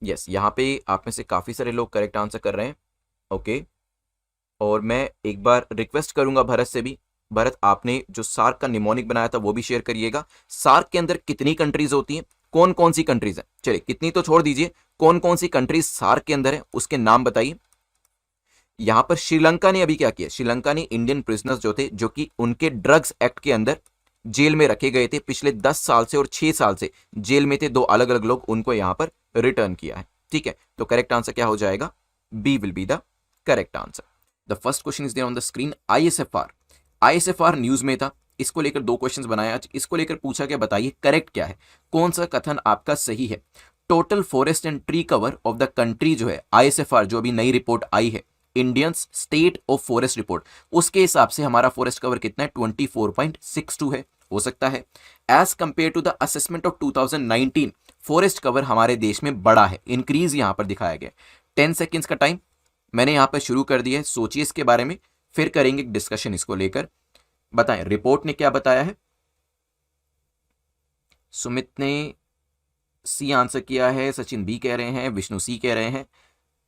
यस, यहां पे आप में से काफी सारे लोग करेक्ट आंसर कर रहे हैं। ओके, और मैं एक बार रिक्वेस्ट करूंगा भरत से भी, भरत आपने जो सार्क का निमोनिक बनाया था वो भी शेयर करिएगा। सार्क के अंदर कितनी कंट्रीज होती हैं, कौन कौन सी कंट्रीज हैं? चलिए कितनी तो छोड़ दीजिए, कौन कौन सी कंट्रीज सार्क के अंदर है उसके नाम बताइए। यहां पर श्रीलंका ने अभी क्या किया, श्रीलंका ने इंडियन प्रिजनर्स जो थे, जो कि उनके ड्रग्स एक्ट के अंदर जेल में रखे गए थे पिछले 10 साल से और 6 साल से जेल में थे, दो अलग अलग लोग, उनको यहां पर रिटर्न किया है। ठीक है, तो करेक्ट आंसर क्या हो जाएगा? B will be the correct answer. The first question is there on the screen. ISFR news में था, इसको लेकर दो क्वेश्चंस बनाए आज, इसको लेकर पूछा गया बताइए करेक्ट क्या है, कौन सा कथन आपका सही है। Total forest and tree cover of the country जो है आईएसएफआर, जो अभी नई रिपोर्ट आई है, Indian state of forest report, उसके हिसाब से हमारा फॉरेस्ट कवर कितना है? 24.62 है। हो सकता है as compare to the assessment of 2019 forest cover हमारे देश में बड़ा है, इंक्रीज यहां पर दिखाया गया। 10 सेकेंड्स का टाइम मैंने यहां पर शुरू कर दिया है, सोचिए इसके बारे में, फिर करेंगे डिस्कशन इसको लेकर। बताएं रिपोर्ट ने क्या बताया है। सुमित ने सी आंसर किया है, सचिन बी कह रहे हैं, विष्णु सी कह रहे हैं,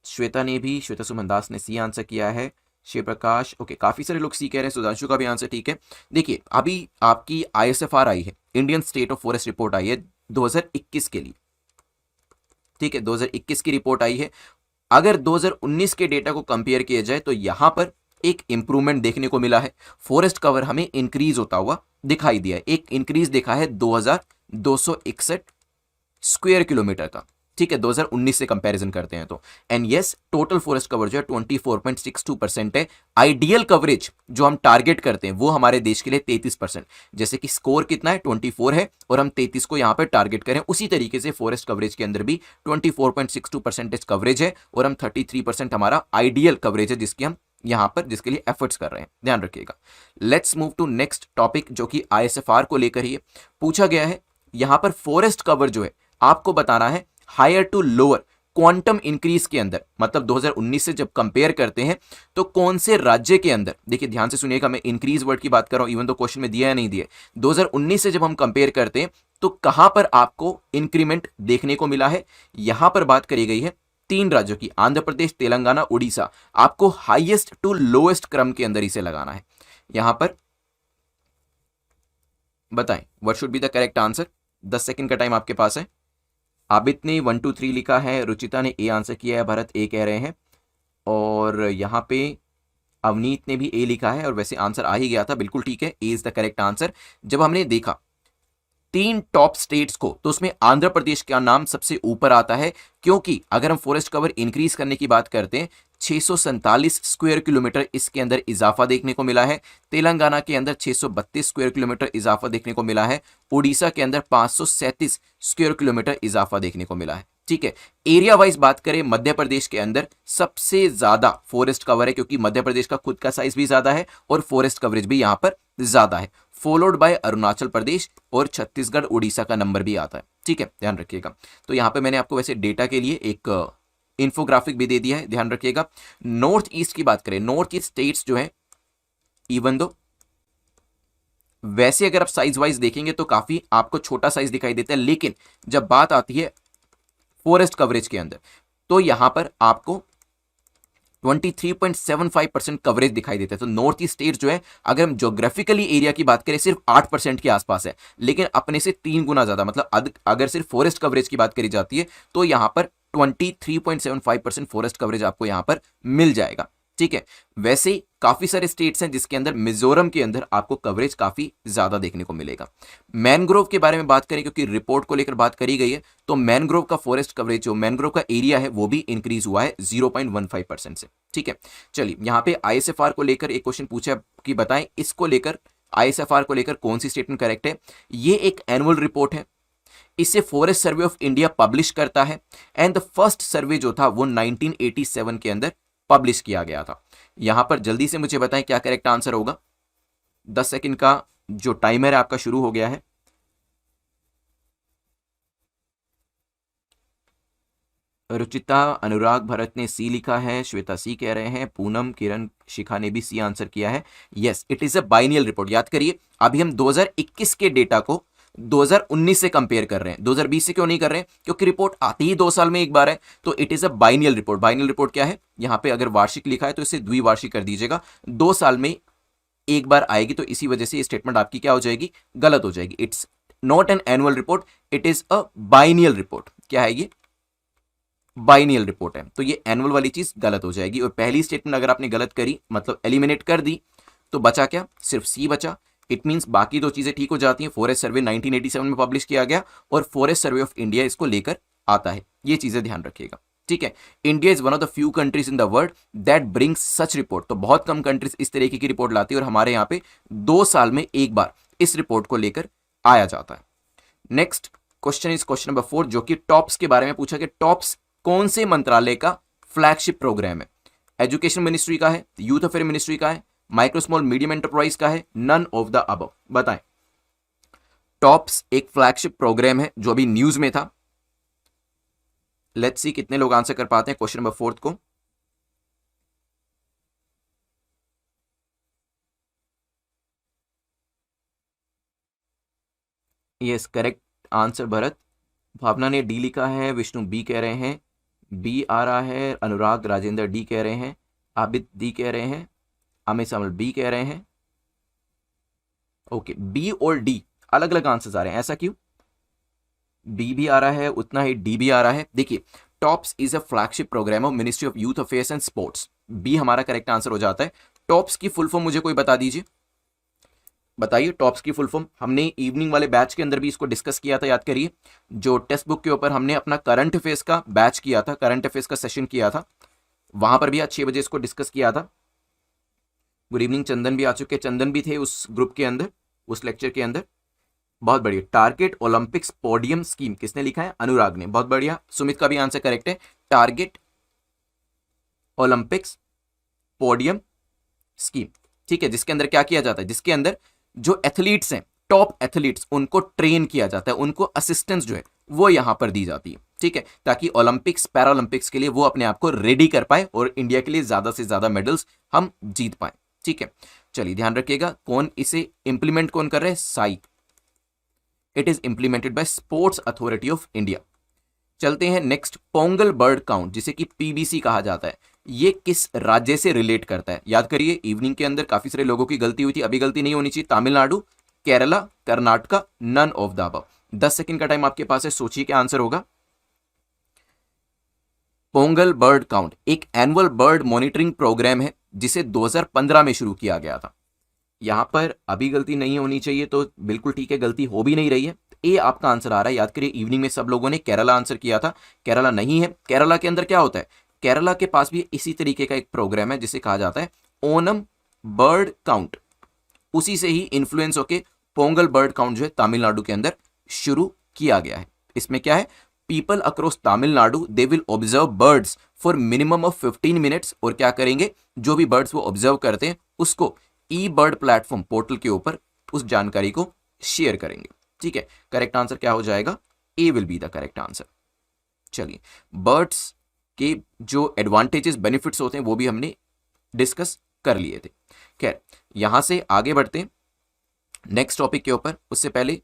श्वेता ने भी, श्वेता सुमन दास ने सी आंसर किया है, शिव प्रकाश, ओके काफी सारे लोग सी कह रहे हैं, सुधांशु का भी आंसर ठीक है। देखिए अभी आपकी आईएसएफआर आई है, Indian state of forest report आई है 2021 के लिए। ठीक है, 2021 की रिपोर्ट आई है। अगर 2019 के डेटा को कंपेयर किया जाए तो यहां पर एक इंप्रूवमेंट देखने को मिला है, फॉरेस्ट कवर हमें इंक्रीज होता हुआ दिखाई दिया है। एक इंक्रीज देखा है 2261 स्क्वायर किलोमीटर का। ठीक है, 2019 से कंपैरिजन करते हैं तो। And yes, total forest cover जो है 24.62% है। आइडियल कवरेज जो हम टारगेट करते हैं वो हमारे देश के लिए 33%। जैसे कि स्कोर कितना है 24 है और हम 33 को यहां पर टारगेट करें, उसी तरीके से फॉरेस्ट कवरेज के अंदर भी 24.62% कवरेज है और हम 33% हमारा आइडियल कवरेज है जिसकी हम यहां पर जिसके लिए एफर्ट्स कर रहे हैं, ध्यान रखिएगा। Let's move to next topic जो कि आईएसएफआर को लेकर ही पूछा गया है। यहां पर फॉरेस्ट कवर जो है आपको बताना है higher to lower quantum increase के अंदर, मतलब 2019 से जब कंपेयर करते हैं तो कौन से राज्य के अंदर, देखिए ध्यान से सुनिएगा, मैं इंक्रीज वर्ड की बात कर रहा हूं, इवन तो क्वेश्चन में दिया या नहीं दिया। 2019 से जब हम कंपेयर करते हैं तो कहां पर आपको इंक्रीमेंट देखने को मिला है, यहां पर बात करी गई है 3 राज्यों की, आंध्र प्रदेश, तेलंगाना, उड़ीसा। आपको हाईएस्ट टू लोएस्ट क्रम के अंदर इसे लगाना है। यहां पर बताएं what should be the correct answer. 10 second का टाइम आपके पास है। आबिद ने 1 2 3 लिखा है, रुचिता ने ए आंसर किया है, भरत ए कह रहे हैं, और यहाँ पे अवनीत ने भी ए लिखा है, और वैसे आंसर आ ही गया था, बिल्कुल ठीक है, ए इज द करेक्ट आंसर। जब हमने देखा 3 टॉप स्टेट्स को तो उसमें आंध्र प्रदेश का नाम सबसे ऊपर आता है, क्योंकि अगर हम फॉरेस्ट कवर इंक्रीज करने की बात करते हैं 647 स्क्वायर किलोमीटर इसके अंदर इजाफा देखने को मिला है। तेलंगाना के अंदर 632 स्क्वायर किलोमीटर इजाफा देखने को मिला है। उड़ीसा के अंदर 537 स्क्वायर किलोमीटर इजाफा देखने को मिला है। ठीक है, एरिया वाइज बात करें मध्य प्रदेश के अंदर सबसे ज्यादा फॉरेस्ट कवर है, क्योंकि मध्य प्रदेश का खुद का साइज भी ज्यादा है और फॉरेस्ट कवरेज भी यहां पर ज्यादा है, फॉलोड बाय अरुणाचल प्रदेश और छत्तीसगढ़, उड़ीसा का नंबर भी आता है। ठीक है, ध्यान रखिएगा। तो यहां पे मैंने आपको वैसे डेटा के लिए एक इंफोग्राफिक भी दे दिया है, ध्यान रखिएगा। नॉर्थ ईस्ट की बात करें, नॉर्थ ईस्ट स्टेट्स जो है, इवन दो वैसे अगर आप साइज वाइज देखेंगे तो काफी आपको छोटा साइज दिखाई देता है, लेकिन जब बात आती है फॉरेस्ट कवरेज के अंदर तो यहां पर आपको 23.75% कवरेज दिखाई देता है। तो नॉर्थ ईस्ट स्टेट जो है, अगर हम ज्योग्राफिकली एरिया की बात करें सिर्फ 8% के आसपास है, लेकिन अपने से 3 गुना ज्यादा, मतलब अगर सिर्फ फॉरेस्ट कवरेज की बात करी जाती है तो यहां पर 23.75% फॉरेस्ट कवरेज आपको यहां पर मिल जाएगा। ठीक है, वैसे काफी सारे स्टेट्स हैं जिसके अंदर मिजोरम के अंदर आपको कवरेज काफी ज्यादा देखने को मिलेगा। मैनग्रोव के बारे में बात करें, क्योंकि रिपोर्ट को लेकर बात करी गई है, तो मैनग्रोव का फॉरेस्ट कवरेज, जो मैनग्रोव का एरिया है वो भी इंक्रीज हुआ है 0.15% से। ठीक है, चलिए यहां पे आईएसएफआर को लेकर एक क्वेश्चन पूछा कि बताएं इसको लेकर, आईएसएफआर को लेकर कौन सी स्टेटमेंट करेक्ट है। ये एक एनुअल रिपोर्ट है, इसे forest survey of India publish करता है एंड द फर्स्ट सर्वे जो था वो 1987 के अंदर पब्लिश किया गया था। यहां पर जल्दी से मुझे बताएं क्या करेक्ट आंसर होगा। 10 सेकंड का जो टाइमर है आपका शुरू हो गया है। रुचिता, अनुराग, भरत ने सी लिखा है, श्वेता सी कह रहे हैं, पूनम, किरण, शिखा ने भी सी आंसर किया है। Yes, it is a biennial report. याद करिए अभी हम 2021 के डेटा को 2019 से कंपेयर कर रहे हैं। 2020 से क्यों नहीं कर रहे हैं? क्योंकि रिपोर्ट आती ही 2 साल में एक बार है, तो it is a biennial report. Biennial report क्या है? यहां पे अगर वार्षिक लिखा है तो इसे द्विवार्षिक कर दीजिएगा, 2 साल में एक बार आएगी, तो इसी वजह से ये स्टेटमेंट आपकी क्या हो जाएगी? गलत हो जाएगी। It's not an annual report, it is a biennial report. क्या है ये? बाइनियल रिपोर्ट है, तो ये एनुअल वाली चीज गलत हो जाएगी। और पहली स्टेटमेंट अगर आपने गलत करी, मतलब एलिमिनेट कर दी, तो बचा क्या? सिर्फ सी बचा। इट मींस बाकी 2 चीजें ठीक हो जाती हैं। फॉरेस्ट सर्वे 1987 में पब्लिश किया गया और फॉरेस्ट सर्वे ऑफ इंडिया इसको लेकर आता है। ये चीजें ध्यान रखिएगा, ठीक है। India is one of the few countries in the world that brings such report. तो बहुत कम कंट्रीज इस तरीके की रिपोर्ट लाती है और हमारे यहाँ पे 2 साल में एक बार इस रिपोर्ट को लेकर आया जाता है। Next question is question number 4, जो कि टॉप्स के बारे में पूछा कि टॉप्स कौन से मंत्रालय का फ्लैगशिप प्रोग्राम है? एजुकेशन मिनिस्ट्री का है, यूथ अफेयर मिनिस्ट्री का है, माइक्रो स्मॉल मीडियम एंटरप्राइज का है, नन ऑफ द अबव। बताएं। टॉप्स एक फ्लैगशिप प्रोग्राम है जो अभी न्यूज में था। लेट्स सी कितने लोग आंसर कर पाते हैं क्वेश्चन नंबर 4 को। Yes, correct answer Bharat. Bhavna ने डी लिखा है, विष्णु बी कह रहे हैं, बी आ रहा है, अनुराग राजेंद्र डी कह रहे हैं, आबिद डी कह रहे हैं, अमित समल बी कह रहे हैं। ओके, बी और डी अलग अलग आंसर्स आ रहे हैं, ऐसा क्यों? बी भी आ रहा है, उतना ही डी भी आ रहा है। देखिए, TOPS is a flagship programme of ministry of youth affairs and sports. B हमारा करेक्ट आंसर हो जाता है। टॉप्स की फुल फॉर्म मुझे कोई बता दीजिए, बताइए टॉप्स की फुल फॉर्म। हमने इवनिंग वाले बैच के अंदर भी इसको डिस्कस किया था, याद करिए। जो टेक्स्ट बुक के ऊपर हमने अपना करंट अफेयर्स का बैच किया था, करंट अफेयर्स का सेशन किया था, वहां पर भी आज 6 बजे इसको डिस्कस किया था। गुड इवनिंग, चंदन भी आ चुके, चंदन भी थे उस ग्रुप के अंदर, उस लेक्चर के अंदर। बहुत बढ़िया। टारगेट ओलंपिक्स पोडियम स्कीम किसने लिखा है? अनुराग ने। बहुत बढ़िया, सुमित का भी आंसर करेक्ट है। टारगेट ओलंपिक्स पोडियम स्कीम, ठीक है, जिसके अंदर क्या किया जाता है? जिसके अंदर जो एथलीट्स हैं, टॉप एथलीट्स, उनको ट्रेन किया जाता है, उनको असिस्टेंस जो है वो यहां पर दी जाती है, ठीक है, ताकि ओलंपिक्स पैरालंपिक्स के लिए वो अपने आप को रेडी कर पाए और इंडिया के लिए ज्यादा से ज्यादा मेडल्स हम जीत पाए, ठीक है। चलिए ध्यान रखिएगा, कौन इसे इंप्लीमेंट कौन कर रहे हैं? Sai. It is implemented bye sports authority of India. चलते हैं नेक्स्ट, पोंगल बर्ड काउंट जिसे कि पीबीसी कहा जाता है, ये किस राज्य से रिलेट करता है? याद करिए, इवनिंग के अंदर काफी सारे लोगों की गलती हुई थी, अभी गलती नहीं होनी चाहिए। Tamil Nadu, Kerala, Karnataka, none of the above. 10 second का टाइम आपके पास है, सोचिए क्या आंसर होगा। पोंगल बर्ड काउंट एक एनुअल बर्ड मॉनिटरिंग प्रोग्राम है जिसे 2015 में शुरू किया गया था। यहां पर अभी गलती नहीं होनी चाहिए, तो बिल्कुल ठीक है, गलती हो भी नहीं रही है। ए आपका आंसर आ रहा है। याद करिए, इवनिंग में सब लोगों ने केरला आंसर किया था, केरला नहीं है। केरला के अंदर क्या होता है? केरला के पास भी इसी तरीके का एक प्रोग्राम है जिसे कहा जाता है ओनम बर्ड काउंट। उसी से ही इन्फ्लुएंस होके पोंगल बर्ड काउंट जो है तमिलनाडु के अंदर शुरू किया गया है। इसमें क्या है? People across Tamil Nadu they will observe birds for minimum of 15 minutes, और क्या करेंगे? जो भी बर्ड्स वो ऑब्जर्व करते हैं उसको ई बर्ड प्लेटफॉर्म पोर्टल के ऊपर उस जानकारी को शेयर करेंगे, ठीक है। करेक्ट आंसर क्या हो जाएगा? A will be the correct answer. चलिए, बर्ड्स के जो एडवांटेजेस बेनिफिट्स होते हैं वो भी हमने डिस्कस कर लिए थे। खैर, यहां से आगे बढ़ते हैं नेक्स्ट टॉपिक के ऊपर। उससे पहले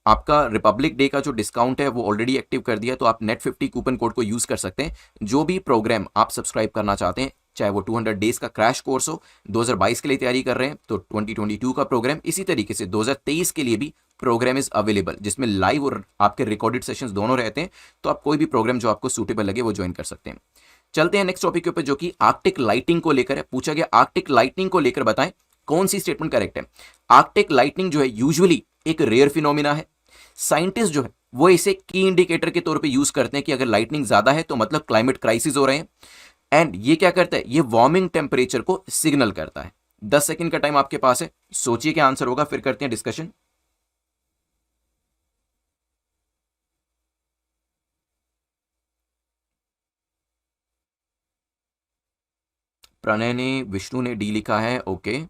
आपका रिपब्लिक डे का जो डिस्काउंट है वो ऑलरेडी एक्टिव कर दिया, तो आप नेट 50 कूपन कोड को यूज कर सकते हैं। जो भी प्रोग्राम आप सब्सक्राइब करना चाहते हैं, चाहे वो 200 डेज का क्रैश कोर्स हो, 2022 के लिए तैयारी कर रहे हैं तो 2022 का प्रोग्राम, इसी तरीके से 2023 के लिए भी प्रोग्राम इज अवेलेबल, जिसमें लाइव और आपके रिकॉर्डेड सेशंस दोनों रहते हैं। तो आप कोई भी प्रोग्राम जो आपको सूटेबल लगे वो ज्वाइन कर सकते हैं। चलते हैं नेक्स्ट टॉपिक के ऊपर, जो कि आर्कटिक लाइटिंग को लेकर है। पूछा गया आर्कटिक लाइटनिंग को लेकर बताएं कौन सी स्टेटमेंट करेक्ट है। आर्कटिक लाइटनिंग जो है यूजुअली एक रेयर फिनोमिना है। साइंटिस्ट जो है वो इसे की इंडिकेटर के तौर पे यूज करते हैं कि अगर लाइटनिंग ज्यादा है तो मतलब क्लाइमेट क्राइसिस हो रहे हैं। एंड ये क्या करता है? ये वार्मिंग टेम्परेचर को सिग्नल करता है। 10 सेकंड का टाइम आपके पास है, सोचिए क्या आंसर होगा, फिर करते हैं डिस्कशन। प्रणय ने, विष्णु ने डी लिखा है, ओके,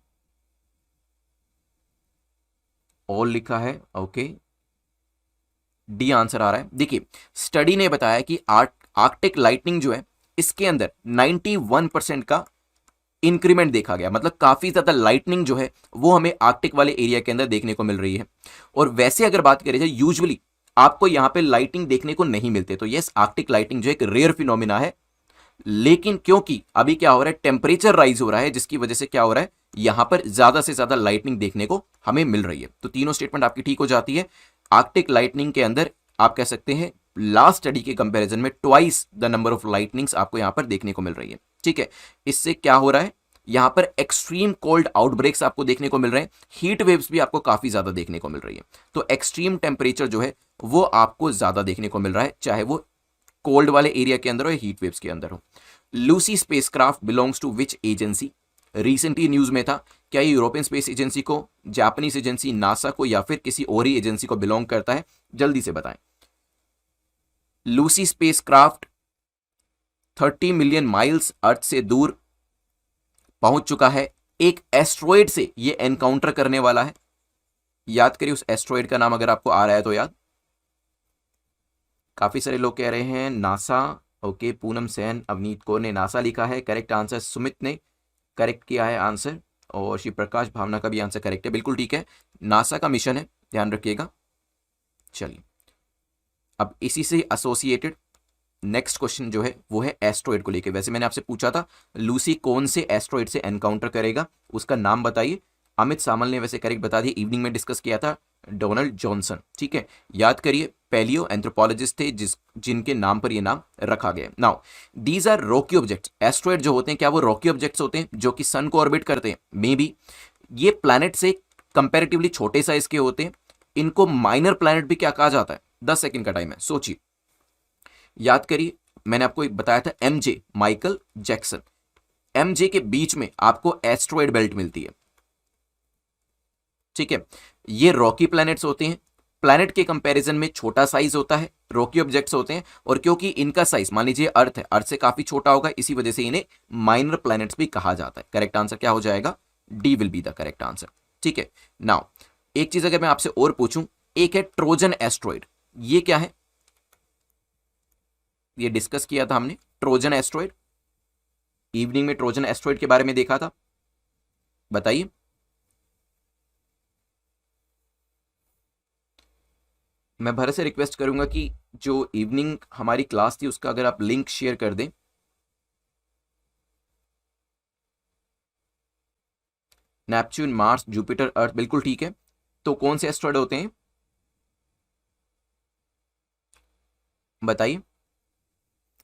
ऑल लिखा है, ओके, डी आंसर आ रहा है। देखिए, स्टडी ने बताया कि आर्कटिक लाइटनिंग जो है इसके अंदर 91% का इंक्रीमेंट देखा गया, मतलब काफी ज्यादा लाइटनिंग जो है वो हमें आर्कटिक वाले एरिया के अंदर देखने को मिल रही है। और वैसे अगर बात करें जाए, यूजुअली आपको यहां पे लाइटिंग देखने को नहीं मिलते, तो यस, आर्कटिक लाइटिंग जो एक रेयर फिनोमिना है। लेकिन क्योंकि अभी क्या हो रहा है, टेम्परेचर राइज हो रहा है, जिसकी वजह से क्या हो रहा है, यहां पर ज्यादा से ज्यादा लाइटनिंग देखने को हमें मिल रही है। तो तीनों स्टेटमेंट आपकी ठीक हो जाती है। आर्कटिक लाइटनिंग के अंदर आप कह सकते हैं लास्ट स्टडी के कंपैरिजन में twice the number of lightnings आपको यहां पर देखने को मिल रही है। ठीक है, इससे क्या हो रहा है, यहां पर एक्सट्रीम कोल्ड आउटब्रेक्स आपको देखने को मिल रहे हैं, हीट वेव्स भी आपको काफी ज्यादा देखने को मिल रही है। तो एक्सट्रीम टेम्परेचर जो है वो आपको ज्यादा देखने को मिल रहा है, चाहे वो कोल्ड वाले एरिया के अंदर हो या हीट वेव्स के अंदर हो। Lucy spacecraft belongs to which agency? Recently news में था, क्या ये यूरोपियन स्पेस एजेंसी को, जापानीज एजेंसी नासा को, या फिर किसी और ही एजेंसी को बिलोंग करता है? जल्दी से बताएं। लूसी स्पेसक्राफ्ट 30 मिलियन माइल्स अर्थ से दूर पहुंच चुका है, एक एस्ट्रॉयड से ये एनकाउंटर करने वाला है। याद करिए उस एस्ट्रॉयड का नाम, अगर आपको आ रहा है तो याद। काफी सारे लोग कह रहे हैं नासा, ओके, पूनम सेन, अवनीत कौर ने नासा लिखा है, करेक्ट आंसर सुमित ने करेक्ट किया है आंसर, और शिव प्रकाश भावना का भी आंसर करेक्ट है, बिल्कुल ठीक है, नासा का मिशन है, ध्यान रखिएगा। चलिए, अब इसी से एसोसिएटेड नेक्स्ट क्वेश्चन जो है वो है एस्ट्रॉयड को लेके। वैसे मैंने आपसे पूछा था लूसी कौन से एस्ट्रॉयड से एनकाउंटर करेगा, उसका नाम बताइए। अमित सामल ने वैसे करेक्ट बता दिया, इवनिंग में डिस्कस किया था, डोनाल्ड जॉनसन। ठीक है, याद करिए, पैलियो एंथ्रोपोलॉजिस्ट थे जिनके नाम पर ये नाम रखा गया। Now these are rocky objects. Asteroid जो होते हैं, क्या वो रॉकी ऑब्जेक्ट्स होते हैं जो कि सन को ऑर्बिट करते हैं? मे बी ये प्लैनेट से कंपैरेटिवली छोटे साइज के होते हैं, इनको माइनर प्लैनेट भी क्या कहा जाता है? 10 सेकंड का टाइम है, सोचिए, याद करिए। मैंने आपको एक बताया था एमजे, माइकल जैक्सन, एमजे के बीच में आपको एस्ट्रॉयड बेल्ट मिलती है। ठीक है, ये रॉकी प्लैनेट्स होते हैं, प्लैनेट के कंपैरिजन में छोटा साइज होता है, रॉकी ऑब्जेक्ट्स होते हैं, और क्योंकि इनका साइज, मान लीजिए अर्थ है, अर्थ से काफी छोटा होगा, इसी वजह से इन्हें माइनर प्लैनेट्स भी कहा जाता है। करेक्ट आंसर क्या हो जाएगा? D will be the correct answer. ठीक है, नाउ एक चीज अगर मैं आपसे और पूछूं, एक है ट्रोजन एस्ट्रॉयड, ये क्या है? ये डिस्कस किया था हमने, ट्रोजन एस्ट्रॉयड, इवनिंग में ट्रोजन एस्ट्रॉयड के बारे में देखा था, बताइए। मैं भरत से रिक्वेस्ट करूंगा कि जो इवनिंग हमारी क्लास थी उसका अगर आप लिंक शेयर कर दें। नेपच्यून, मार्स, जुपिटर, अर्थ, बिल्कुल ठीक है। तो कौन से एस्ट्रॉयड होते हैं बताइए।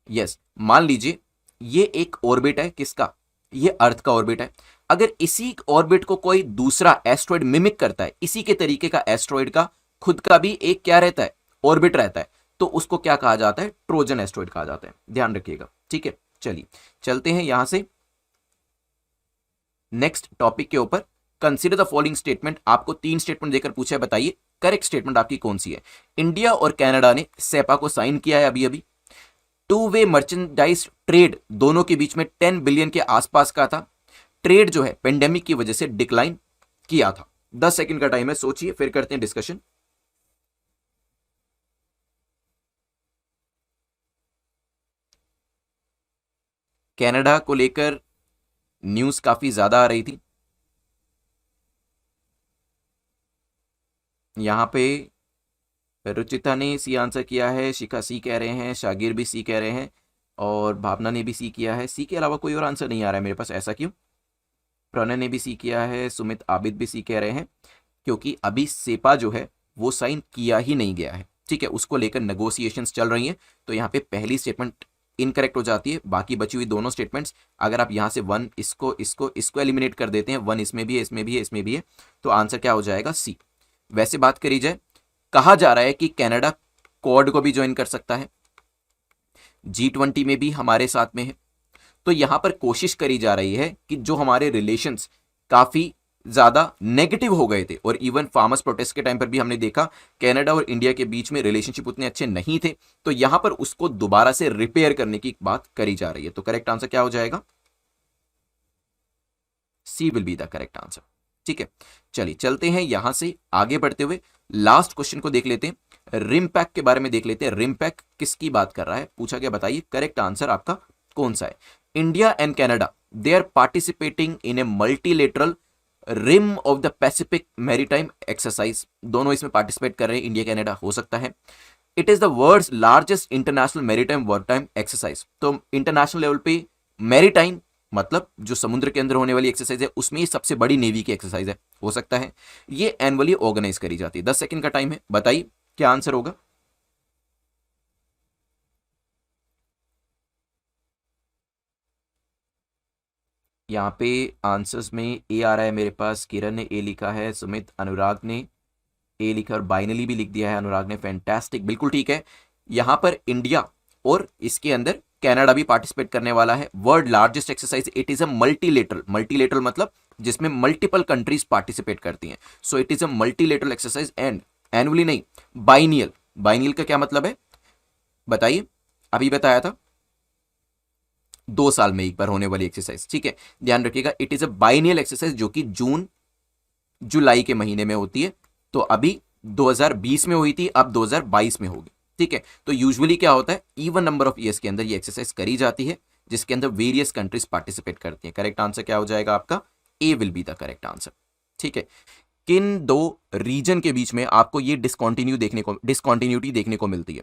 यस, मान लीजिए ये एक ऑर्बिट है, किसका? ये अर्थ का ऑर्बिट है। अगर इसी ऑर्बिट को कोई दूसरा एस्ट्रॉयड मिमिक करता है, इसी के तरीके का एस्ट्रॉयड का खुद का भी एक क्या रहता है? ऑर्बिट रहता है, तो उसको क्या कहा जाता है? ट्रोजन एस्ट्रॉयड कहा जाता है, ध्यान रखिएगा। ठीक है, चलिए चलते हैं यहां से नेक्स्ट टॉपिक के ऊपर। Consider the following statement. आपको 3 स्टेटमेंट देकर पूछा है, बताइए करेक्ट स्टेटमेंट आपकी कौन सी है। इंडिया और कनाडा ने सेपा को साइन किया है अभी अभी। टू वे मर्चेंडाइज ट्रेड दोनों के बीच में 10 बिलियन के आसपास का था। ट्रेड जो है पेंडेमिक की वजह से डिक्लाइन किया था। 10 सेकंड का टाइम है, सोचिए, फिर करते हैं डिस्कशन। कनाडा को लेकर न्यूज काफी ज्यादा आ रही थी, यहां पे रुचिता ने सी आंसर किया है, शिखा सी कह रहे हैं, शागिर भी सी कह रहे हैं, और भावना ने भी सी किया है। सी के अलावा कोई और आंसर नहीं आ रहा है मेरे पास, ऐसा क्यों? प्रणय ने भी सी किया है, सुमित, आबिद भी सी कह रहे हैं, क्योंकि अभी सेपा जो है वो साइन किया ही नहीं गया है। ठीक है, उसको लेकर नेगोशिएशंस चल रही हैं। तो यहाँ पे पहली स्टेटमेंट इनकरेक्ट हो जाती है, बाकी बची हुई दोनों स्टेटमेंट्स, अगर आप यहाँ से 1 इसको एलिमिनेट कर देते हैं, 1 इसमें भी है, इसमें भी है, इसमें भी है, तो आंसर क्या हो जाएगा? सी। वैसे बात करी जाए, कहा जा रहा है कि कनाडा क्वाड को भी ज्वाइन कर सकता है, G20 में भी हमारे साथ में है। तो यहां पर कोशिश करी जा रही है कि जो हमारे रिलेशंस काफी ज्यादा नेगेटिव हो गए थे, और इवन फार्मर्स प्रोटेस्ट के टाइम पर भी हमने देखा कनाडा और इंडिया के बीच में रिलेशनशिप उतने अच्छे नहीं थे, तो यहां पर उसको दोबारा से रिपेयर करने की बात करी जा रही है। तो करेक्ट आंसर क्या हो जाएगा? C will be the correct answer. ठीक है, चलिए चलते हैं यहां से आगे बढ़ते हुए लास्ट क्वेश्चन को देख लेते हैं। रिम पैक के बारे में देख लेते हैं। रिम पैक किसकी बात कर रहा है, पूछा गया, बताइए करेक्ट आंसर आपका कौन सा है। India and Canada they are participating in a multilateral rim of the Pacific maritime exercise. दोनों इसमें पार्टिसिपेट कर रहे हैं, इंडिया कनाडा हो सकता है। It is the world's largest international maritime wartime exercise. तो इंटरनेशनल लेवल पे मैरीटाइम मतलब जो समुद्र के अंदर होने वाली एक्सरसाइज है उसमें ये सबसे बड़ी नेवी की एक्सरसाइज है, हो सकता है। ये एनुअली ऑर्गेनाइज करी जाती है। 10 सेकंड का टाइम है, बताइए क्या आंसर होगा। यहाँ पे आंसर्स में ए आ रहा है मेरे पास, किरण ने ए लिखा है, सुमित, अनुराग ने ए लिखा और बाइनली भी लिख दिया है अनुराग ने, फैंटास्टिक, बिल्कुल ठीक है। यहाँ पर इंडिया और इसके अंदर कनाडा भी पार्टिसिपेट करने वाला है। World largest exercise, it is a multilateral, multilateral मतलब जिसमें मल्टीपल कंट्रीज पार्टिसिपेट करती हैं। So it is a multilateral exercise and annually नहीं, बाइनियल। बाइनियल का क्या मतलब है बताइए, अभी बताया था 2 साल में एक बार होने वाली एक्सरसाइज। ठीक है, ध्यान रखिएगा, it is a biennial exercise जो कि जून जुलाई के महीने में होती है। तो अभी 2020 में हुई थी, अब 2022 में होगी। ठीक है, तो यूजुअली क्या होता है, इवन नंबर ऑफ ईयर्स के अंदर ये एक्सरसाइज करी जाती है जिसके अंदर वेरियस कंट्रीज पार्टिसिपेट करती हैं। करेक्ट आंसर क्या हो जाएगा आपका, A will be the correct answer. ठीक है, किन दो रीजन के बीच में आपको ये डिस्कॉन्टिन्यूटी देखने को मिलती है?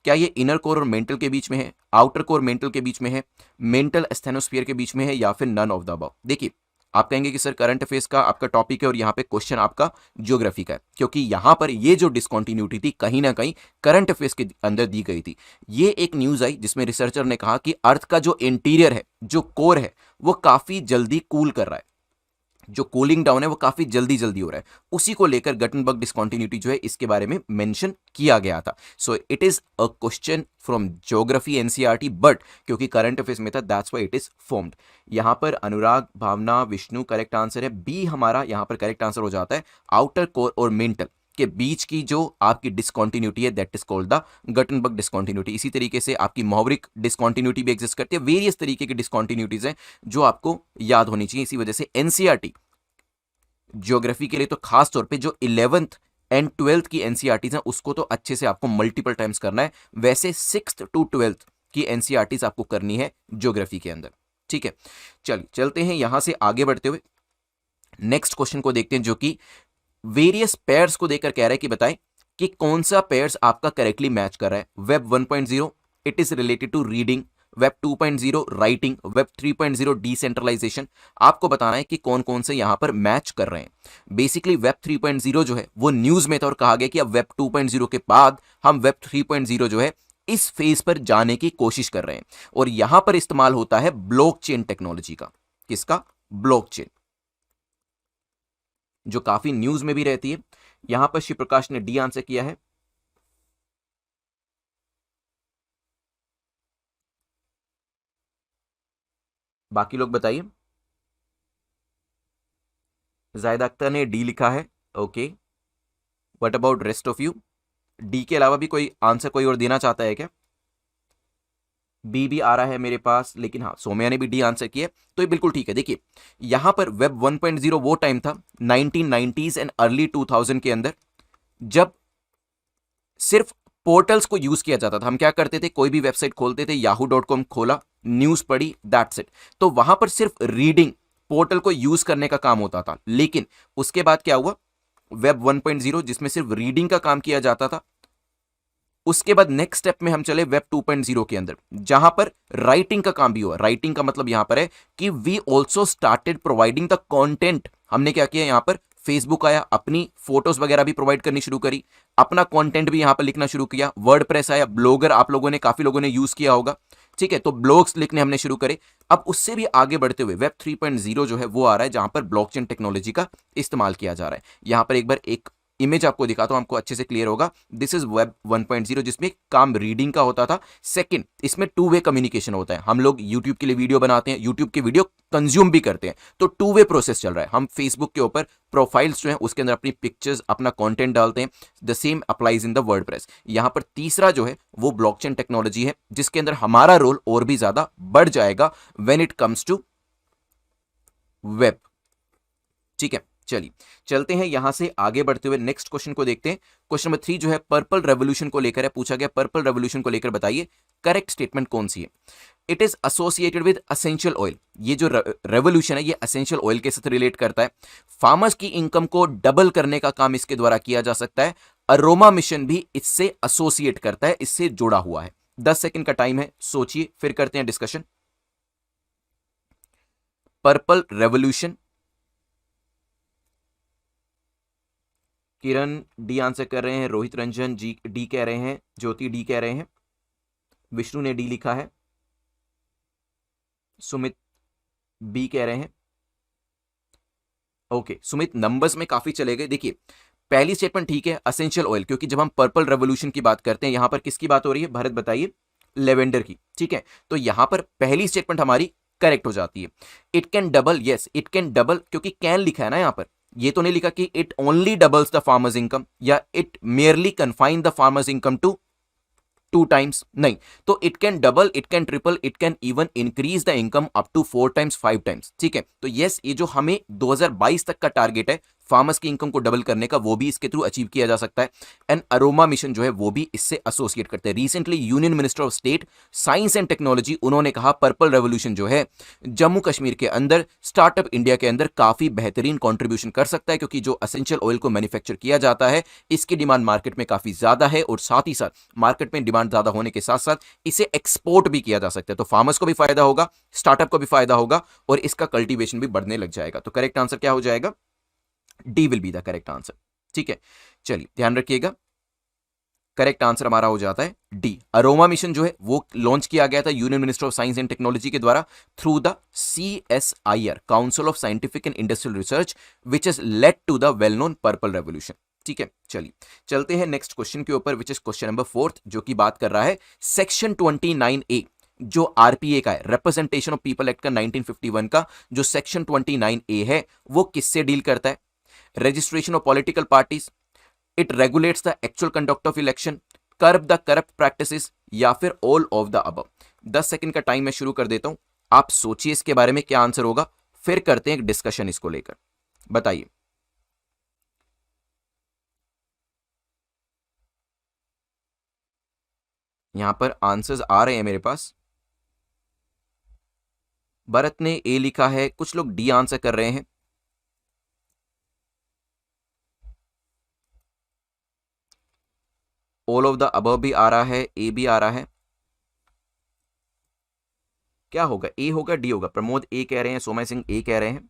क्या ये इनर कोर और मेंटल के बीच में है, आउटर कोर मेंटल के बीच में है, मेंटल एस्थेनोस्फीयर के बीच में है, या फिर नन ऑफ द अबव? देखिए, आप कहेंगे कि सर करंट अफेयर्स का आपका टॉपिक है और यहाँ पे क्वेश्चन आपका ज्योग्राफी का है, क्योंकि यहाँ पर ये जो डिस्कॉन्टिन्यूटी थी कहीं ना कहीं करंट अफेयर्स के अंदर दी गई थी। ये एक न्यूज आई जिसमें रिसर्चर ने कहा कि अर्थ का जो इंटीरियर है, जो कोर है, वो काफी जल्दी कूल कर रहा है, जो कूलिंग डाउन है वो काफी जल्दी जल्दी हो रहा है। उसी को लेकर गटनबर्ग डिस्कॉन्टिन्यूटी जो है इसके बारे में मेंशन किया गया था। So it is a question from geography NCERT, but क्योंकि करंट अफेयर्स में था that's why it is formed. यहां पर अनुराग, भावना, विष्णु करेक्ट आंसर है। बी हमारा यहां पर करेक्ट आंसर हो जाता है। आउटर कोर और मेंटल के बीच की जो आपकी डिस्कॉन्टिन्यूटी है that is called the Gutenberg discontinuity. इसी तरीके से आपकी मॉवरिक डिस्कॉन्टिन्यूटी भी एग्जिस्ट करती है। वेरियस तरीके की डिस्कॉन्टिन्यूटीज हैं जो आपको याद होनी चाहिए। इसी वजह से एनसीईआरटी ज्योग्राफी के लिए तो खास तौर पे जो 11th एंड 12th की एनसीईआरटीज हैं उसको तो अच्छे से आपको मल्टीपल टाइम्स करना है। वैसे 6th टू 12th की एनसीईआरटीज आपको करनी है ज्योग्राफी के अंदर। ठीक है, चलिए चलते हैं यहां से आगे बढ़ते हुए नेक्स्ट क्वेश्चन को देखते हैं, जो कि वेरियस पेयर्स को देकर कह रहा है कि बताएं कि कौन सा पेयर्स आपका करेक्टली मैच कर रहा है। Web 1.0 it is related to reading, web 2.0 writing, web 3.0 decentralisation. आपको बताना है कि कौन कौन से यहां पर मैच कर रहे हैं। बेसिकली वेब 3.0 जो है वो न्यूज में था और कहा गया कि अब वेब 2.0 के बाद हम वेब 3.0 जो है इस फेज पर जाने की कोशिश कर रहे हैं। और यहां पर इस्तेमाल होता है ब्लॉकचेन टेक्नोलॉजी का। किसका? ब्लॉकचेन, जो काफी न्यूज में भी रहती है। यहां पर शिव प्रकाश ने डी आंसर किया है। बाकी लोग बताइए। जायद अख्तर ने डी लिखा है। Okay, what about rest of you? D के अलावा भी कोई आंसर कोई और देना चाहता है क्या? बी भी आ रहा है मेरे पास, लेकिन हाँ सोम्या ने भी डी आंसर किया, तो ये बिल्कुल ठीक है। देखिए यहां पर वेब 1.0 वो टाइम था 1990s एंड अर्ली 2000 के अंदर, जब सिर्फ पोर्टल्स को यूज किया जाता था। हम क्या करते थे, कोई भी वेबसाइट खोलते थे, yahoo.com खोला, न्यूज पढ़ी, दैट्स इट। तो वहां पर सिर्फ रीडिंग, पोर्टल को यूज करने का काम होता था। लेकिन उसके बाद क्या हुआ, वेब 1.0 जिसमें सिर्फ रीडिंग का काम किया जाता था। उसके बाद नेक्स्ट स्टेप में हम चले वेब 2.0 के अंदर, जहां पर राइटिंग का काम भी हुआ। राइटिंग का मतलब यहां पर है कि we also started providing the content. हमने क्या किया, यहां पर फेसबुक आया, अपनी फोटोज वगैरह भी प्रोवाइड करनी शुरू करी, अपना कंटेंट भी यहां पर लिखना शुरू किया। वर्डप्रेस आया, ब्लॉगर आप लोगों ने, काफी लोगों ने यूज किया होगा। ठीक है, तो ब्लॉग्स लिखने हमने शुरू करे। अब उससे भी आगे बढ़ते हुए वेब 3.0 जो है वो आ रहा है, जहां पर ब्लॉकचेन टेक्नोलॉजी का इस्तेमाल किया जा रहा है। यहां पर एक बार एक इमेज आपको दिखाता हूं, आपको अच्छे से क्लियर होगा। दिस इज वेब 1.0 जिसमें काम रीडिंग का होता था। सेकंड, इसमें टू वे कम्युनिकेशन होता है। हम लोग यूट्यूब के लिए वीडियो बनाते हैं, यूट्यूब के वीडियो कंज्यूम भी करते हैं, तो टू वे प्रोसेस चल रहा है। हम फेसबुक के ऊपर प्रोफाइल्स जो है उसके अंदर अपनी पिक्चर्स, अपना कंटेंट डालते हैं। The same applies in the WordPress. यहां पर तीसरा जो है वो ब्लॉकचेन टेक्नोलॉजी है, जिसके अंदर हमारा रोल और भी ज्यादा बढ़ जाएगा when it comes to web ठीक है, चलिए चलते हैं यहां से आगे बढ़ते हुए नेक्स्ट क्वेश्चन को देखते हैं। क्वेश्चन नंबर 3 जो है पर्पल रेवोल्यूशन को लेकर है, पूछा गया पर्पल रेवोल्यूशन को लेकर बताइए करेक्ट स्टेटमेंट कौन सी है। It is associated with essential oil, ये जो रेवोल्यूशन है ये एसेंशियल ऑयल के साथ रिलेट करता है। फार्मर्स की इनकम को डबल करने का काम इसके द्वारा किया जा सकता है। अरोमा मिशन भी इससे एसोसिएट करता है, इससे जुड़ा हुआ है। 10 सेकंड का टाइम है, सोचिए फिर करते हैं डिस्कशन। पर्पल रेवोल्यूशन, किरण डी आंसर कर रहे हैं, रोहित रंजन जी डी कह रहे हैं, ज्योति डी कह रहे हैं, विष्णु ने डी लिखा है, सुमित बी कह रहे हैं। ओके सुमित, नंबर्स में काफी चले गए। देखिए पहली स्टेटमेंट ठीक है, एसेंशियल ऑयल, क्योंकि जब हम पर्पल रेवोल्यूशन की बात करते हैं यहां पर किसकी बात हो रही है, भरत बताइए, लेवेंडर की, ठीक है। तो यहां पर पहली स्टेटमेंट हमारी करेक्ट हो जाती है। It can double, yes it can double, क्योंकि कैन लिखा है ना यहां पर, ये तो नहीं लिखा कि it only doubles the farmers income या it merely confine the farmers income to 2 times, नहीं। तो it can double, it can triple, it can even increase the income up to 4 times 5 times, ठीक है। तो यस ये जो हमें 2022 तक का टारगेट है फार्मर्स की इनकम को डबल करने का, वो भी इसके थ्रू अचीव किया जा सकता है। एंड अरोमा मिशन जो है वो भी इससे एसोसिएट करते हैं। Recently union minister of state science and technology, उन्होंने कहा पर्पल रेवोल्यूशन जो है जम्मू कश्मीर के अंदर, स्टार्टअप इंडिया के अंदर काफी बेहतरीन कंट्रीब्यूशन कर सकता है, क्योंकि जो एसेंशियल ऑयल को मैन्युफैक्चर किया जाता है इसकी डिमांड मार्केट में काफी ज्यादा है, और साथ ही साथ मार्केट में डिमांड ज्यादा होने के साथ साथ इसे एक्सपोर्ट भी किया जा सकता है। तो फार्मर्स को भी फायदा होगा, स्टार्टअप को भी फायदा होगा, और इसका कल्टीवेशन भी बढ़ने लग जाएगा। तो करेक्ट आंसर क्या हो जाएगा, D will be the correct answer, ठीक है। चलिए ध्यान रखिएगा, करेक्ट आंसर हमारा हो जाता है डी। अरोमा मिशन जो है वो लॉन्च किया गया था union minister of science and technology के द्वारा through the CSIR, council of scientific and industrial research, which is led to the well known purple revolution, ठीक है। चलिए चलते हैं नेक्स्ट क्वेश्चन के ऊपर, विच इज क्वेश्चन नंबर 4, जो कि बात कर रहा है सेक्शन 29A, जो आरपीए का है, रिप्रेजेंटेशन ऑफ पीपल एक्ट का 1951 का जो सेक्शन 29A है वो किससे डील करता है। registration of political parties, it regulates the actual conduct of election, curb the corrupt practices, या फिर all of the above। 10 second का टाइम मैं शुरू कर देता हूं, आप सोचिए इसके बारे में क्या आंसर होगा, फिर करते हैं एक डिस्कशन इसको लेकर, बताइए। यहां पर आंसर्स आ रहे हैं मेरे पास। भरत ने ए लिखा है, कुछ लोग डी आंसर कर रहे हैं। ऑल ऑफ द अबव भी आ रहा है, ए भी आ रहा है। क्या होगा, ए होगा डी होगा? प्रमोद ए कह रहे हैं, सोमय सिंह ए कह रहे हैं।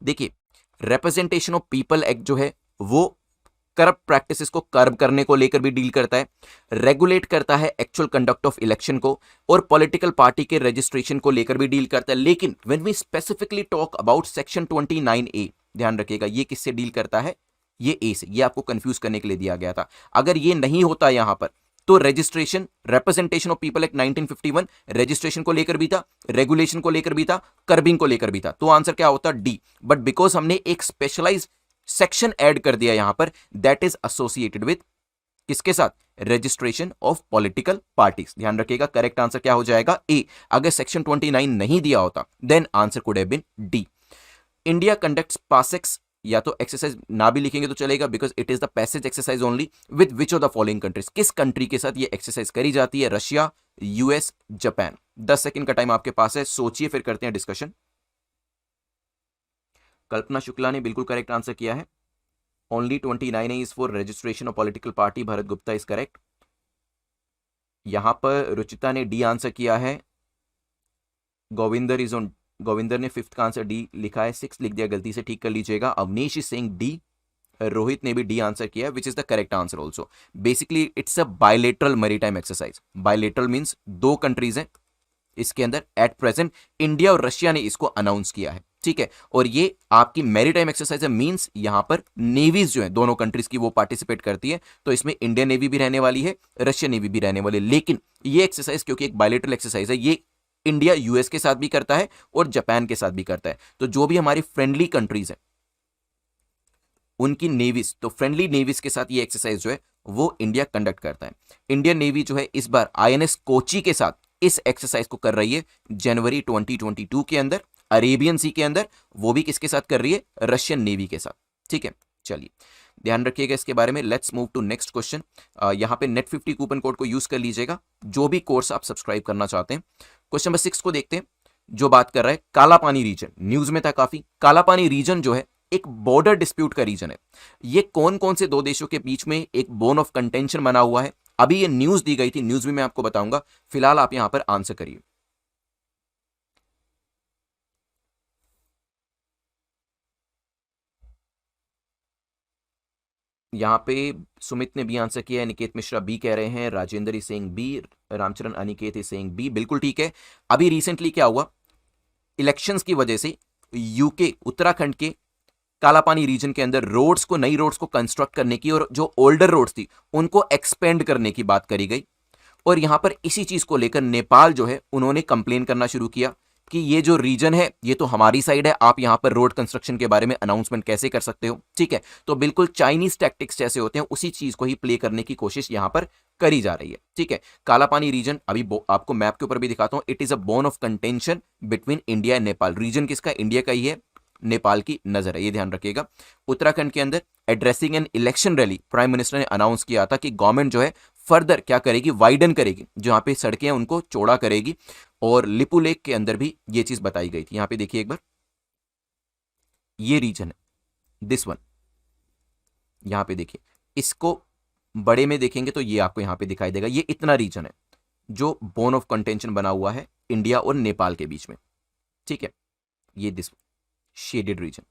देखिए रिप्रेजेंटेशन ऑफ पीपल एक्ट जो है वो करप्ट प्रैक्टिसेस को कर्ब करने को लेकर भी डील करता है, रेगुलेट करता है एक्चुअल कंडक्ट ऑफ इलेक्शन को, और पॉलिटिकल पार्टी के रजिस्ट्रेशन को लेकर भी डील करता है। लेकिन when we specifically talk about section 29A, ध्यान रखिएगा ये किससे डील करता है, ये ए से, ये आपको कंफ्यूज करने के लिए दिया गया था। अगर ये नहीं होता यहां पर तो registration, representation of people act 1951 registration को लेकर भी था, रेगुलेशन को लेकर भी था, कर्बिंग को लेकर भी था, तो आंसर क्या होता, डी। बट बिकॉज हमने एक स्पेशलाइज्ड सेक्शन ऐड कर दिया यहां पर, दैट इज एसोसिएटेड विद किसके साथ, रजिस्ट्रेशन ऑफ पॉलिटिकल पार्टीज। ध्यान रखिएगा करेक्ट आंसर क्या हो जाएगा, ए। अगर सेक्शन 29 नहीं दिया होता then answer could have been D. India conducts PASSEX, या तो एक्सरसाइज ना भी लिखेंगे तो चलेगा, because it is the passage exercise only with which of the following countries, किस कंट्री के साथ ये एक्सरसाइज करी जाती है, रशिया, यूएस, जापान। 10 सेकंड का टाइम आपके पास है, सोचिए फिर करते हैं डिस्कशन। कल्पना शुक्ला ने बिल्कुल करेक्ट आंसर किया है, only 29A is for registration of political party. Bharat Gupta is correct. यहां पर रुचिता ने डी आंसर किया है, गोविंदर इज ऑन, गोविंदर ने 5th का आंसर डी लिखा है, 6 लिख दिया गलती से, ठीक कर लीजिएगा। Avneesh is saying D, Rohit ने भी डी आंसर किया है, which is the correct answer also. Basically it's a bilateral maritime exercise. Bilateral means 2 countries हैं इसके अंदर, एट प्रेजेंट इंडिया और रशिया ने इसको अनाउंस किया है, ठीक है। और ये आपकी मैरीटाइम एक्सरसाइज है, मींस यहां पर नेवीज जो है दोनों कंट्रीज की वो पार्टिसिपेट करती है, तो इसमें इंडियन नेवी भी रहने वाली है, रशियन नेवी भी रहने वाली है। लेकिन ये एक्सरसाइज क्योंकि एक बायलेटरल एक्सरसाइज है, ये इंडिया यूएस के साथ भी करता है और जापान के साथ भी करता है। तो जो भी हमारी फ्रेंडली कंट्रीज है उनकी नेवीज, तो फ्रेंडली नेवीज के साथ ये एक्सरसाइज जो है वो इंडिया कंडक्ट करता है। इंडियन नेवी जो है इस बार आईएनएस कोची के साथ इस एक्सरसाइज को कर रही है जनवरी 2022 के अंदर, अरेबियन सी के अंदर, वो भी किसके साथ कर रही है, रशियन नेवी के साथ। ठीक है, चलिए ध्यान रखिएगा इसके बारे में। Let's move to next question. यहां पे नेट 50 कूपन कोड को यूज कर लीजिएगा जो भी कोर्स आप सब्सक्राइब करना चाहते हैं। क्वेश्चन नंबर 6 को देखते हैं, जो बात कर रहा है काला पानी रीजन, न्यूज में था काफी। काला पानी रीजन जो है एक बॉर्डर डिस्प्यूट का रीजन है। ये कौन कौन से दो देशों के बीच में एक बोन ऑफ कंटेंशन बना हुआ है, अभी ये न्यूज दी गई थी, न्यूज भी मैं आपको बताऊंगा। फिलहाल आप यहां पर आंसर करिए। यहां पे सुमित ने बी आंसर किया है, निकेत मिश्रा बी कह रहे हैं, राजेंद्र सिंह बी, रामचरण अनिकेत सिंह बी, बिल्कुल ठीक है। अभी रिसेंटली क्या हुआ, इलेक्शंस की वजह से यूके उत्तराखंड के कालापानी रीजन के अंदर रोड्स को, नई रोड्स को कंस्ट्रक्ट करने की और जो ओल्डर रोड्स थी उनको एक्सपेंड करने की बात करी गई। और यहां पर इसी चीज को लेकर नेपाल जो है उन्होंने कंप्लेन करना शुरू किया कि ये जो रीजन है ये तो हमारी साइड है, आप यहां पर रोड कंस्ट्रक्शन के बारे में अनाउंसमेंट कैसे कर सकते हो। ठीक है, तो बिल्कुल चाइनीज टैक्टिक्स जैसे होते हैं उसी चीज को ही प्ले करने की कोशिश यहां पर करी जा रही है। ठीक है, कालापानी रीजन अभी आपको मैप के ऊपर भी दिखाता हूं, it is a bone of contention between India and Nepal. Region किसका, इंडिया का ही है, नेपाल की नजर है, ये ध्यान रखिएगा। उत्तराखंड के अंदर addressing an election rally, prime minister ने अनाउंस किया था कि गवर्नमेंट जो है फर्दर क्या करेगी, वाइडन करेगी, जो यहाँ पे सड़कें हैं उनको चौड़ा करेगी। और लिपू लेक के अंदर भी ये चीज बताई गई थी। यहां पे देखिए एक बार, ये रीजन है, दिस वन, यहां पे देखिए, इसको बड़े में देखेंगे तो ये आपको यहां पे दिखाई देगा, ये इतना रीजन है जो बोन ऑफ कंटेंशन बना हुआ है इंडिया और नेपाल के बीच में। ठीक है, ये दिस शेडेड रीजन।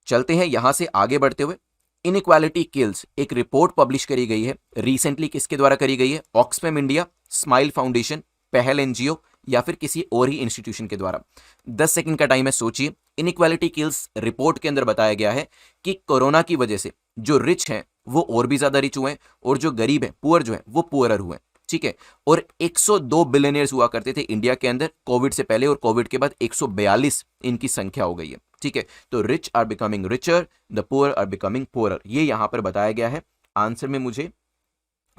चलते हैं यहां से आगे बढ़ते हुए, इनइक्वालिटी किल्स एक रिपोर्ट पब्लिश करी गई है रिसेंटली, किसके द्वारा करी गई है, ऑक्सफैम इंडिया, स्माइल फाउंडेशन, पहल एनजीओ या फिर किसी और ही इंस्टीट्यूशन के द्वारा। 10 सेकंड का टाइम है, सोचिए। इनइक्वालिटी किल्स रिपोर्ट के अंदर बताया गया है कि कोरोना की वजह से जो रिच हैं वो और भी ज्यादा रिच हुए हैं और जो गरीब हैं, पुअर जो है वो पुअरर हुए हैं। ठीक है, और 102 बिलियनियर्स हुआ करते थे इंडिया के अंदर कोविड से पहले, और कोविड के बाद 142 इनकी संख्या हो गई है। ठीक है, तो rich are becoming richer, the poor are becoming poorer, ये यहां पर बताया गया है। आंसर में मुझे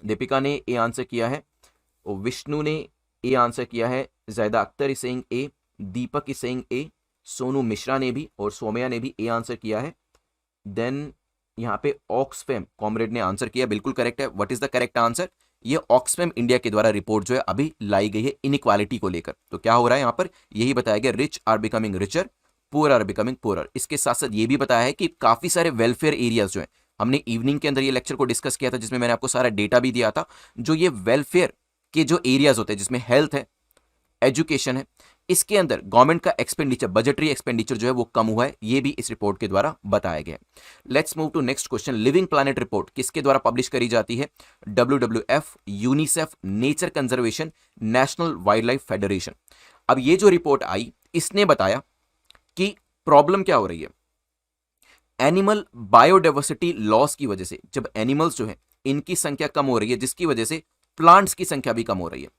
दीपिका ने ए आंसर किया है, और विष्णु ने ए आंसर किया है, जैदा Akhtar is saying A, Deepak is saying A, Sonu Mishra ने भी और सोमया ने भी ए आंसर किया है। देन यहां पे ऑक्सफैम कॉमरेड ने आंसर किया, बिल्कुल करेक्ट है। What is the correct answer, ये ऑक्सफैम इंडिया के द्वारा रिपोर्ट जो है अभी लाई गई है इनइक्वालिटी को लेकर। तो क्या हो रहा है यहां पर, यही बताया गया, rich are becoming richer, poor are becoming poorer. इसके साथ साथ ये भी बताया है कि काफी सारे वेलफेयर एरियाज जो है, हमने इवनिंग के अंदर ये लेक्चर को डिस्कस किया था जिसमें मैंने आपको सारा डेटा भी दिया था, जो ये वेलफेयर के जो एरियाज होते हैं जिसमें हेल्थ है, एजुकेशन है, इसके अंदर गवर्नमेंट का एक्सपेंडिचर, बजटरी एक्सपेंडिचर जो है वो कम हुआ है, ये भी इस रिपोर्ट के द्वारा बताया गया। Let's move to next question. Living planet report किसके द्वारा पब्लिश करी जाती है, WWF, UNICEF, nature conservation, national wild life federation. अब ये जो रिपोर्ट आई, इसने बताया कि प्रॉब्लम क्या हो रही है, एनिमल बायोडाइवर्सिटी लॉस की वजह से, जब एनिमल्स जो है इनकी संख्या कम हो रही है, जिसकी वजह से प्लांट्स की संख्या भी कम हो रही है।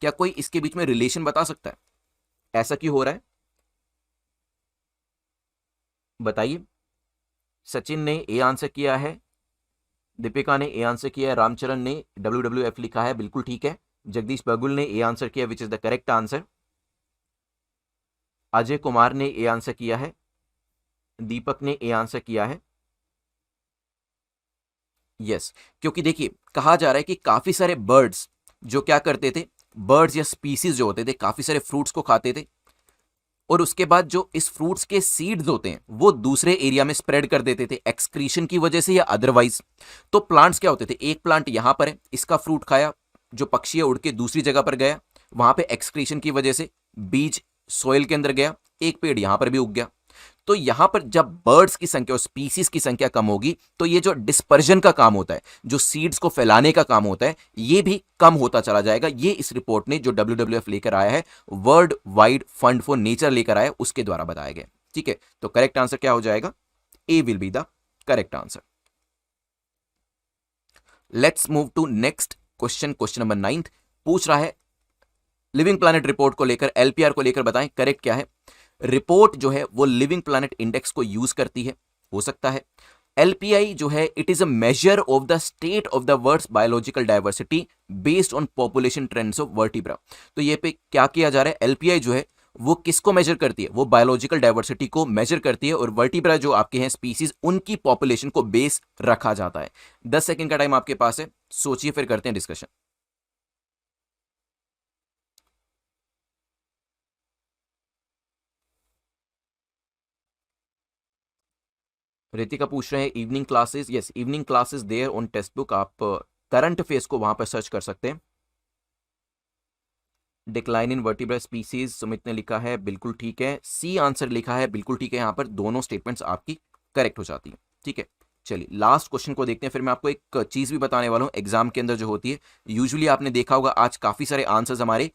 क्या कोई इसके बीच में रिलेशन बता सकता है, ऐसा क्यों हो रहा है, बताइए। सचिन ने ए आंसर किया है, दीपिका ने ए आंसर किया है, रामचरण ने WWF लिखा है, बिल्कुल ठीक है। जगदीश बगुल ने ए आंसर किया, which is the correct answer. Ajay Kumar ने ए आंसर किया है, दीपक ने ए आंसर किया है, यस। क्योंकि देखिए कहा जा रहा है कि काफी सारे बर्ड्स जो क्या करते थे, बर्ड्स या स्पीसीज जो होते थे काफी सारे फ्रूट्स को खाते थे, और उसके बाद जो इस फ्रूट्स के सीड्स होते हैं वो दूसरे एरिया में स्प्रेड कर देते थे, एक्सक्रीशन की वजह से या अदरवाइज। तो प्लांट्स क्या होते थे, एक प्लांट यहां पर है, इसका फ्रूट खाया, जो पक्षी है उड़ के दूसरी जगह पर गया, वहां पे एक्सक्रीशन की वजह से बीज सॉइल के अंदर गया, एक पेड़ यहां पर भी उग गया। तो यहां पर जब बर्ड्स की संख्या और स्पीसीज की संख्या कम होगी तो ये जो डिस्पर्जन का काम होता है, जो सीड्स को फैलाने का काम होता है, ये भी कम होता चला जाएगा। ये इस रिपोर्ट ने जो WWF लेकर आया है, world wide fund for nature लेकर आया है, उसके द्वारा बताया गया। ठीक है, तो करेक्ट आंसर क्या हो जाएगा, A will be the correct answer. Let's move to next question. Question number 9 पूछ रहा है लिविंग प्लैनेट रिपोर्ट को लेकर, LPR को लेकर बताएं करेक्ट क्या है। रिपोर्ट जो है वो लिविंग प्लैनेट इंडेक्स को यूज करती है, हो सकता है एलपीआई जो है it is a measure of the state of the words biological diversity based on population trends of vertebra. तो ये पे क्या किया जा रहा है, एलपीआई जो है वो किसको मेजर करती है, वो बायोलॉजिकल डाइवर्सिटी को मेजर करती है, और वर्टिब्रा जो आपके हैं स्पीसीज उनकी पॉपुलेशन को बेस रखा जाता है। 10 सेकंड का टाइम आपके पास है, सोचिए फिर करते हैं डिस्कशन। रितिका पूछ रहे हैं evening classes, yes evening classes there on textbook, आप करंट अफेयर्स को वहां पर सर्च कर सकते हैं। Decline in vertebra species Sumit ने लिखा है, बिल्कुल ठीक है, सी आंसर लिखा है, बिल्कुल ठीक है, यहां पर दोनों स्टेटमेंट्स आपकी करेक्ट हो जाती है। ठीक है, चलिए लास्ट क्वेश्चन को देखते हैं, फिर मैं आपको एक चीज भी बताने वाला हूं एग्जाम के अंदर जो होती है, यूजुअली आपने देखा होगा आज काफी सारे आंसर्स हमारे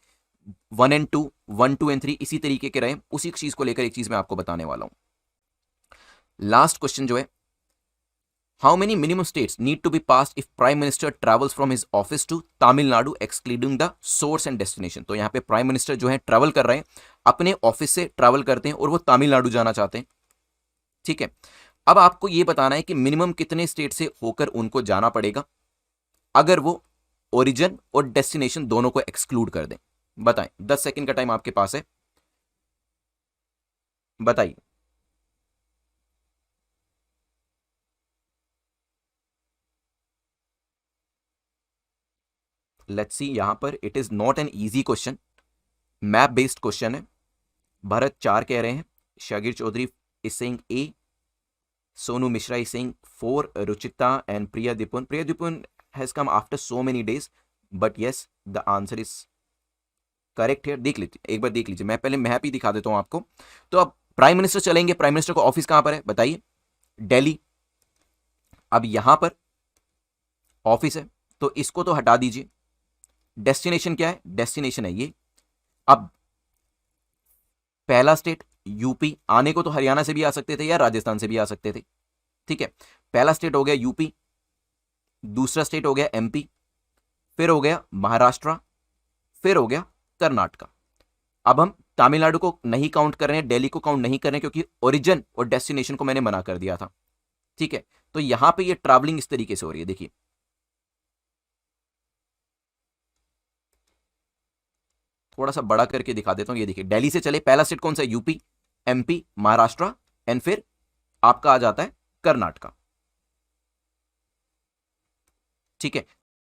1 एंड 2, 1, 2 एंड 3 इसी तरीके के रहे, उसी चीज को लेकर एक चीज मैं आपको बताने वाला हूं। लास्ट क्वेश्चन जो है, how many minimum states need to be passed if prime minister travels from his office to Tamil Nadu excluding the source and destination. तो यहां पे प्राइम मिनिस्टर जो है ट्रेवल कर रहे हैं, अपने ऑफिस से ट्रेवल करते हैं और वो तमिलनाडु जाना चाहते हैं। ठीक है, अब आपको यह बताना है कि मिनिमम कितने स्टेट से होकर उनको जाना पड़ेगा अगर वो ओरिजिन और डेस्टिनेशन दोनों को एक्सक्लूड कर दें। बताएं, 10 सेकंड का टाइम आपके पास है, बताइए। लेट्स सी, यहां पर it is not an easy question, map based question है। भरत 4 कह रहे हैं, Shagir Chaudhary is saying A, Sonu Mishra is saying 4, Ruchita and Priya Deepun, Priya Deepun has come after so many days, but yes the answer is correct है। देख लीजिए, एक बार देख लीजिए, मैं पहले मैप ही दिखा देता हूं आपको। तो अब प्राइम मिनिस्टर चलेंगे, प्राइम मिनिस्टर का ऑफिस कहां पर है बताइए, दिल्ली। अब यहां पर ऑफिस है तो इसको तो हटा दीजिए, डेस्टिनेशन क्या है, डेस्टिनेशन है ये। अब पहला स्टेट यूपी, आने को तो हरियाणा से भी आ सकते थे या राजस्थान से भी आ सकते थे। ठीक है, पहला स्टेट हो गया यूपी, दूसरा स्टेट हो गया एमपी, फिर हो गया महाराष्ट्र, फिर हो गया कर्नाटका। अब हम तमिलनाडु को नहीं काउंट कर रहे हैं, दिल्ली को काउंट नहीं कर रहे हैं, क्योंकि ओरिजिन और डेस्टिनेशन को मैंने मना कर दिया था। ठीक है, तो यहां पे ये ट्रैवलिंग इस तरीके से हो रही है, देखिए थोड़ा सा बड़ा करके दिखा देता हूं, ये देखिए दिल्ली से चले, पहला स्टेट कौन सा है, यूपी, एमपी, महाराष्ट्र एंड फिर आपका आ जाता है कर्नाटका। ठीक है,